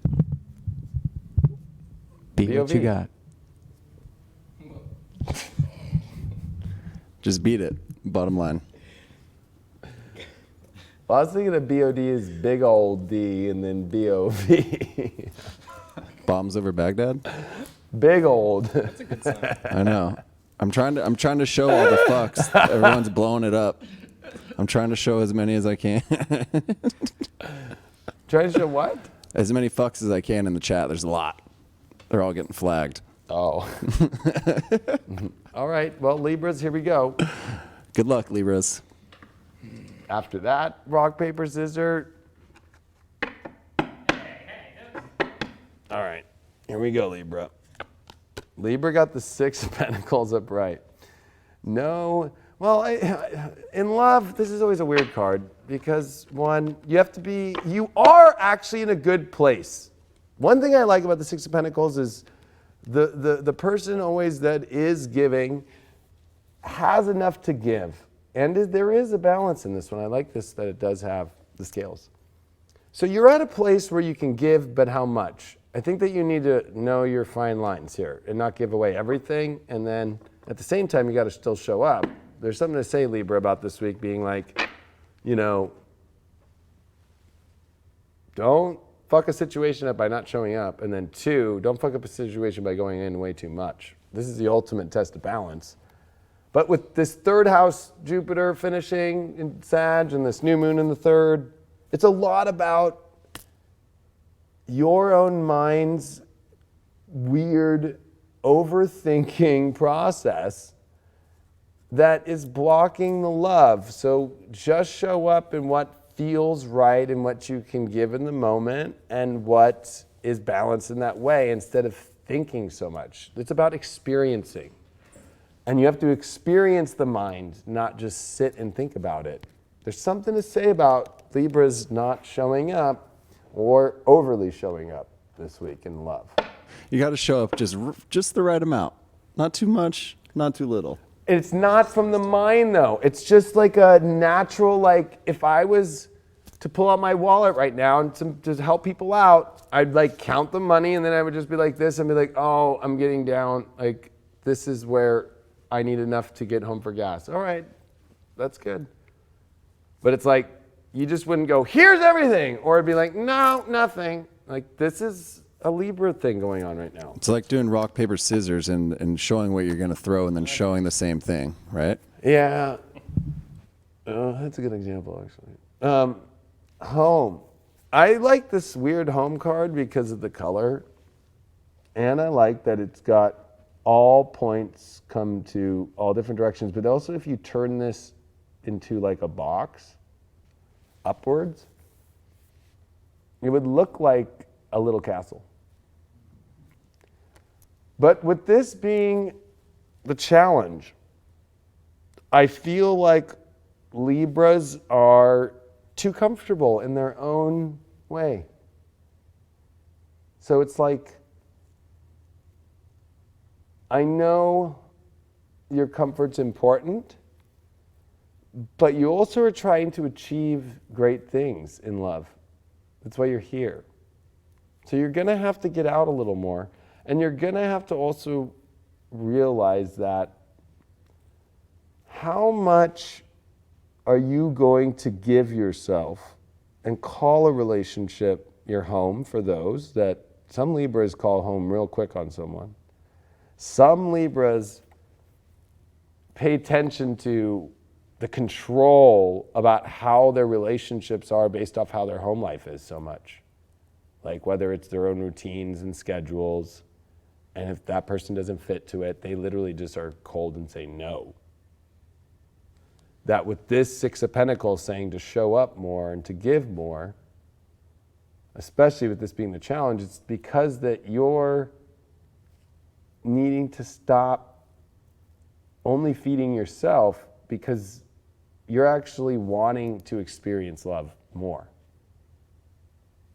beat what BOV. you got. Just beat it. Bottom line. Well, I was thinking of BOD is big old D, and then BOV. Bombs over Baghdad. Big old. That's a good song. I know. I'm trying to show all the fucks. Everyone's blowing it up. I'm trying to show as many as I can. Trying to show what? As many fucks as I can in the chat. There's a lot. They're all getting flagged. Oh. All right. Well, Libras, here we go. Good luck, Libras. After that, rock, paper, scissors. All right. Here we go, Libra. Libra got the 6 of Pentacles upright. No. Well, in love, this is always a weird card because, one, you are actually in a good place. One thing I like about the 6 of Pentacles is the person always that is giving has enough to give. And there is a balance in this one. I like this, that it does have the scales. So you're at a place where you can give, but how much? I think that you need to know your fine lines here and not give away everything. And then at the same time, you got to still show up. There's something to say, Libra, about this week being like, don't fuck a situation up by not showing up. And then 2, don't fuck up a situation by going in way too much. This is the ultimate test of balance. But with this 3rd house Jupiter finishing in Sag and this new moon in the 3rd, it's a lot about your own mind's weird overthinking process that is blocking the love. So just show up in what feels right and what you can give in the moment and what is balanced in that way instead of thinking so much. It's about experiencing. And you have to experience the mind, not just sit and think about it. There's something to say about Libras not showing up or overly showing up this week in love. You got to show up just the right amount. Not too much, not too little. It's not from the mind, though. It's just like a natural, like, if I was to pull out my wallet right now and to help people out, I'd like count the money and then I would just be like this and be like, oh, I'm getting down. Like, this is where I need enough to get home for gas. All right, that's good. But it's like, you just wouldn't go, here's everything. Or it'd be like, no, nothing. Like, this is a Libra thing going on right now. It's like doing rock, paper, scissors and showing what you're going to throw and then showing the same thing, right? Yeah. That's a good example, actually. Home. I like this weird home card because of the color. And I like that it's got all points come to all different directions. But also if you turn this into like a box, upwards, it would look like a little castle. But with this being the challenge, I feel like Libras are too comfortable in their own way. So it's like, I know your comfort's important, but you also are trying to achieve great things in love. That's why you're here. So you're going to have to get out a little more, and you're going to have to also realize that how much are you going to give yourself and call a relationship your home, for those that some Libras call home real quick on someone. Some Libras pay attention to the control about how their relationships are based off how their home life is so much. Like whether it's their own routines and schedules, and if that person doesn't fit to it, they literally just are cold and say no. That with this Six of Pentacles saying to show up more and to give more, especially with this being the challenge, it's because that you're needing to stop only feeding yourself, because you're actually wanting to experience love more.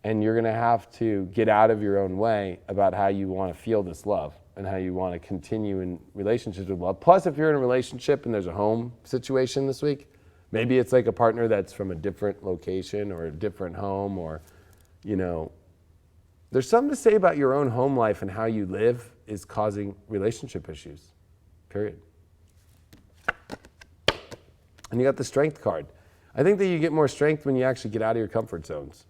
And you're going to have to get out of your own way about how you want to feel this love and how you want to continue in relationships with love. Plus, if you're in a relationship and there's a home situation this week, maybe it's like a partner that's from a different location or a different home, or, you know, there's something to say about your own home life and how you live is causing relationship issues, period. And you got the Strength card. I think that you get more strength when you actually get out of your comfort zones.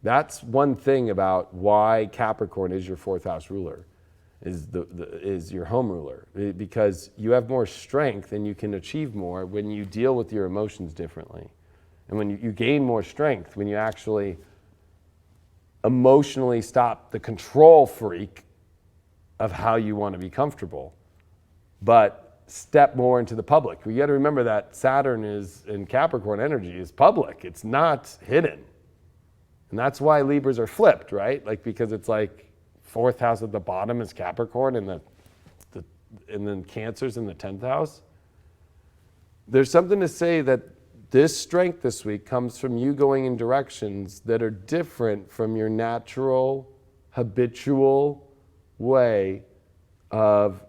That's one thing about why Capricorn is your fourth house ruler, is your home ruler, because you have more strength and you can achieve more when you deal with your emotions differently. And when you gain more strength, when you actually emotionally stop the control freak of how you want to be comfortable, but step more into the public. You got to remember that Saturn is in Capricorn energy is public. It's not hidden. And that's why Libras are flipped, right? Like, because it's like fourth house at the bottom is Capricorn and and then Cancer's in the 10th house. There's something to say that this strength this week comes from you going in directions that are different from your natural, habitual way of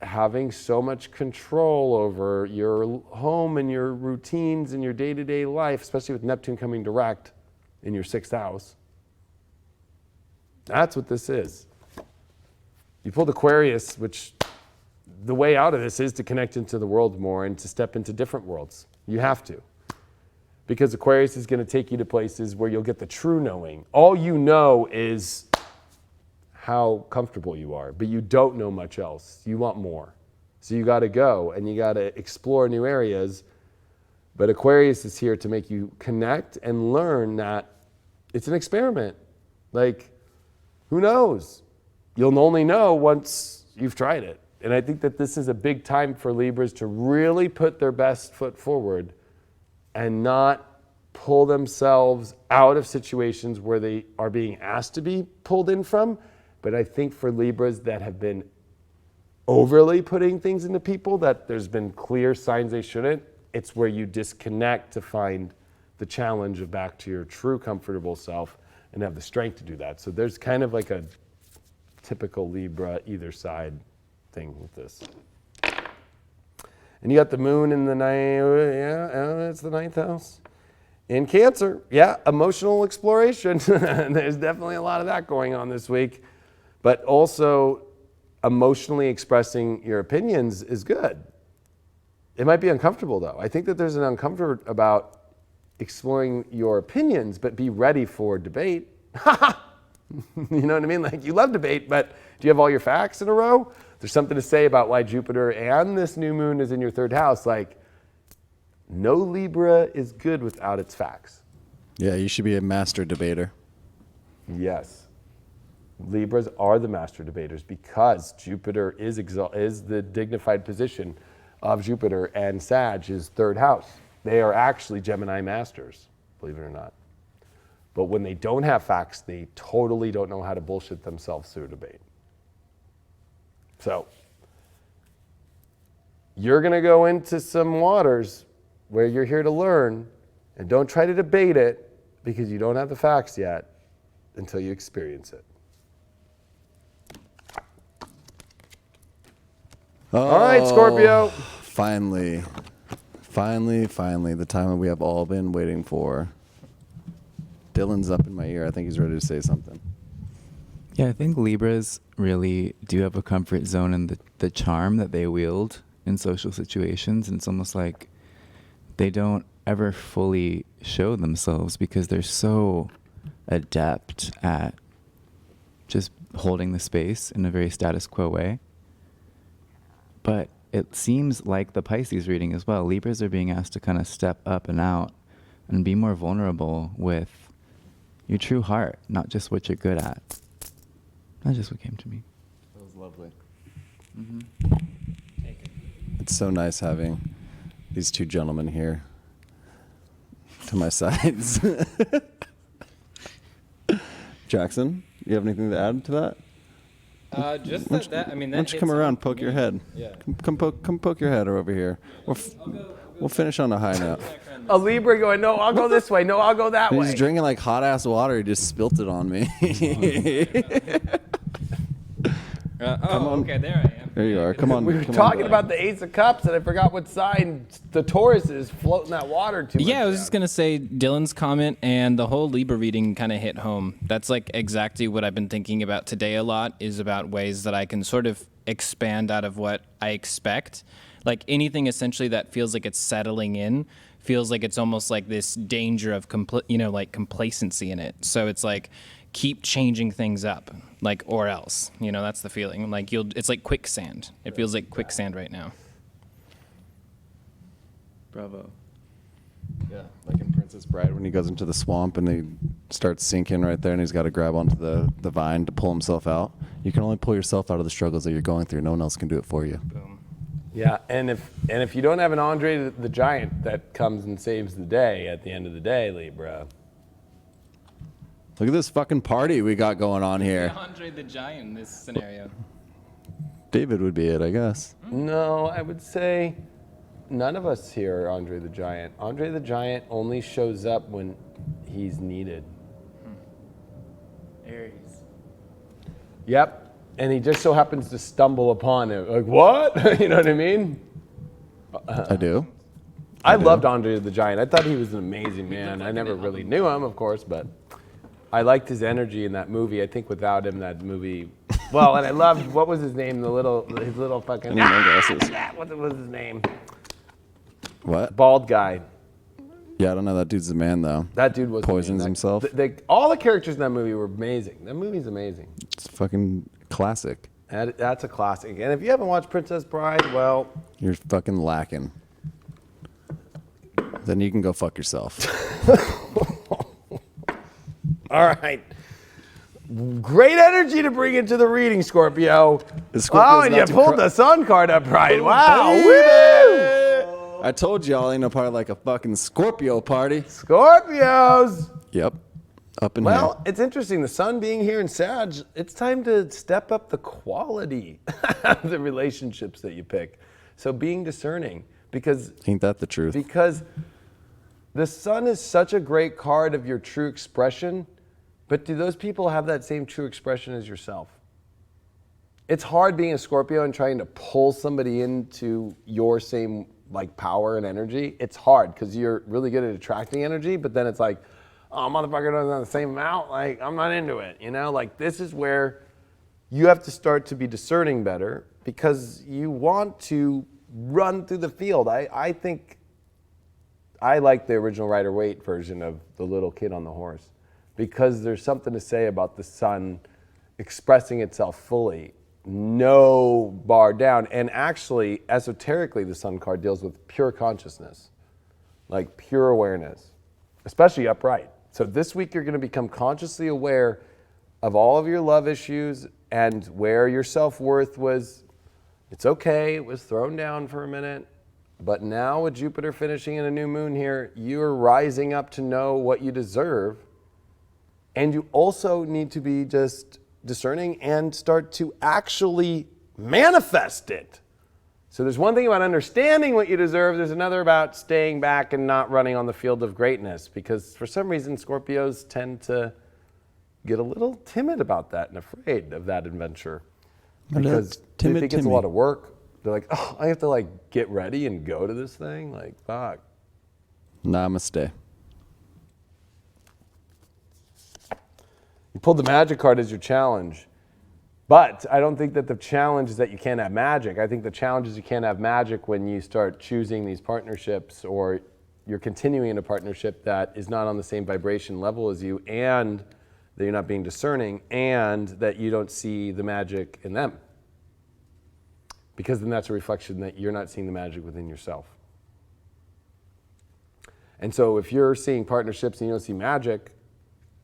having so much control over your home and your routines and your day-to-day life, especially with Neptune coming direct in your 6th house. That's what this is. You pulled Aquarius, which the way out of this is to connect into the world more and to step into different worlds. You have to. Because Aquarius is going to take you to places where you'll get the true knowing. All you know is how comfortable you are, but you don't know much else. You want more. So you got to go and you got to explore new areas. But Aquarius is here to make you connect and learn that it's an experiment. Like, who knows? You'll only know once you've tried it. And I think that this is a big time for Libras to really put their best foot forward and not pull themselves out of situations where they are being asked to be pulled in from. But I think for Libras that have been overly putting things into people that there's been clear signs they shouldn't, it's where you disconnect to find the challenge of back to your true comfortable self and have the strength to do that. So there's kind of like a typical Libra either side thing with this. And you got the moon in the it's the 9th house. In Cancer, emotional exploration. There's definitely a lot of that going on this week. But also, emotionally expressing your opinions is good. It might be uncomfortable, though. I think that there's an uncomfort about exploring your opinions, but be ready for debate. You know what I mean? Like, you love debate, but do you have all your facts in a row? There's something to say about why Jupiter and this new moon is in your 3rd house. Like, no Libra is good without its facts. Yeah, you should be a master debater. Yes. Libras are the master debaters because Jupiter is the dignified position of Jupiter, and Sag is 3rd house. They are actually Gemini masters, believe it or not. But when they don't have facts, they totally don't know how to bullshit themselves through a debate. So, you're going to go into some waters where you're here to learn, and don't try to debate it because you don't have the facts yet until you experience it. All right, Scorpio. Finally, the time that we have all been waiting for. Dylan's up in my ear. I think he's ready to say something. Yeah, I think Libras really do have a comfort zone in the charm that they wield in social situations. And it's almost like they don't ever fully show themselves because they're so adept at just holding the space in a very status quo way. But it seems like the Pisces reading as well. Libras are being asked to kind of step up and out and be more vulnerable with your true heart, not just what you're good at. That's just what came to me. That was lovely. Mm-hmm. It's so nice having these two gentlemen here to my sides. Jackson, you have anything to add to that? Just Why that, I mean, that don't you come hits around, home poke for your me. head? Yeah. Come poke your head over here. We'll finish on a high note. A Libra going, no, I'll go this way. No, I'll go that way. He's drinking like hot ass water. He just spilt it on me. Okay, there I am. There you are. Come on. We were come on, talking bud. about the Ace of Cups, and I forgot what sign the Taurus is floating that water to. Yeah, I was just gonna say Dylan's comment and the whole Libra reading kind of hit home. That's like exactly what I've been thinking about today a lot, is about ways that I can sort of expand out of what I expect. Like anything essentially that feels like it's settling in, feels like it's almost like this danger of like complacency in it. So it's like keep changing things up, like, or else, that's the feeling. Like it's like quicksand. It feels like quicksand right now. Bravo. Yeah, like in Princess Bride when he goes into the swamp and they start sinking right there and he's got to grab onto the vine to pull himself out. You can only pull yourself out of the struggles that you're going through. No one else can do it for you. Boom. Yeah, and if you don't have an Andre the Giant that comes and saves the day at the end of the day, Libra. Look at this fucking party we got going on here. Andre the Giant in this scenario. David would be it, I guess. No, I would say none of us here are Andre the Giant. Andre the Giant only shows up when he's needed. Aries. Yep. And he just so happens to stumble upon it. Like, what? You know what I mean? I do. I loved Andre the Giant. I thought he was an amazing man. I never really knew him, of course, but I liked his energy in that movie. I think without him, that movie... Well, and I loved, what was his name? His little fucking... What was his name? What? Bald guy. Yeah, I don't know. That dude's the man, though. That dude was... Poisons himself. All the characters in that movie were amazing. That movie's amazing. It's fucking classic. That's a classic. And if you haven't watched Princess Bride, well... You're fucking lacking. Then you can go fuck yourself. All right. Great energy to bring into the reading, Scorpio. Scorpio's And not you to pulled cry. the sun card up right. Wow. baby. Woo! I told y'all ain't no part of like a fucking Scorpio party. Scorpios. Yep. Up in Well, here. it's interesting. The sun being here in Sag, it's time to step up the quality of the relationships that you pick. So being discerning, because Ain't that the truth? the sun is such a great card of your true expression, but do those people have that same true expression as yourself? It's hard being a Scorpio and trying to pull somebody into your same like power and energy. It's hard because you're really good at attracting energy, but then it's like, oh, motherfucker doesn't have the same amount. Like, I'm not into it. Like this is where you have to start to be discerning better because you want to run through the field. I think I like the original Rider-Waite version of the little kid on the horse because there's something to say about the sun expressing itself fully, no bar down. And actually, esoterically, the sun card deals with pure consciousness, like pure awareness, especially upright. So this week, you're going to become consciously aware of all of your love issues and where your self-worth was, it's okay, it was thrown down for a minute. But now with Jupiter finishing in a new moon here, you're rising up to know what you deserve. And you also need to be just discerning and start to actually manifest it. So there's one thing about understanding what you deserve. There's another about staying back and not running on the field of greatness. Because for some reason, Scorpios tend to get a little timid about that and afraid of that adventure. Because they think it's a lot of work. They're like, oh, I have to like get ready and go to this thing? Like, fuck. Namaste. You pulled the magic card as your challenge. But I don't think that the challenge is that you can't have magic. I think the challenge is you can't have magic when you start choosing these partnerships, or you're continuing in a partnership that is not on the same vibration level as you, and that you're not being discerning, and that you don't see the magic in them. Because then that's a reflection that you're not seeing the magic within yourself. And so if you're seeing partnerships and you don't see magic,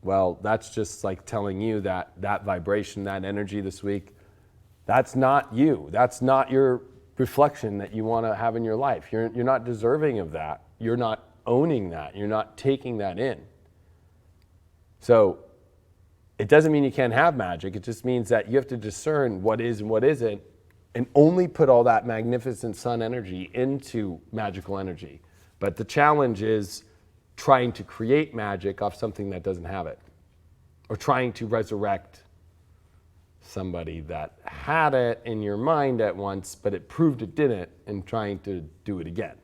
well, that's just like telling you that that vibration, that energy this week, that's not you. That's not your reflection that you want to have in your life. You're not deserving of that. You're not owning that. You're not taking that in. So it doesn't mean you can't have magic. It just means that you have to discern what is and what isn't, and only put all that magnificent sun energy into magical energy. But the challenge is trying to create magic off something that doesn't have it, or trying to resurrect somebody that had it in your mind at once, but it proved it didn't, and trying to do it again.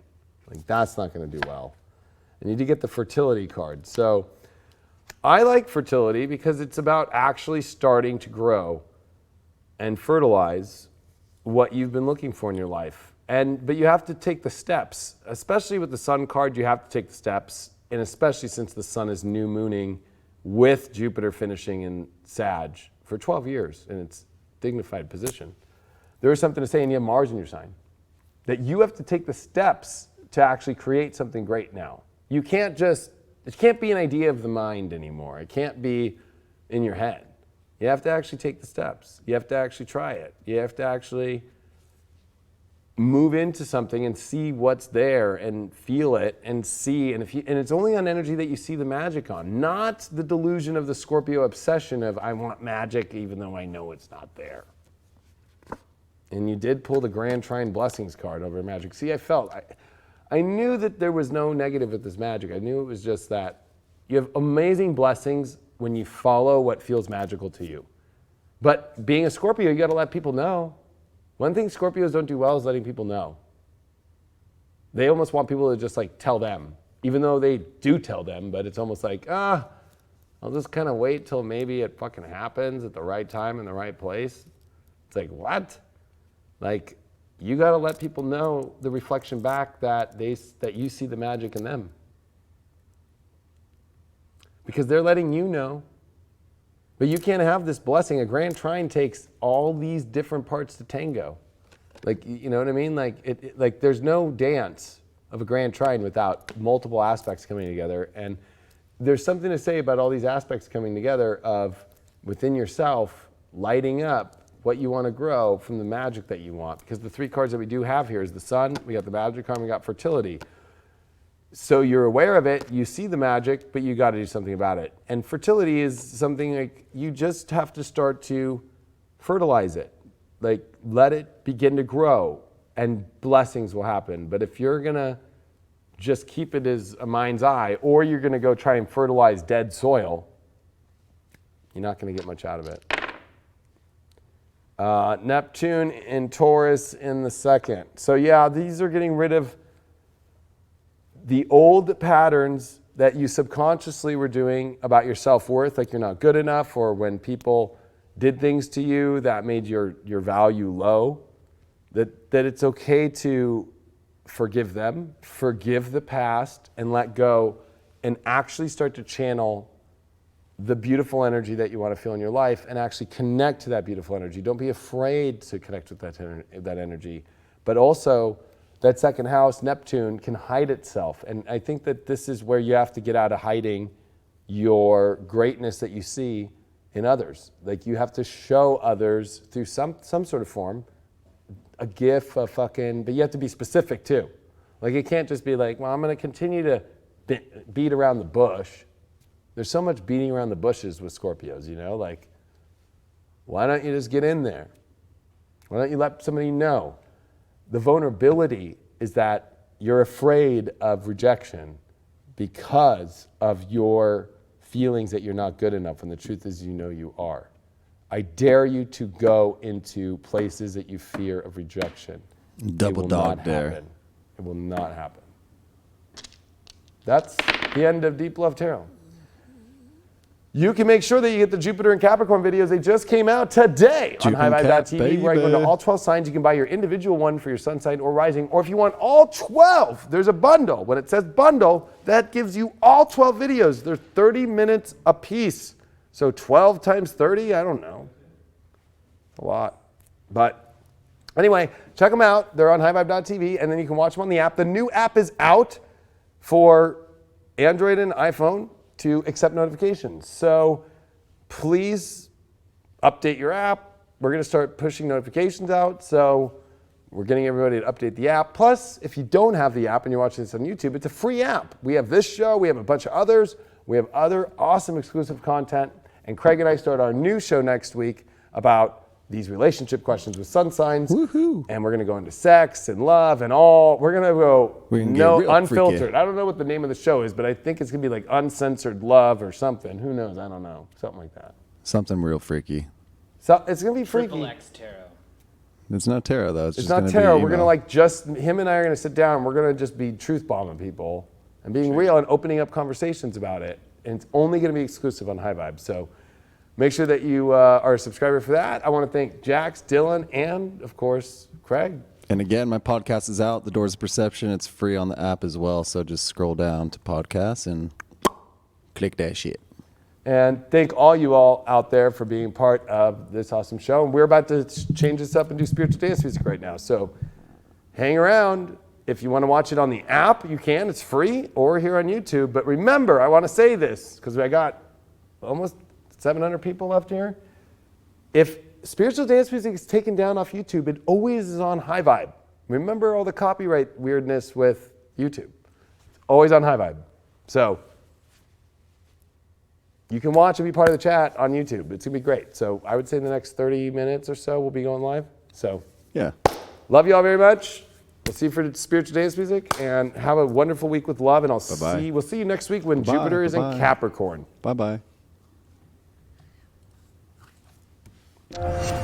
Like, that's not going to do well. You need to get the fertility card. So I like fertility because it's about actually starting to grow and fertilize what you've been looking for in your life. But you have to take the steps, especially with the sun card. You have to take the steps. And especially since the sun is new mooning with Jupiter finishing in Sag for 12 years in its dignified position, there is something to say, and you have Mars in your sign, that you have to take the steps to actually create something great now. You can't just, it can't be an idea of the mind anymore. It can't be in your head. You have to actually take the steps. You have to actually try it. You have to actually move into something and see what's there and feel it and see. And it's only on energy that you see the magic on, not the delusion of the Scorpio obsession of I want magic even though I know it's not there. And you did pull the Grand Trine Blessings card over magic. See, I knew that there was no negative with this magic. I knew it was just that you have amazing blessings when you follow what feels magical to you. But being a Scorpio, you got to let people know. One thing Scorpios don't do well is letting people know. They almost want people to just like tell them, even though they do tell them, but it's almost like, I'll just kind of wait till maybe it fucking happens at the right time in the right place. It's like, what? Like, you got to let people know the reflection back that you see the magic in them. Because they're letting you know. But you can't have this blessing. A Grand Trine takes all these different parts to tango. Like, you know what I mean? Like, like there's no dance of a Grand Trine without multiple aspects coming together. And there's something to say about all these aspects coming together of within yourself lighting up what you want to grow from the magic that you want. Because the three cards that we do have here is the sun, we got the magic card, we got fertility. So you're aware of it, you see the magic, but you got to do something about it. And fertility is something like you just have to start to fertilize it. Like, let it begin to grow and blessings will happen. But if you're going to just keep it as a mind's eye, or you're going to go try and fertilize dead soil, you're not going to get much out of it. Neptune in Taurus in the second. So yeah, these are getting rid of the old patterns that you subconsciously were doing about your self-worth, like you're not good enough, or when people did things to you that made your value low, that it's okay to forgive them, forgive the past, and let go, and actually start to channel the beautiful energy that you want to feel in your life and actually connect to that beautiful energy. Don't be afraid to connect with that energy. But also, that second house, Neptune, can hide itself. And I think that this is where you have to get out of hiding your greatness that you see in others. Like, you have to show others through some sort of form, a GIF, but you have to be specific too. Like it can't just be like, well, I'm going to continue to beat around the bush. There's so much beating around the bushes with Scorpios, you know? Like, why don't you just get in there? Why don't you let somebody know? The vulnerability is that you're afraid of rejection because of your feelings that you're not good enough, and the truth is you know you are. I dare you to go into places that you fear of rejection. Double dog dare. Happen. It will not happen. That's the end of Deep Love Tarot. You can make sure that you get the Jupiter and Capricorn videos. They just came out today on highvibe.tv, where you go into all 12 signs. You can buy your individual one for your sun sign or rising, or if you want all 12, there's a bundle. When it says bundle, that gives you all 12 videos. They're 30 minutes a piece. So 12 times 30, I don't know. A lot. But anyway, check them out. They're on highvibe.tv, and then you can watch them on the app. The new app is out for Android and iPhone to accept notifications. So please update your app. We're going to start pushing notifications out. So we're getting everybody to update the app. Plus, if you don't have the app and you're watching this on YouTube, it's a free app. We have this show. We have a bunch of others. We have other awesome exclusive content. And Craig and I start our new show next week about these relationship questions with sun signs. Woohoo. And we're going to go into sex and love and all. We're going to go real unfiltered. freaky. I don't know what the name of the show is, but I think it's going to be like uncensored love or something. Who knows? I don't know. Something like that. Something real freaky. So it's going to be freaky. Triple X tarot. It's not tarot though. It's just not gonna tarot. be We're going to email. like just, him and I are going to sit down and we're going to just be truth bombing people and being real and opening up conversations about it. And it's only going to be exclusive on High Vibe. So make sure that you are a subscriber for that. I want to thank Jax, Dylan, and of course, Craig. And again, my podcast is out, The Doors of Perception. It's free on the app as well. So just scroll down to podcasts and click that shit. And thank all you all out there for being part of this awesome show. And we're about to change this up and do spiritual dance music right now. So hang around. If you want to watch it on the app, you can. It's free, or here on YouTube. But remember, I want to say this because I got almost 700 people left here. If spiritual dance music is taken down off YouTube, it always is on High Vibe. Remember all the copyright weirdness with YouTube. It's always on High Vibe. So you can watch and be part of the chat on YouTube. It's going to be great. So I would say in the next 30 minutes or so, we'll be going live. So Yeah. love you all very much. We'll see you for spiritual dance music, and have a wonderful week with love. And Bye-bye. we'll see you next week when Bye-bye. Jupiter is in Bye-bye. Capricorn. Bye-bye.